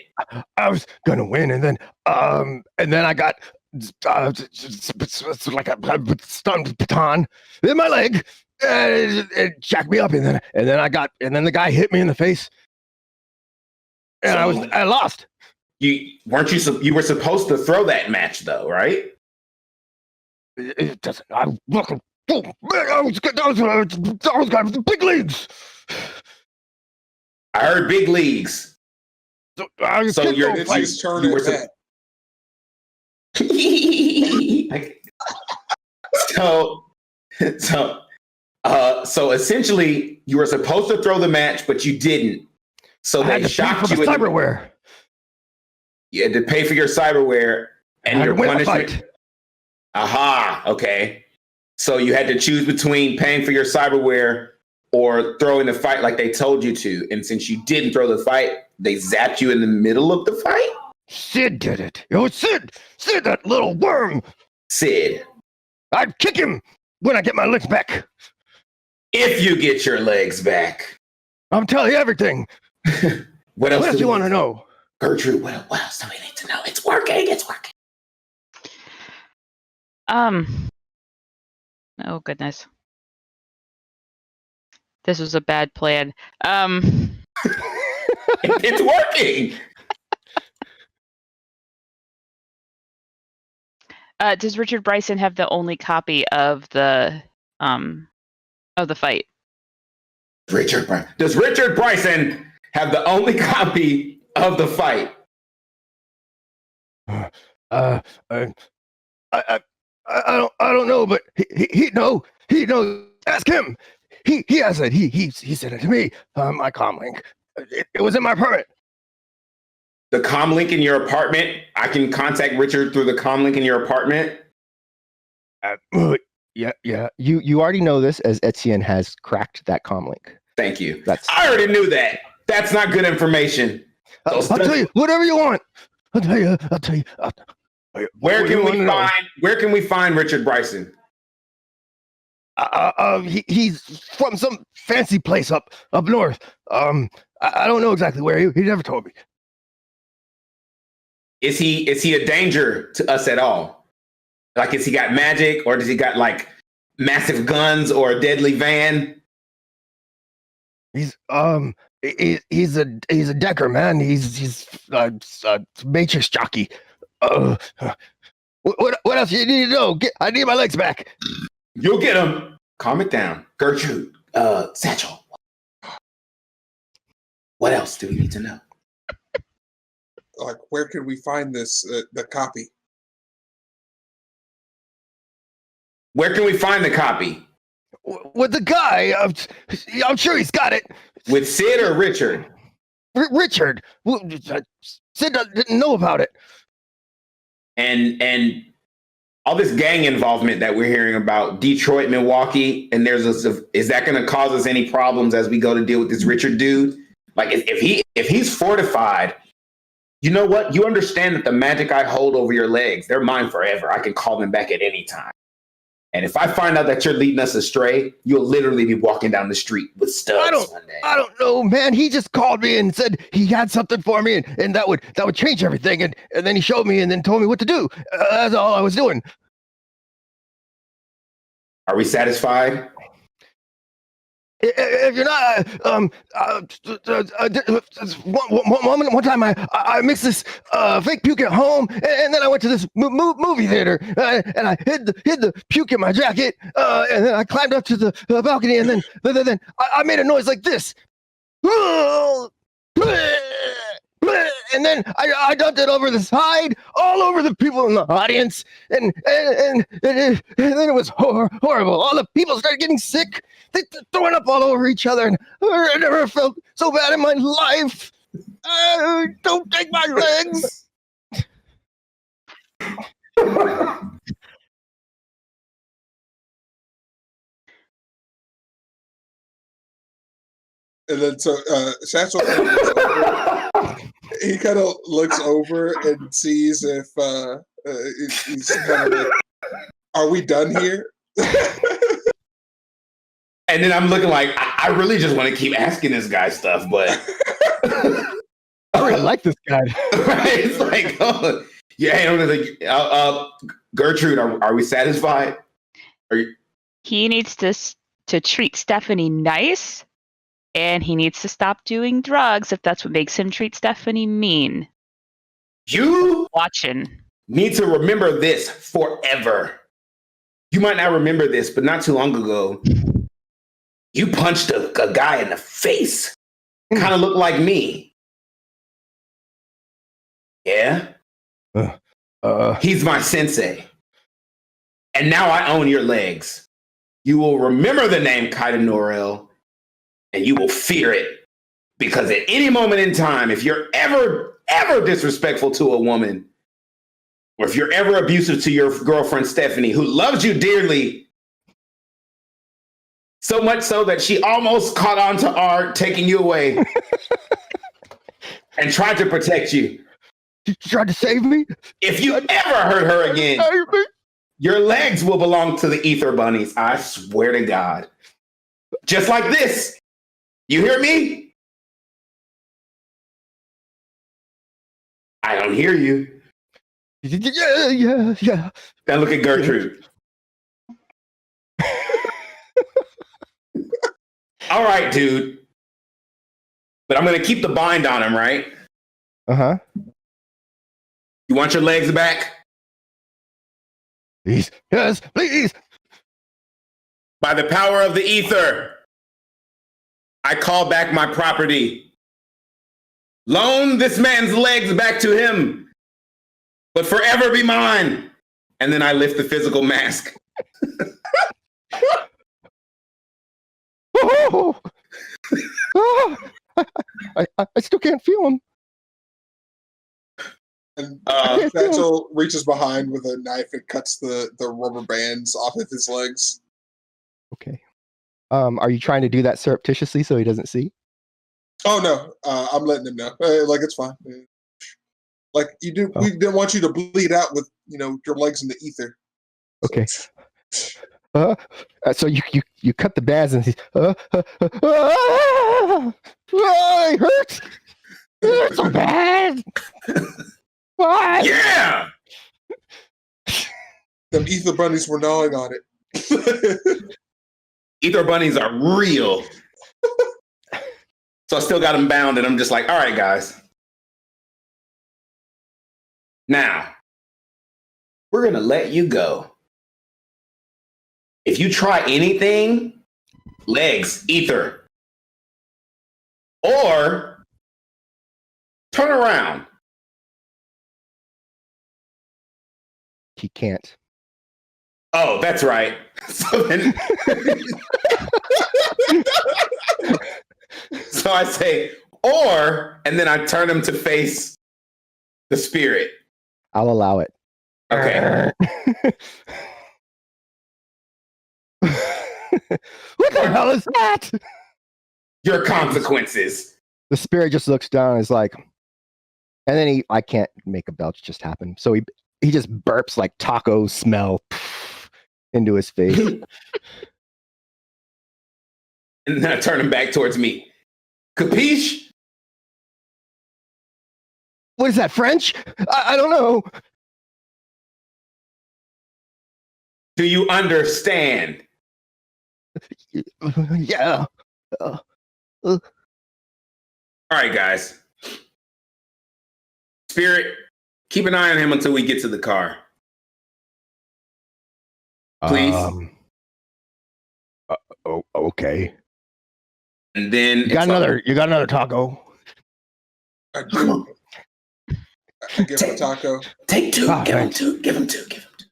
I was going to win, and then I got like a stunned baton in my leg. It jacked me up, and then the guy hit me in the face, and I lost. You were supposed to throw that match though, right? It doesn't. I was big leagues. I heard big leagues. So you're his turn at bat. So essentially, you were supposed to throw the match, but you didn't. So they shocked you. Cyberware. You had to pay for your cyberware, and your punishment. Aha. Okay. So you had to choose between paying for your cyberware or throwing the fight like they told you to. And since you didn't throw the fight, they zapped you in the middle of the fight. Sid did it. It was Sid. Sid, that little worm. Sid. I'd kick him when I get my legs back. If you get your legs back. I'm telling you everything. What else do you want to know? Gertrude, what else do we need to know? It's working. Oh goodness. This was a bad plan. It's working. Does Richard Bryson have the only copy of the fight? Does Richard Bryson have the only copy of the fight? I don't know, but he knows. Ask him. He has it. He sent it to me. My comm link. It was in my apartment. The comm link in your apartment. I can contact Richard through the comm link in your apartment. Yeah. You already know this, as Etienne has cracked that comm link. Thank you. I already knew that. That's not good information. I'll tell you whatever you want. I'll tell you. Where can we find Richard Bryson? He's from some fancy place up north. I don't know exactly where. He never told me. Is he a danger to us at all? Like, has he got magic, or does he got like massive guns or a deadly van? He's a decker, man. He's a matrix jockey. What else you need to know? I need my legs back. You'll get him. Calm it down, Gertrude. Satchel. What else do we need to know? Like, where can we find this? The copy. Where can we find the copy? With the guy. I'm sure he's got it. With Sid or Richard? Richard. Sid didn't know about it. And all this gang involvement that we're hearing about, Detroit, Milwaukee, and is that going to cause us any problems as we go to deal with this Richard dude? Like, if he's fortified, you know what? You understand that the magic I hold over your legs, they're mine forever. I can call them back at any time. And if I find out that you're leading us astray, you'll literally be walking down the street with studs one day. I don't know, man. He just called me and said he had something for me, and that would change everything. And then he showed me and then told me what to do. That's all I was doing. Are we satisfied? If you're not, one time I mixed this fake puke at home, and then I went to this movie theater, and I hid the puke in my jacket, and then I climbed up to the balcony, and then I made a noise like this, and then I dumped it over the side, all over the people in the audience, and then it was horrible. All the people started getting sick. They throwing up all over each other, and I never felt so bad in my life. Don't take my legs. And then so Satchel he kind of looks over and sees if he's kind of like, are we done here? And then I'm looking like, I really just want to keep asking this guy stuff, but I really like this guy. Right? It's like, oh, yeah. Gertrude, are we satisfied? He needs to treat Stephanie nice, and he needs to stop doing drugs if that's what makes him treat Stephanie mean. You watching need to remember this forever. You might not remember this, but not too long ago, you punched a guy in the face. Kind of looked like me. Yeah? He's my sensei. And now I own your legs. You will remember the name Kaida Norel, and you will fear it. Because at any moment in time, if you're ever disrespectful to a woman, or if you're ever abusive to your girlfriend, Stephanie, who loves you dearly, so much so that she almost caught on to Art taking you away and tried to protect you. She tried to save me? If you ever hurt her again, your legs will belong to the Ether Bunnies. I swear to God. Just like this. You hear me? I don't hear you. Yeah. Now look at Gertrude. All right, dude. But I'm going to keep the bind on him, right? Uh-huh. You want your legs back? Please. Yes, please. By the power of the ether, I call back my property. Loan this man's legs back to him, but forever be mine. and then I lift the physical mask. Oh! Oh! I still can't feel him. And I Satchel reaches behind with a knife and cuts the rubber bands off of his legs. Okay. Are you trying to do that surreptitiously so he doesn't see? Oh no, I'm letting him know. Like it's fine. Like you do, we didn't want you to bleed out with your legs in the ether. Okay. So you cut the bands and he's it hurts. It hurts so bad. Why? Yeah. Them ether bunnies were gnawing on it. Ether bunnies are real. So I still got them bound, and I'm just like, all right, guys. Now, we're going to let you go. If you try anything, legs, ether, or turn around. He can't. Oh, that's right. So then, so I say, or, and then I turn him to face the spirit. I'll allow it. Okay. What the hell is that? Your consequences. The spirit just looks down and is like, and then I can't make a belch just happen. So he just burps like taco smell into his face. And then I turn him back towards me. Capiche? What is that, French? I don't know. Do you understand? Yeah. All right, guys. Spirit, keep an eye on him until we get to the car. Please. Okay. And then You got another taco. I do. I give him a taco. Take two. Ah, give him thanks. two. Give him two. Give him two.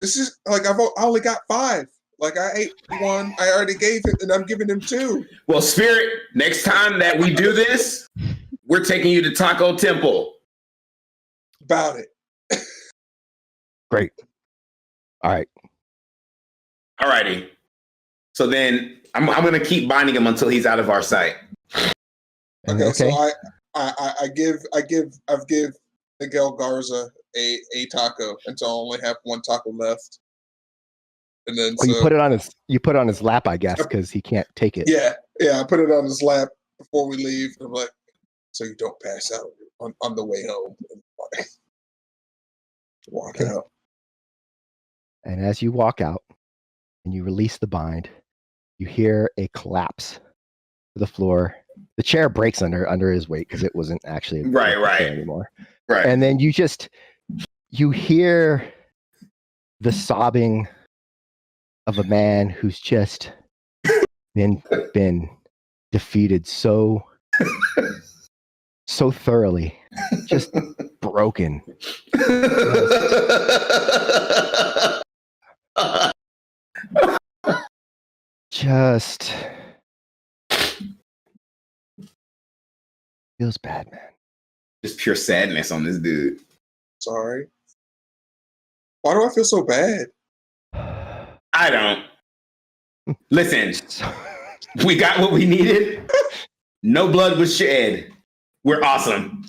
This is like I only got 5. Like I ate one. I already gave it, and I'm giving him 2. Well, Spirit, next time that we do this, we're taking you to Taco Temple. About it. Great. All right. All righty. So then I'm going to keep binding him until he's out of our sight. Okay. So I've give Miguel Garza a taco until I only have 1 taco left. And then you put it on his lap, I guess, because he can't take it. Yeah. I put it on his lap before we leave. I'm like, so you don't pass out on the way home. Walk out. And as you walk out and you release the bind, you hear a collapse to the floor. The chair breaks under his weight because it wasn't actually a chair anymore. Right. And then you hear the sobbing of a man who's just been defeated so thoroughly, just broken. Just feels bad, man. Just pure sadness on this dude. Sorry. Why do I feel so bad? I don't. Listen, we got what we needed. No blood was shed. We're awesome.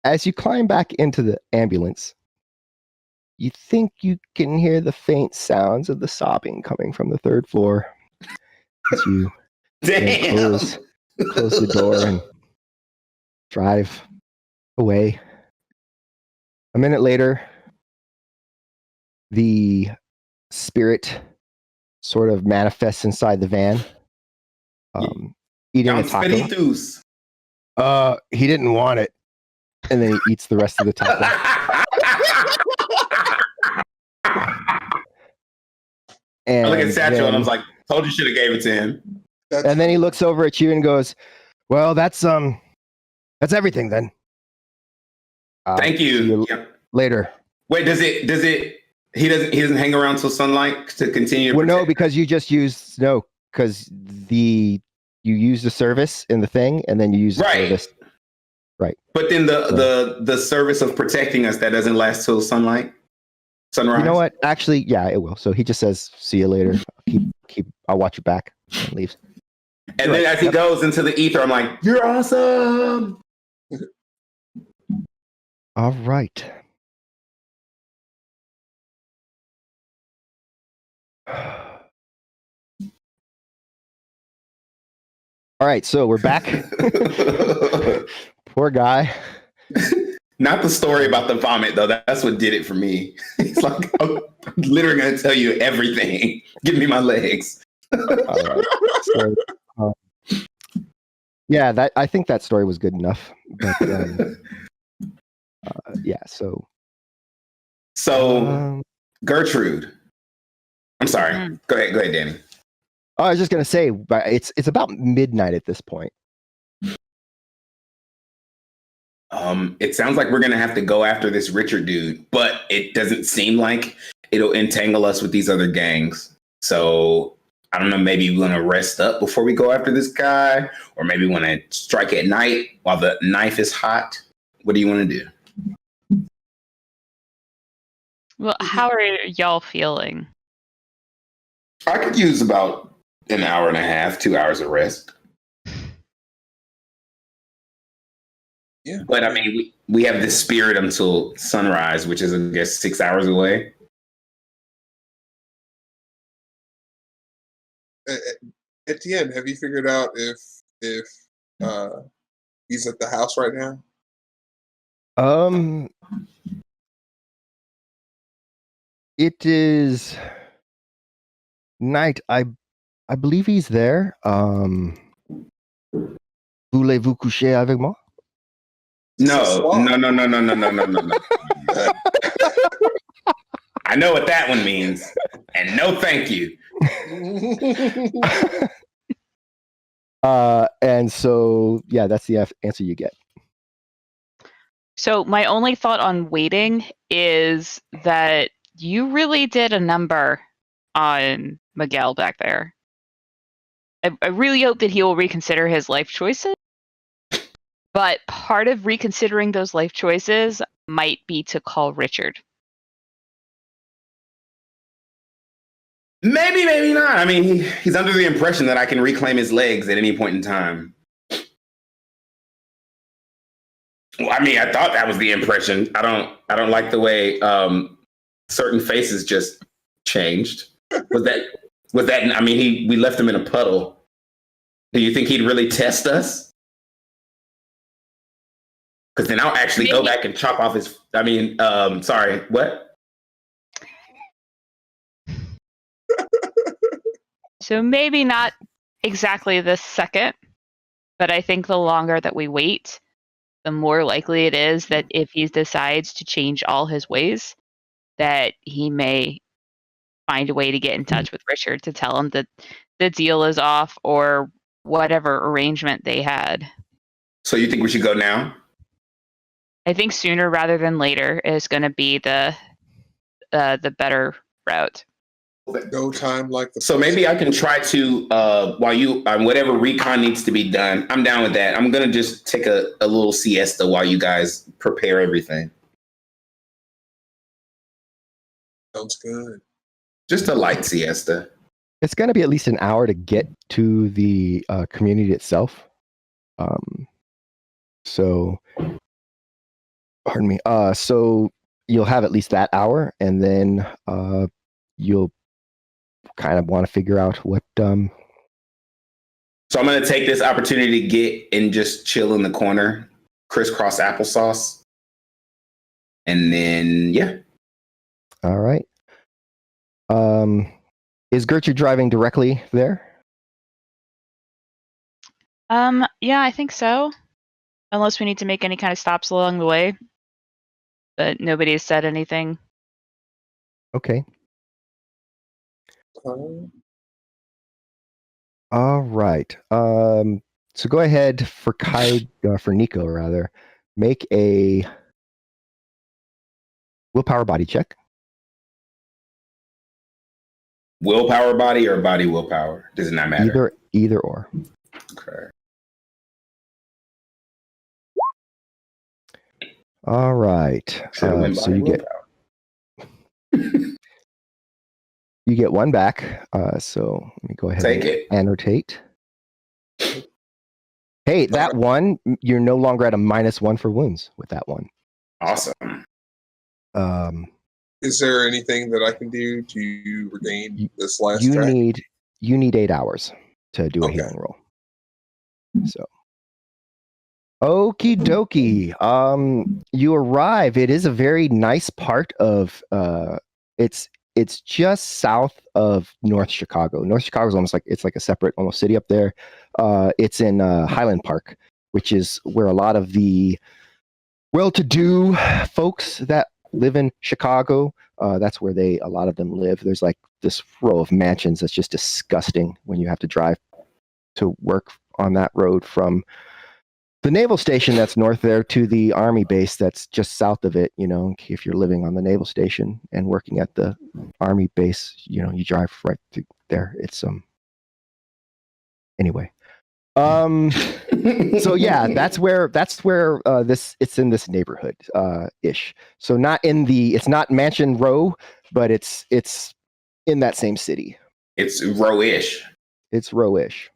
As you climb back into the ambulance, you think you can hear the faint sounds of the sobbing coming from the 3rd floor. As you close the door and drive away. A minute later, the spirit sort of manifests inside the van, eating a taco. He didn't want it, and then he eats the rest of the taco. And I look at Satchel and I was like, "Told you should have gave it to him." And then he looks over at you and goes, "Well, that's everything then. Thank you. See you later." Wait, does it? He doesn't hang around till sunlight to continue. To Well, no, protect? because you just used because you use the service in the thing, and then you use the Right. service. Right. But then the service of protecting us that doesn't last till sunrise. You know what? Actually, yeah, it will. So he just says, "See you later. I'll watch you back," and leaves. And then as he goes into the ether, I'm like, "You're awesome." All right. All right, so we're back. Poor guy. Not the story about the vomit, though. That's what did it for me. It's like, I'm literally going to tell you everything. Give me my legs. All right. So, yeah, I think that story was good enough. But yeah, so. So, Gertrude. I'm sorry. Go ahead, Danny. I was just going to say, it's about midnight at this point. It sounds like we're going to have to go after this Richard dude, but it doesn't seem like it'll entangle us with these other gangs. So I don't know, maybe we want to rest up before we go after this guy, or maybe we want to strike at night while the knife is hot. What do you want to do? Well, how are y'all feeling? I could use about an hour and a half, 2 hours of rest. Yeah. But I mean, we have this spirit until sunrise, which is, I guess, 6 hours away. Etienne, have you figured out if he's at the house right now? It is night. I believe he's there. Voulez-vous coucher avec moi? No. I know what that one means. And no, thank you. And so, yeah, that's the answer you get. So my only thought on waiting is that you really did a number on Miguel back there. I really hope that he will reconsider his life choices. But part of reconsidering those life choices might be to call Richard. Maybe, maybe not. I mean, he's under the impression that I can reclaim his legs at any point in time. Well, I mean, I thought that was the impression. I don't like the way certain faces just changed. Was that? I mean, we left him in a puddle. Do you think he'd really test us? Because then I'll actually go back and chop off his. I mean, sorry, what? So maybe not exactly this second, but I think the longer that we wait, the more likely it is that if he decides to change all his ways, that he may find a way to get in touch with Richard to tell him that the deal is off or whatever arrangement they had. So you think we should go now? I think sooner rather than later is going to be the better route. No time like the. So maybe I can try to while you whatever recon needs to be done. I'm down with that. I'm gonna just take a little siesta while you guys prepare everything. Sounds good. Just a light siesta. It's going to be at least an hour to get to the community itself. So, pardon me. So you'll have at least that hour, and then you'll kind of want to figure out what. So I'm going to take this opportunity to get and just chill in the corner, crisscross applesauce, and then yeah. All right. Is Gertrude driving directly there? Yeah, I think so. Unless we need to make any kind of stops along the way. But nobody has said anything. Okay. All right. So go ahead for for Nico rather. Make a Willpower body check. Willpower body or body willpower? Does it not matter? Either or. Okay. All right. So you get one back. So let me go ahead Take and it. annotate. Hey, that one, you're no longer at a -1 for wounds with that one. Awesome. Is there anything that I can do to regain this last you track? need 8 hours to do a healing roll. So, okie dokie. You arrive. It is a very nice part of. It's just south of North Chicago. North Chicago is almost like it's like a separate almost city up there. It's in Highland Park, which is where a lot of the well-to-do folks that live in Chicago. That's where a lot of them live. There's like this row of mansions that's just disgusting when you have to drive to work on that road from the naval station that's north there to the army base that's just south of it. You know, if you're living on the naval station and working at the army base, you know, you drive right through there. It's anyway. So yeah, that's where it's in this neighborhood ish. So it's not Mansion Row, but it's in that same city. It's row-ish. It's row-ish.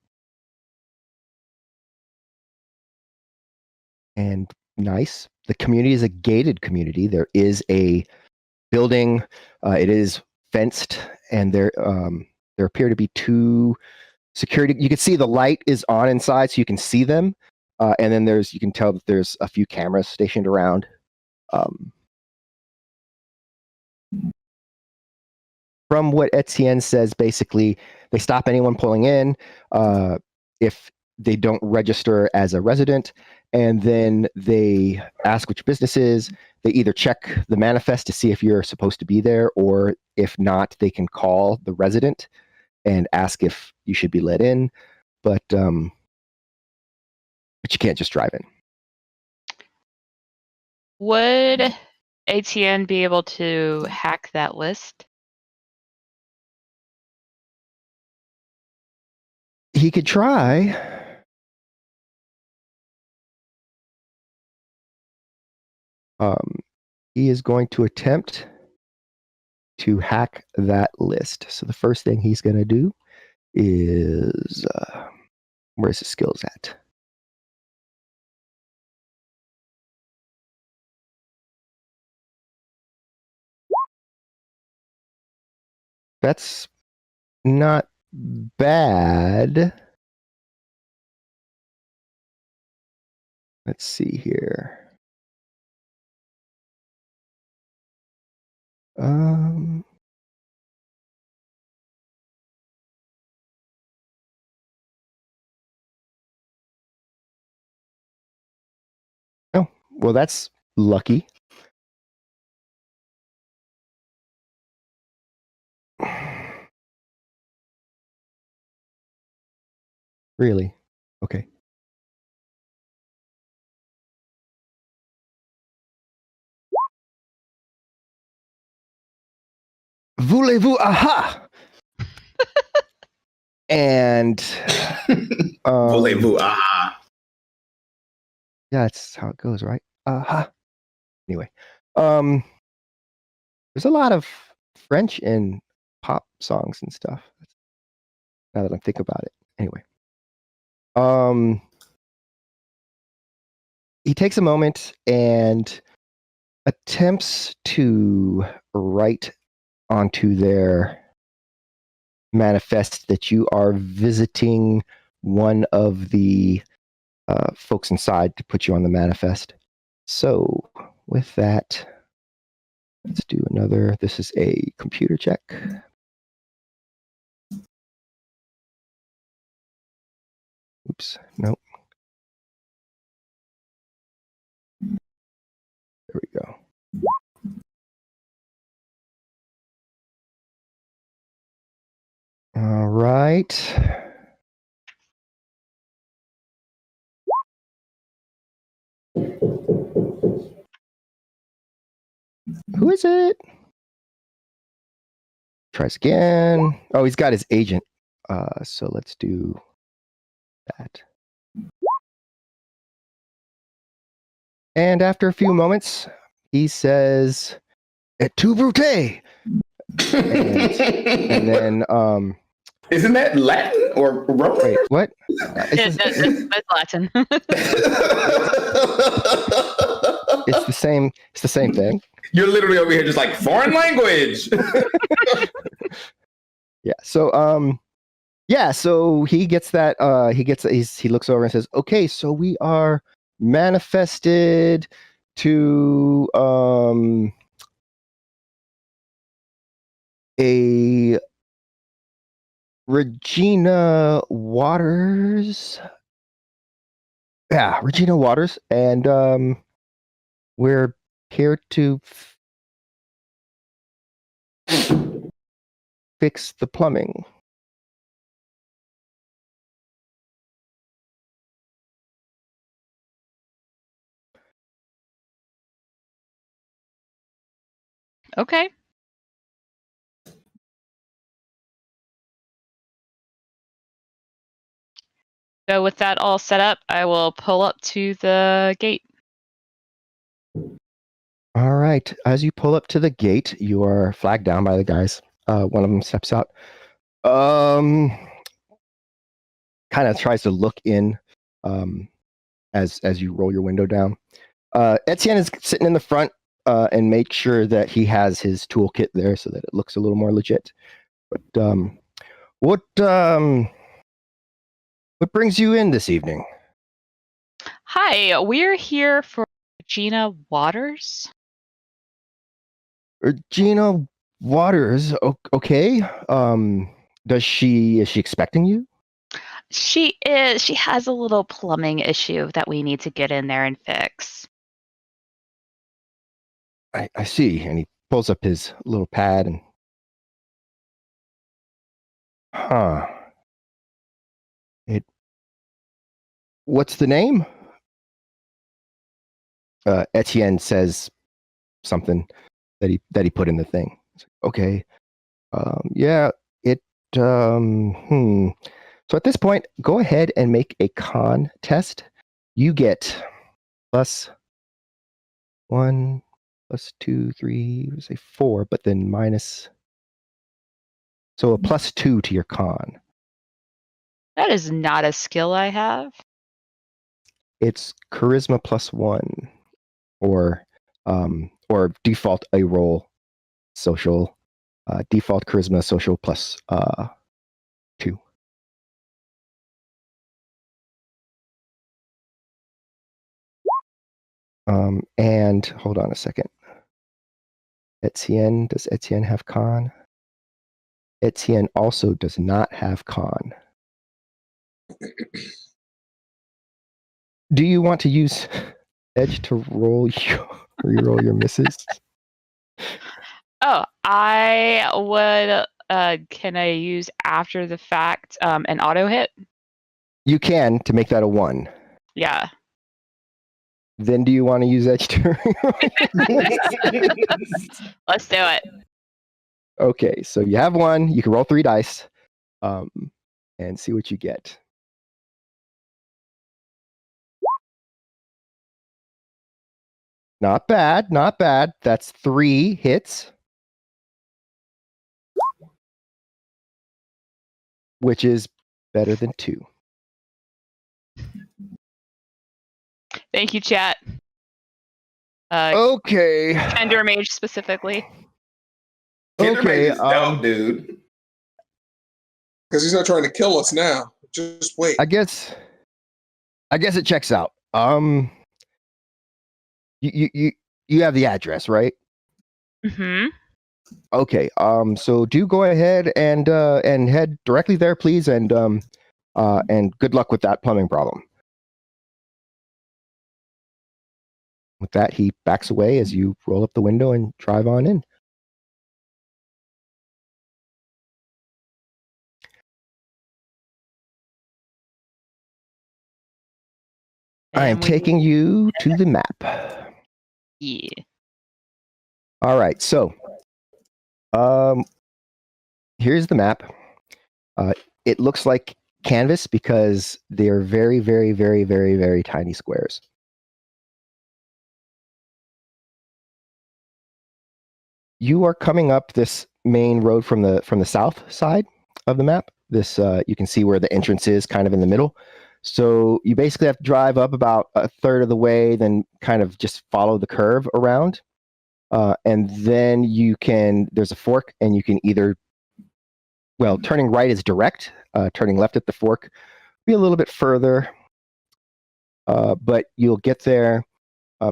And nice. The community is a gated community. There is a building. It is fenced, and there appear to be 2 security. You can see the light is on inside, so you can see them. And then you can tell that there's a few cameras stationed around. From what Etienne says, basically, they stop anyone pulling in if they don't register as a resident, and then they ask which business is. They either check the manifest to see if you're supposed to be there, or if not, they can call the resident and ask if you should be let in. But you can't just drive in. Would ATN be able to hack that list? He could try. He is going to attempt to hack that list. So the first thing he's going to do is where's his skills at? That's not bad. Let's see here. Oh, well, that's lucky. Really? Okay. Voulez-vous aha? And Voulez-vous aha? Yeah, that's how it goes, right? Aha. Anyway, there's a lot of French in pop songs and stuff. Now that I'm thinking about it. Anyway, he takes a moment and attempts to write onto their manifest that you are visiting one of the folks inside to put you on the manifest. So with that, let's do another. This is a computer check. Oops, nope. There we go. All right. Who is it? Tries again. Oh, he's got his agent. So let's do that. And after a few moments, he says, "Et tu brute?" And then, isn't that Latin or Roman? wait, what? That's Latin. It's the same. It's the same thing. You're literally over here just like foreign language. Yeah. So so he gets that. He looks over and says, "Okay, so we are manifested to a Regina Waters." Yeah, Regina Waters, and we're here to fix the plumbing. Okay. So with that all set up, I will pull up to the gate. All right. As you pull up to the gate, you are flagged down by the guys. One of them steps out. Kind of tries to look in as you roll your window down. Etienne is sitting in the front and make sure that he has his toolkit there so that it looks a little more legit. But what brings you in this evening? Hi, we're here for Regina Waters. Regina Waters. Okay. Is she expecting you? She is. She has a little plumbing issue that we need to get in there and fix. I see. And he pulls up his little pad and what's the name? Etienne says something that he put in the thing. Okay. Yeah, it So at this point, go ahead and make a con test. You get +1, +2, 3, say 4, but then minus, so a +2 to your con. That is not a skill I have. It's charisma +1, or default a roll social, default charisma social +2. And hold on a second. Etienne, does Etienne have con? Etienne also does not have con. Do you want to use edge to re-roll your misses? Oh, I would. Can I use after the fact an auto hit? You can, to make that a 1. Yeah. Then do you want to use edge to Let's do it. Okay, so you have 1. You can roll 3 dice and see what you get. Not bad, not bad. That's 3 hits, which is better than 2. Thank you, chat. Okay. Tender Mage specifically. Okay, Dope, dude. Because he's not trying to kill us now. Just wait. I guess it checks out. You have the address, right? Mm-hmm. Okay. So do go ahead and head directly there, please, and good luck with that plumbing problem. With that, he backs away as you roll up the window and drive on in. I am taking you to the map. Yeah. All right, so here's the map. It looks like canvas because they're very, very, very, very, very tiny squares. You are coming up this main road from the south side of the map. This you can see where the entrance is, kind of in the middle. So you basically have to drive up about a third of the way, then kind of just follow the curve around, and then there's a fork, and you can either, well, turning right is direct, turning left at the fork be a little bit further, but you'll get there.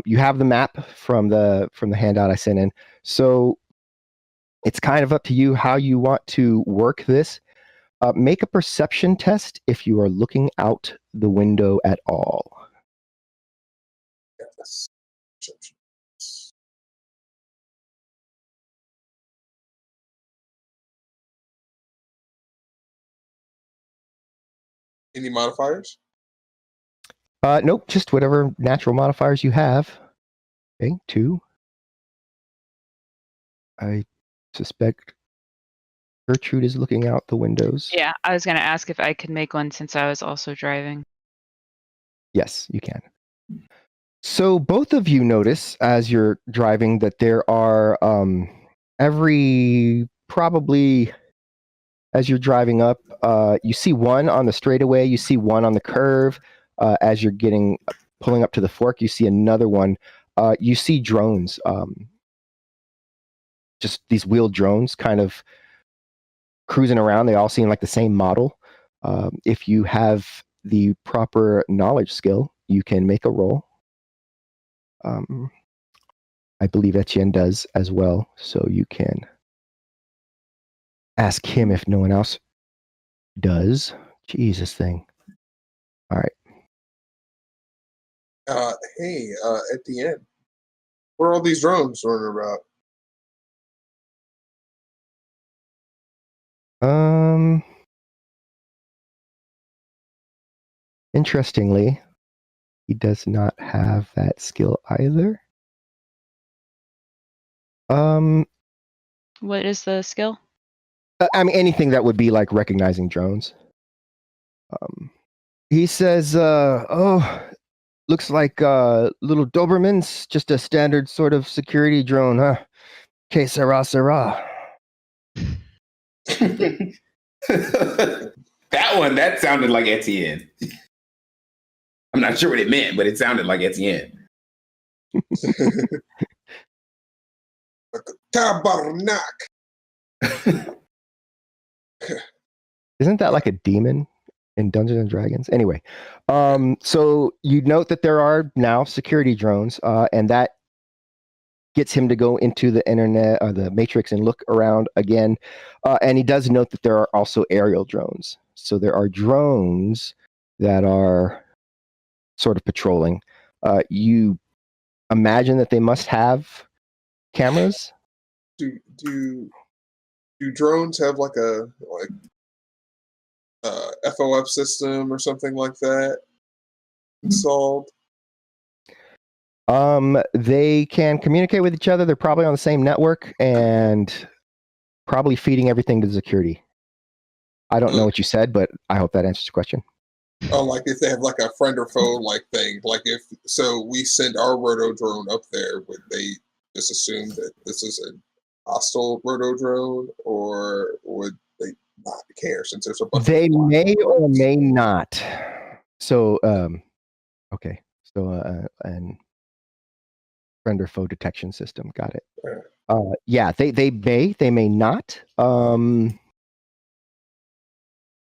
You have the map from the handout I sent in, so it's kind of up to you how you want to work this. Make a perception test if you are looking out the window at all. Yes. Any modifiers? Nope, just whatever natural modifiers you have. Okay, 2. I suspect Gertrude is looking out the windows. Yeah, I was going to ask if I could make one since I was also driving. Yes, you can. So both of you notice as you're driving that there are probably as you're driving up, you see one on the straightaway, you see one on the curve. As you're pulling up to the fork, you see another one. You see drones, just these wheeled drones kind of cruising around. They all seem like the same model. If you have the proper knowledge skill, you can make a roll. I believe Etienne does as well, so you can ask him if no one else does. Jesus thing. All right. Hey, at the end, what are all these drones running about? Interestingly, he does not have that skill either. What is the skill? I mean, anything that would be like recognizing drones. He says, oh, looks like little Doberman's just a standard sort of security drone, huh? Que sera, sera. That sounded like Etienne. I'm not sure what it meant, but it sounded like Etienne. Tabarnak! Isn't that like a demon in Dungeons and Dragons? Anyway, so you note that there are now security drones, and that gets him to go into the internet or the matrix and look around again. And he does note that there are also aerial drones. So there are drones that are sort of patrolling. You imagine that they must have cameras. Do drones have like a FOF system or something like that installed? They can communicate with each other. They're probably on the same network and probably feeding everything to the security. I don't know what you said, but I hope that answers your question. Oh, like if they have like a friend or foe like thing, like if so we send our roto drone up there, would they just assume that this is a hostile roto drone, or would they not care since there's a bunch They of may or may not. So, okay. So, and friend or foe detection system. Got it. Yeah, they may not.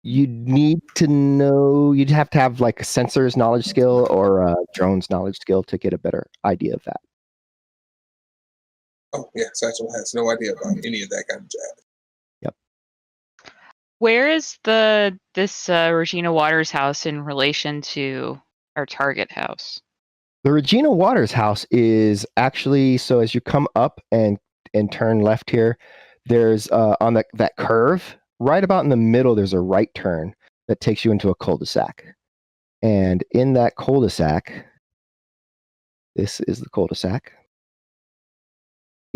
You'd need to know. You'd have to have like a sensors knowledge skill or a drones knowledge skill to get a better idea of that. Oh yeah, Satchel has no idea about any of that kind of jazz. Yep. Where is this Regina Waters house in relation to our target house? The Regina Waters house is actually, so as you come up and turn left here, there's on that curve right about in the middle, there's a right turn that takes you into a cul-de-sac. And in that cul-de-sac, this is the cul-de-sac,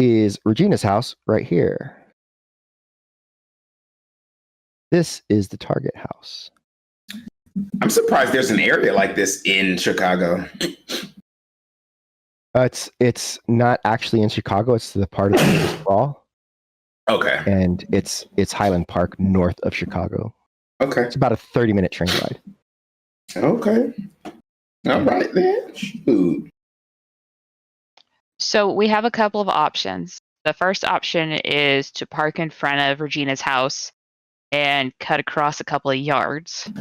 is Regina's house right here. This is the target house. I'm surprised there's an area like this in Chicago. It's not actually in Chicago. It's the part of the sprawl, Okay. and it's Highland Park, north of Chicago. Okay. It's about a 30-minute train ride. Okay. All right then. Shoot. So we have a couple of options. The first option is to park in front of Regina's house and cut across a couple of yards.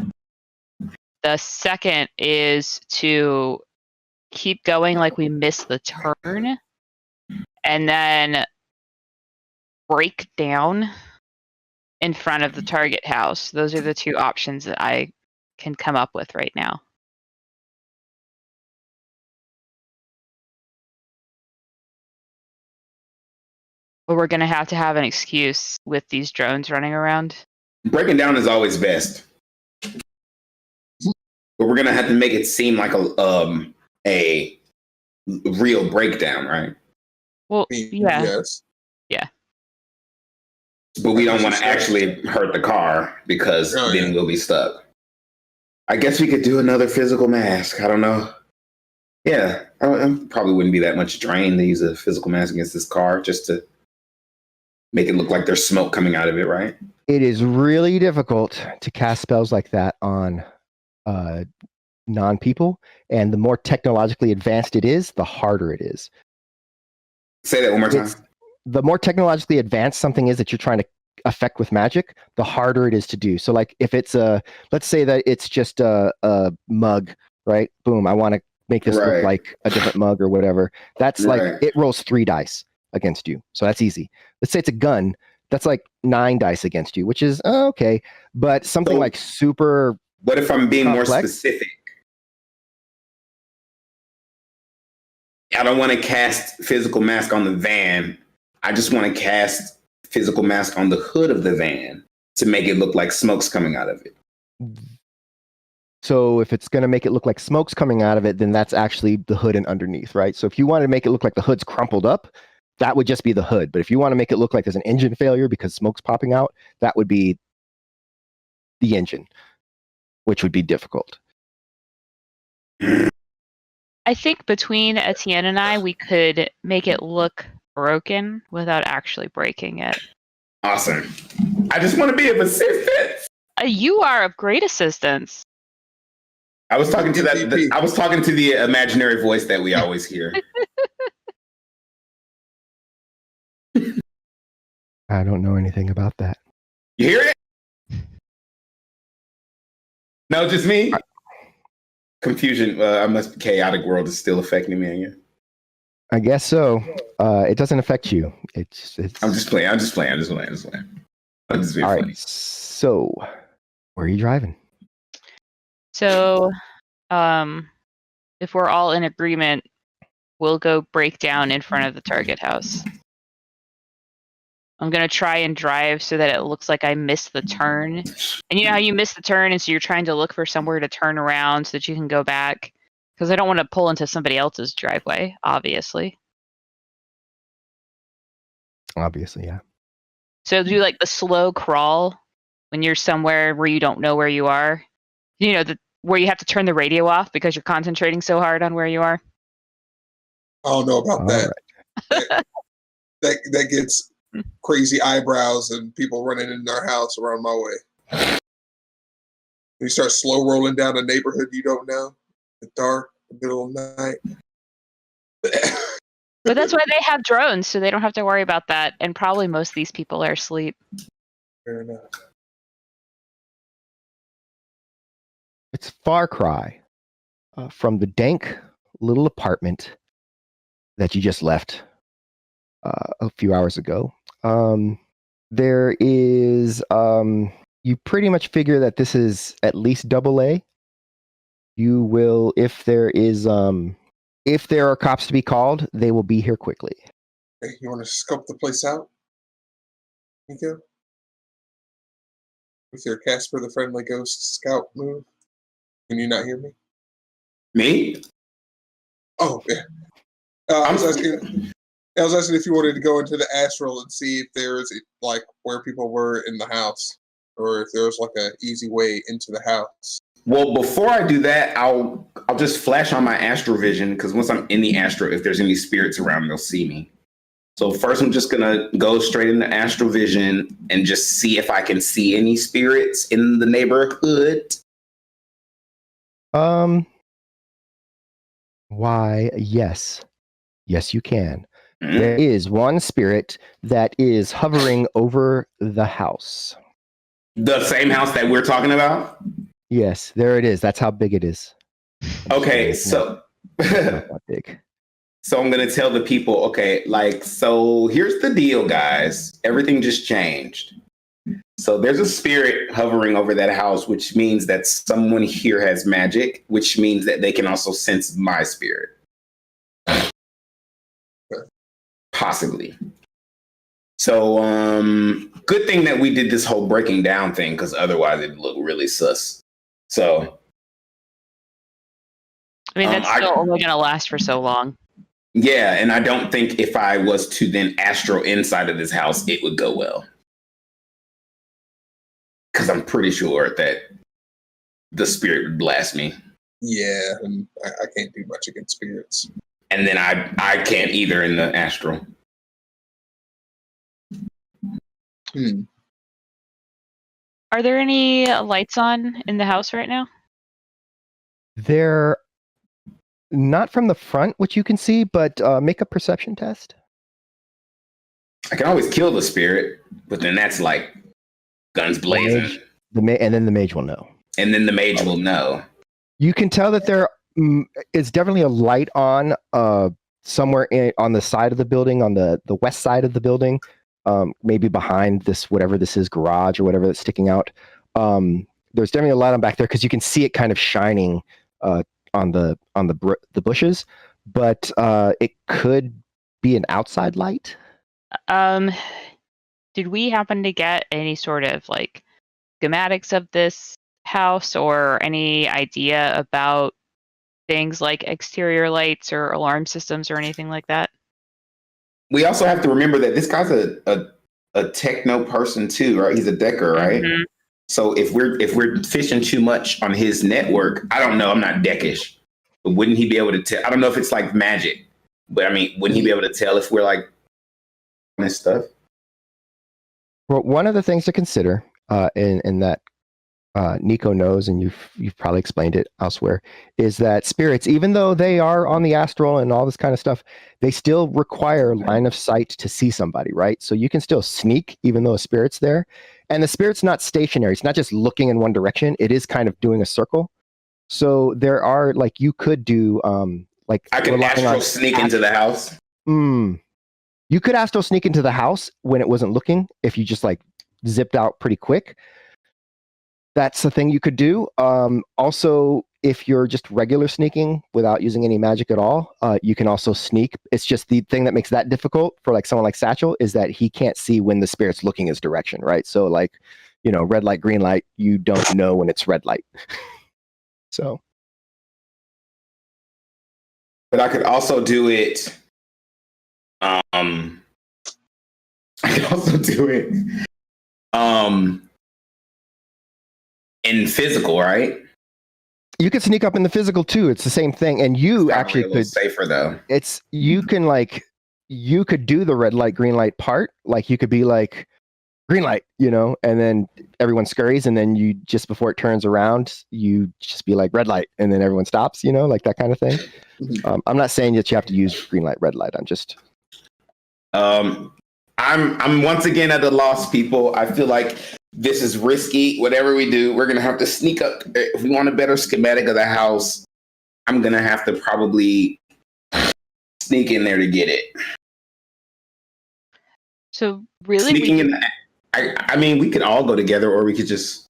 The second is to keep going like we missed the turn and then break down in front of the target house. Those are the two options that I can come up with right now. But we're going to have an excuse with these drones running around. Breaking down is always best. But we're gonna have to make it seem like a real breakdown, right? Well, yeah. Yes. Yeah. But we don't want to actually hurt the car because then we'll be stuck. I guess we could do another physical mask. I don't know. Yeah, I probably wouldn't be that much drain to use a physical mask against this car just to make it look like there's smoke coming out of it, right? It is really difficult to cast spells like that on non-people, and the more technologically advanced it is, the harder it is. Say that one more time. The more technologically advanced something is that you're trying to affect with magic, the harder it is to do. So like if it's let's say that it's just a mug, right? Boom, I want to make this look like a different mug or whatever. That's like, it rolls 3 dice against you. So that's easy. Let's say it's a gun. That's like 9 dice against you, which is okay. But something like super... What if I'm being complex? More specific? I don't want to cast physical mask on the van. I just want to cast physical mask on the hood of the van to make it look like smoke's coming out of it. So if it's going to make it look like smoke's coming out of it, then that's actually the hood and underneath, right? So if you want to make it look like the hood's crumpled up, that would just be the hood. But if you want to make it look like there's an engine failure because smoke's popping out, that would be the engine, which would be difficult. I think between Etienne and I, we could make it look broken without actually breaking it. Awesome. I just want to be of assistance. You are of great assistance. I was talking to that. I was talking to the imaginary voice that we always hear. I don't know anything about that. You hear it? No, just me. Confusion. I must. Chaotic world is still affecting me again. I guess so. It doesn't affect you. It's. I'm just playing. I'm just being all funny. Right. So, where are you driving? So, if we're all in agreement, we'll go break down in front of the target house. I'm going to try and drive so that it looks like I missed the turn. And you know how you miss the turn, and so you're trying to look for somewhere to turn around so that you can go back? Because I don't want to pull into somebody else's driveway, obviously. Obviously, yeah. So do like the slow crawl when you're somewhere where you don't know where you are. You know, where you have to turn the radio off because you're concentrating so hard on where you are. I don't know about that. Right. That gets crazy eyebrows and people running in their house around my way. You start slow rolling down a neighborhood you don't know, the dark, the middle of the night. But that's why they have drones, so they don't have to worry about that. And probably most of these people are asleep. Fair enough. It's Far Cry from the dank little apartment that you just left a few hours ago. There is, you pretty much figure that this is at least AA. You will, if there are cops to be called, they will be here quickly. Hey, you want to scope the place out, Nico? With your Casper the Friendly Ghost scout move? Can you not hear me? Me? Oh, yeah. I was asking, I was asking if you wanted to go into the astral and see if there's like where people were in the house, or if there was like an easy way into the house. Well, before I do that, I'll just flash on my astral vision, because once I'm in the astral, if there's any spirits around, they'll see me. So first, I'm just gonna go straight into astral vision and just see if I can see any spirits in the neighborhood. Why, yes. Yes, you can. Mhm. There is one spirit that is hovering over the house. The same house that we're talking about? Yes, there it is. That's how big it is. Okay, It's so not that big. so I'm gonna tell the people, okay, like, so here's the deal, guys. Everything just changed. So there's a spirit hovering over that house, which means that someone here has magic, which means that they can also sense my spirit. Possibly. So good thing that we did this whole breaking down thing, because otherwise it'd look really sus. So I mean, that's still only going to last for so long. yeah, and I don't think if I was to then astral inside of this house, it would go well. Because I'm pretty sure that the spirit would blast me. Yeah, and I can't do much against spirits. And then I can't either in the astral. Are there any lights on in the house right now? They're not from the front, which you can see, but make a perception test. I can always kill the spirit, but then that's like guns blazing. And then the mage will know. And then the mage will know. You can tell that there is definitely a light on somewhere on the side of the building, on the west side of the building, maybe behind this, whatever this is, garage or whatever that's sticking out. There's definitely a light on back there because you can see it kind of shining on the bushes, but it could be an outside light. Did we happen to get any sort of like schematics of this house or any idea about things like exterior lights or alarm systems or anything like that? We also have to remember that this guy's a techno person too, right? He's a decker, right? Mm-hmm. So if we're fishing too much on his network, I don't know. I'm not deckish, but wouldn't he be able to tell? I don't know if it's like magic, but I mean, wouldn't he be able to tell if we're like this stuff? Well, one of the things to consider, in that Nico knows, and you've probably explained it elsewhere, is that spirits, even though they are on the astral and all this kind of stuff, they still require line of sight to see somebody, right? So you can still sneak even though a spirit's there. And the spirit's not stationary. It's not just looking in one direction. It is kind of doing a circle. So there are, like, you could do, like... I can astral sneak into the house? You could astral sneak into the house when it wasn't looking, if you just, like, zipped out pretty quick. That's the thing you could do. Also, if you're just regular sneaking without using any magic at all, you can also sneak. It's just the thing that makes that difficult for like someone like Satchel is that he can't see when the spirit's looking his direction, right? So like, you know, red light, green light, you don't know when it's red light. So. But I could also do it. I could also do it. In physical, right? You could sneak up in the physical too. It's the same thing, and you actually could. Safer though. It's you could do the red light, green light part. Like you could be like green light, you know, and then everyone scurries, and then you just before it turns around, you just be like red light, and then everyone stops, you know, like that kind of thing. I'm not saying that you have to use green light, red light. I'm just. I'm once again at a loss, people. I feel like this is risky. Whatever we do, we're gonna have to sneak up. If we want a better schematic of the house, I'm gonna have to probably sneak in there to get it. So really, sneaking in. I mean, we could all go together, or I could just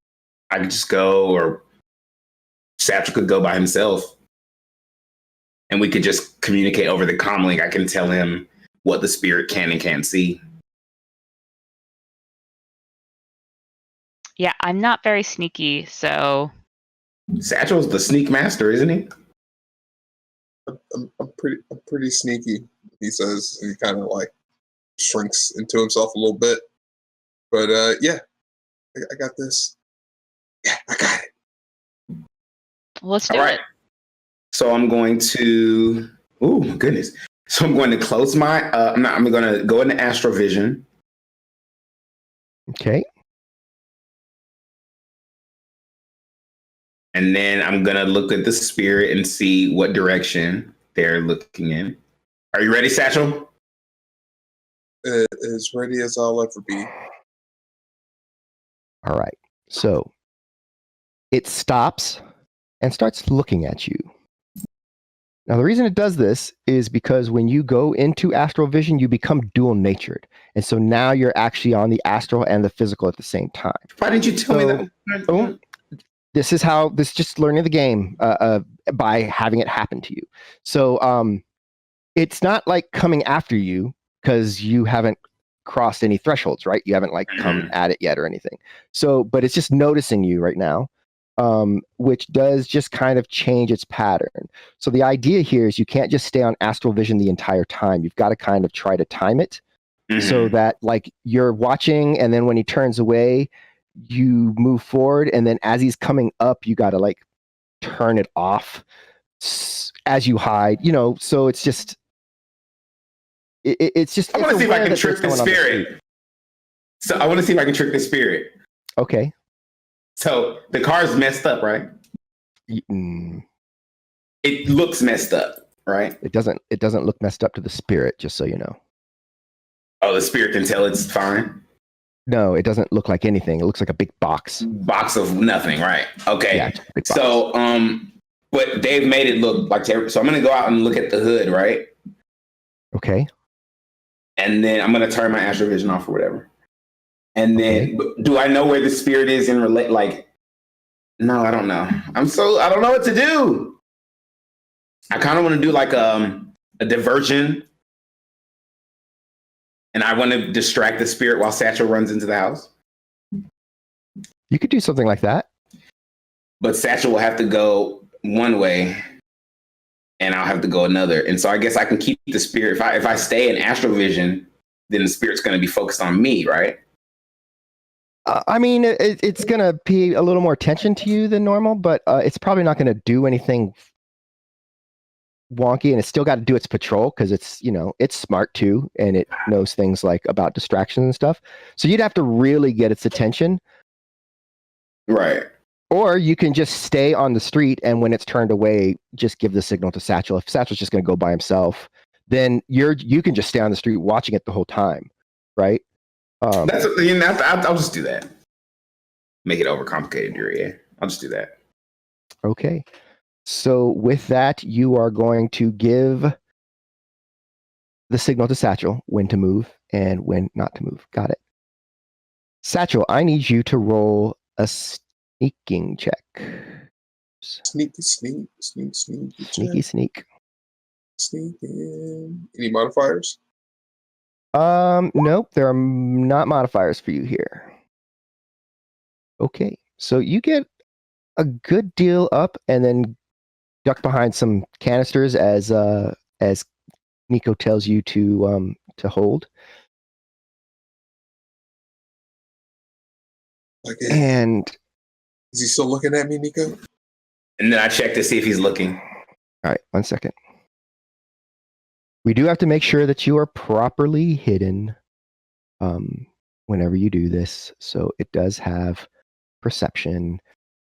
go, or Satchel could go by himself, and we could just communicate over the comlink. I can tell him what the spirit can and can't see. Yeah, I'm not very sneaky, so... Satchel's the sneak master, isn't he? I'm pretty sneaky. he says, and he kind of like shrinks into himself a little bit. But yeah, I got this. Yeah, I got it. Let's do All right. it. So I'm going to. Oh my goodness. So I'm going to close my. I'm going to go into Astrovision. Okay. And then I'm going to look at the spirit and see what direction they're looking in. Are you ready, Satchel? As ready as I'll ever be. All right. So it stops and starts looking at you. Now, the reason it does this is because when you go into astral vision, you become dual natured. And so now you're actually on the astral and the physical at the same time. Why didn't you tell me that? Boom. This is just learning the game by having it happen to you. So it's not like coming after you because you haven't crossed any thresholds, right? You haven't like come at it yet or anything. So, but it's just noticing you right now, which does just kind of change its pattern. So the idea here is you can't just stay on astral vision the entire time. You've got to kind of try to time it so that like you're watching, and then when he turns away, you move forward, and then as he's coming up, you got to like turn it off as you hide. So it's just. It's just. I want to see if I can trick the spirit. So I want to see if I can trick the spirit. Okay. So the car's messed up, right? It looks messed up, right? It doesn't look messed up to the spirit, just so you know. Oh, the spirit can tell it's fine? No, it doesn't look like anything. It looks like a big box. Box of nothing, right? Okay. Yeah, big box. So, but they've made it look like terrible. So I'm going to go out and look at the hood, right? Okay. And then I'm going to turn my astral vision off or whatever. And then, do I know where the spirit is in relate? Like, no, I don't know. I don't know what to do. I kind of want to do like a diversion. And I want to distract the spirit while Satchel runs into the house. You could do something like that. But Satchel will have to go one way and I'll have to go another. And so I guess I can keep the spirit. If I stay in astral vision, then the spirit's going to be focused on me, right? I mean, it's going to be a little more attention to you than normal, but it's probably not going to do anything wonky, and it's still got to do its patrol because it's smart too, and it knows things like about distractions and stuff. So you'd have to really get its attention. Right. Or you can just stay on the street, and when it's turned away, just give the signal to Satchel. If Satchel's just going to go by himself, then you can just stay on the street watching it the whole time, right? I'll just do that. Make it overcomplicated, yeah. I'll just do that. Okay. So with that, you are going to give the signal to Satchel when to move and when not to move. Got it. Satchel, I need you to roll a sneaking check. Sneak. Sneaky sneak. Sneaking. Any modifiers? Nope, there are not modifiers for you here. Okay, so you get a good deal up and then duck behind some canisters as Nico tells you to hold. Okay. And is he still looking at me, Nico? And then I check to see if he's looking. All right, 1 second. We do have to make sure that you are properly hidden whenever you do this. So it does have perception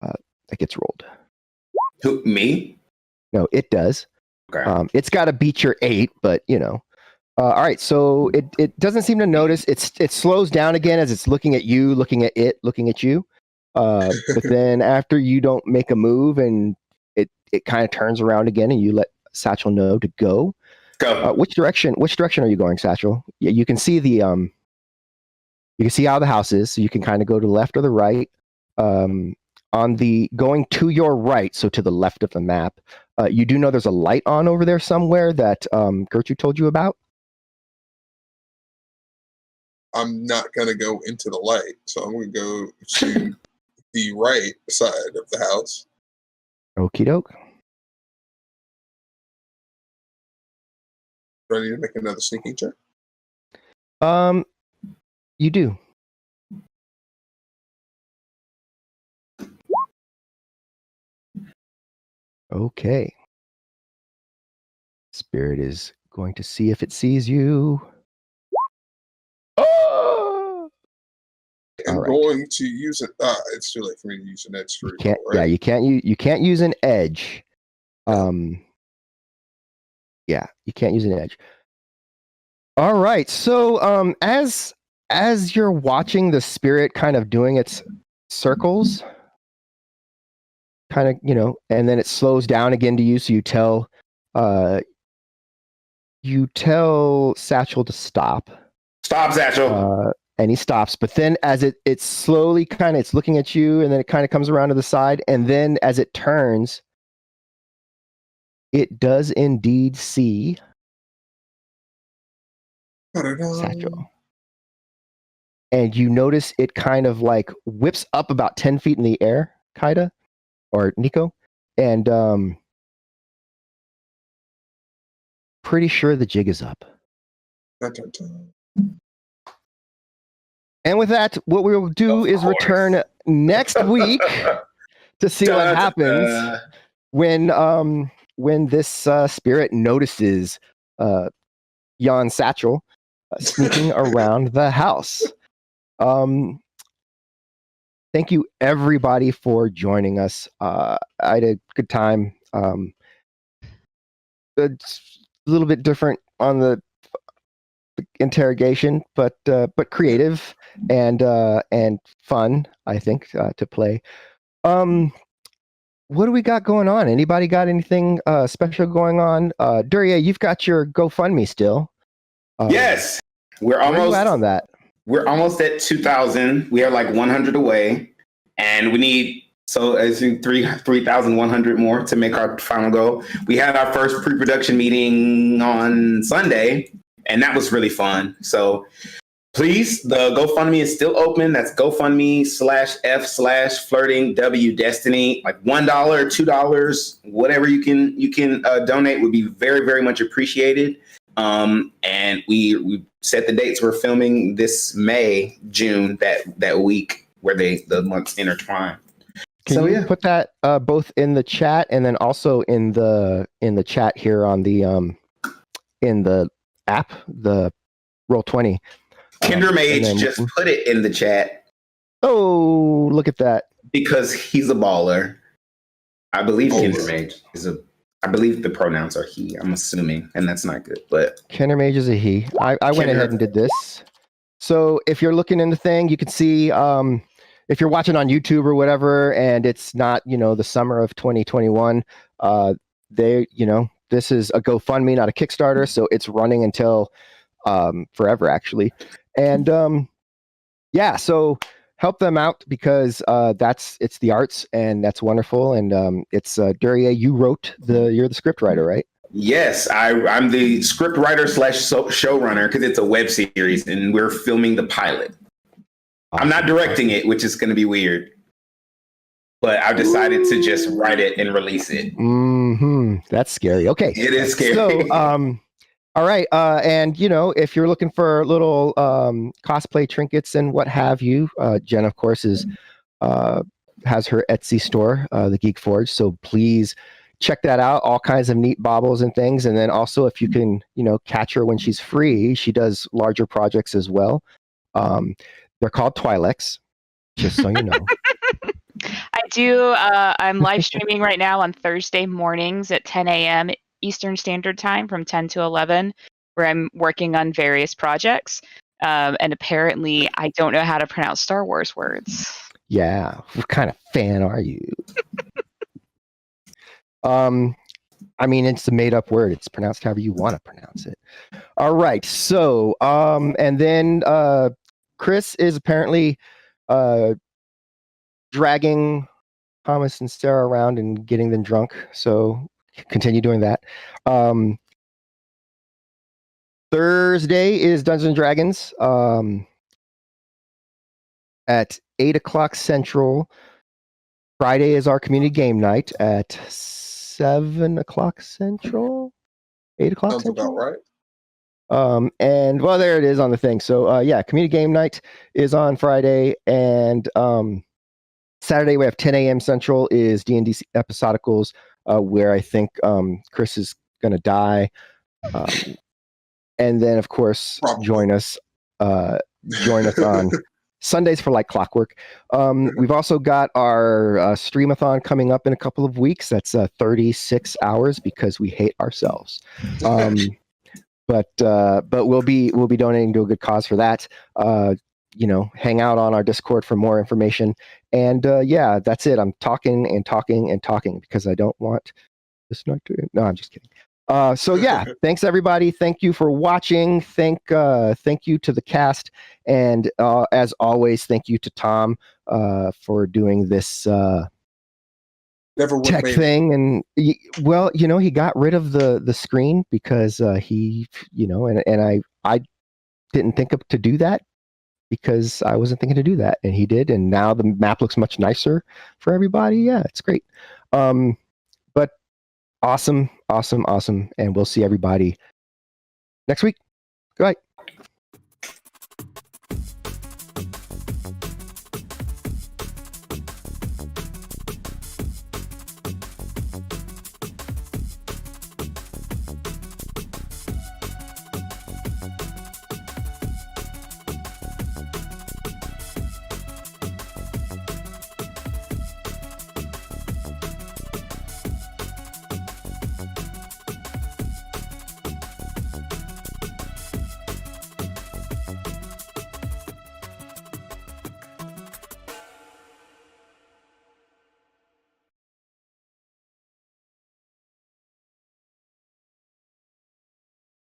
that gets rolled. Who, me? No, it does. Okay. It's got to beat your 8, but all right, so it doesn't seem to notice. It slows down again as it's looking at you, looking at it, looking at you. But then after you don't make a move, and it kind of turns around again, and you let Satchel know to go. Go. Which direction are you going, Satchel? Yeah, you can see you can see how the house is, so you can kind of go to the left or the right. On the going to your right, so to the left of the map, you do know there's a light on over there somewhere that Gertrude told you about. I'm not going to go into the light, so I'm going to go to the right side of the house. Okie doke. Do I need to make another sneaking check? You do. Okay. Spirit is going to see if it sees you. Oh! I'm All right. going to use it. It's too late for me to use an edge to You can't. right? Yeah, you can't use an edge. Yeah, you can't use an edge. All right. So as you're watching the spirit kind of doing its circles, kind of, and then it slows down again to you, so you tell Satchel to stop. Stop, Satchel. And he stops, but then as it slowly it's looking at you, and then it kind of comes around to the side, and then as it turns, it does indeed see Satchel. And you notice it kind of like whips up about 10 feet in the air, Kaida, or Nico, and pretty sure the jig is up. And with that, what we will do is return next week to see what happens when this spirit notices Jan Satchel sneaking around the house. Thank you everybody for joining us. I had a good time. It's a little bit different on the interrogation, but creative and fun, I think, to play. What do we got going on? Anybody got anything special going on? Duria, you've got your GoFundMe still. Yes, we're almost where are you at on that. We're almost at 2,000. We are like 100 away, and we need as in 3,100 more to make our final goal. We had our first pre-production meeting on Sunday, and that was really fun. So please, the GoFundMe is still open. That's GoFundMe/F/flirting-W-Destiny. Like $1, $2, whatever you can donate would be very, very much appreciated. And we set the dates. We're filming this June, that week where the months intertwine. Can you put that both in the chat and then also in the chat here on the in the app, the Roll20? Kinder Mage just put it in the chat. Oh, look at that! Because he's a baller. I believe Kinder Mage is I believe the pronouns are he. I'm assuming, and that's not good. But Kinder Mage is a he. I went ahead and did this. So if you're looking in the thing, you can see if you're watching on YouTube or whatever, and it's not the summer of 2021. This is a GoFundMe, not a Kickstarter, so it's running until forever actually. And so help them out because it's the arts, and that's wonderful. And it's Duria, you're the script writer, right? Yes, I'm the script writer / showrunner because it's a web series and we're filming the pilot. Awesome. I'm not directing it, which is going to be weird, but I've decided to just write it and release it. That's scary. Okay, it is scary. So all right, and if you're looking for little cosplay trinkets and what have you, Jen, of course, has her Etsy store, the Geek Forge. So please check that out. All kinds of neat baubles and things. And then also, if you can, catch her when she's free, she does larger projects as well. They're called Twi'leks, just so you know. I do. I'm live streaming right now on Thursday mornings at 10 a.m. Eastern Standard Time from 10 to 11, where I'm working on various projects. And apparently, I don't know how to pronounce Star Wars words. Yeah. What kind of fan are you? I mean, it's a made-up word. It's pronounced however you want to pronounce it. All right. So, and then Chris is apparently dragging Thomas and Sarah around and getting them drunk. So continue doing that. Thursday is Dungeons and Dragons at 8 o'clock Central. Friday is our community game night at 7 o'clock Central. 8 o'clock Sounds Central. about right. And well, there it is on the thing. So yeah, community game night is on Friday, and Saturday we have 10 a.m. Central is D&D episodicals, where I think Chris is gonna die. And then of course Probably. join us on Sundays for Like Clockwork. We've also got our streamathon coming up in a couple of weeks. That's 36 hours because we hate ourselves. But we'll be donating to a good cause for that. Hang out on our Discord for more information. And yeah, that's it. I'm talking and talking and talking because I don't want this night to. No, I'm just kidding. So yeah, thanks everybody. Thank you for watching. Thank you to the cast, and as always, thank you to Tom for doing this Never would tech made thing. And he got rid of the screen because he, and I didn't think to do that because I wasn't thinking to do that, and he did, and now the map looks much nicer for everybody. Yeah, it's great. But awesome, and we'll see everybody next week. Goodbye.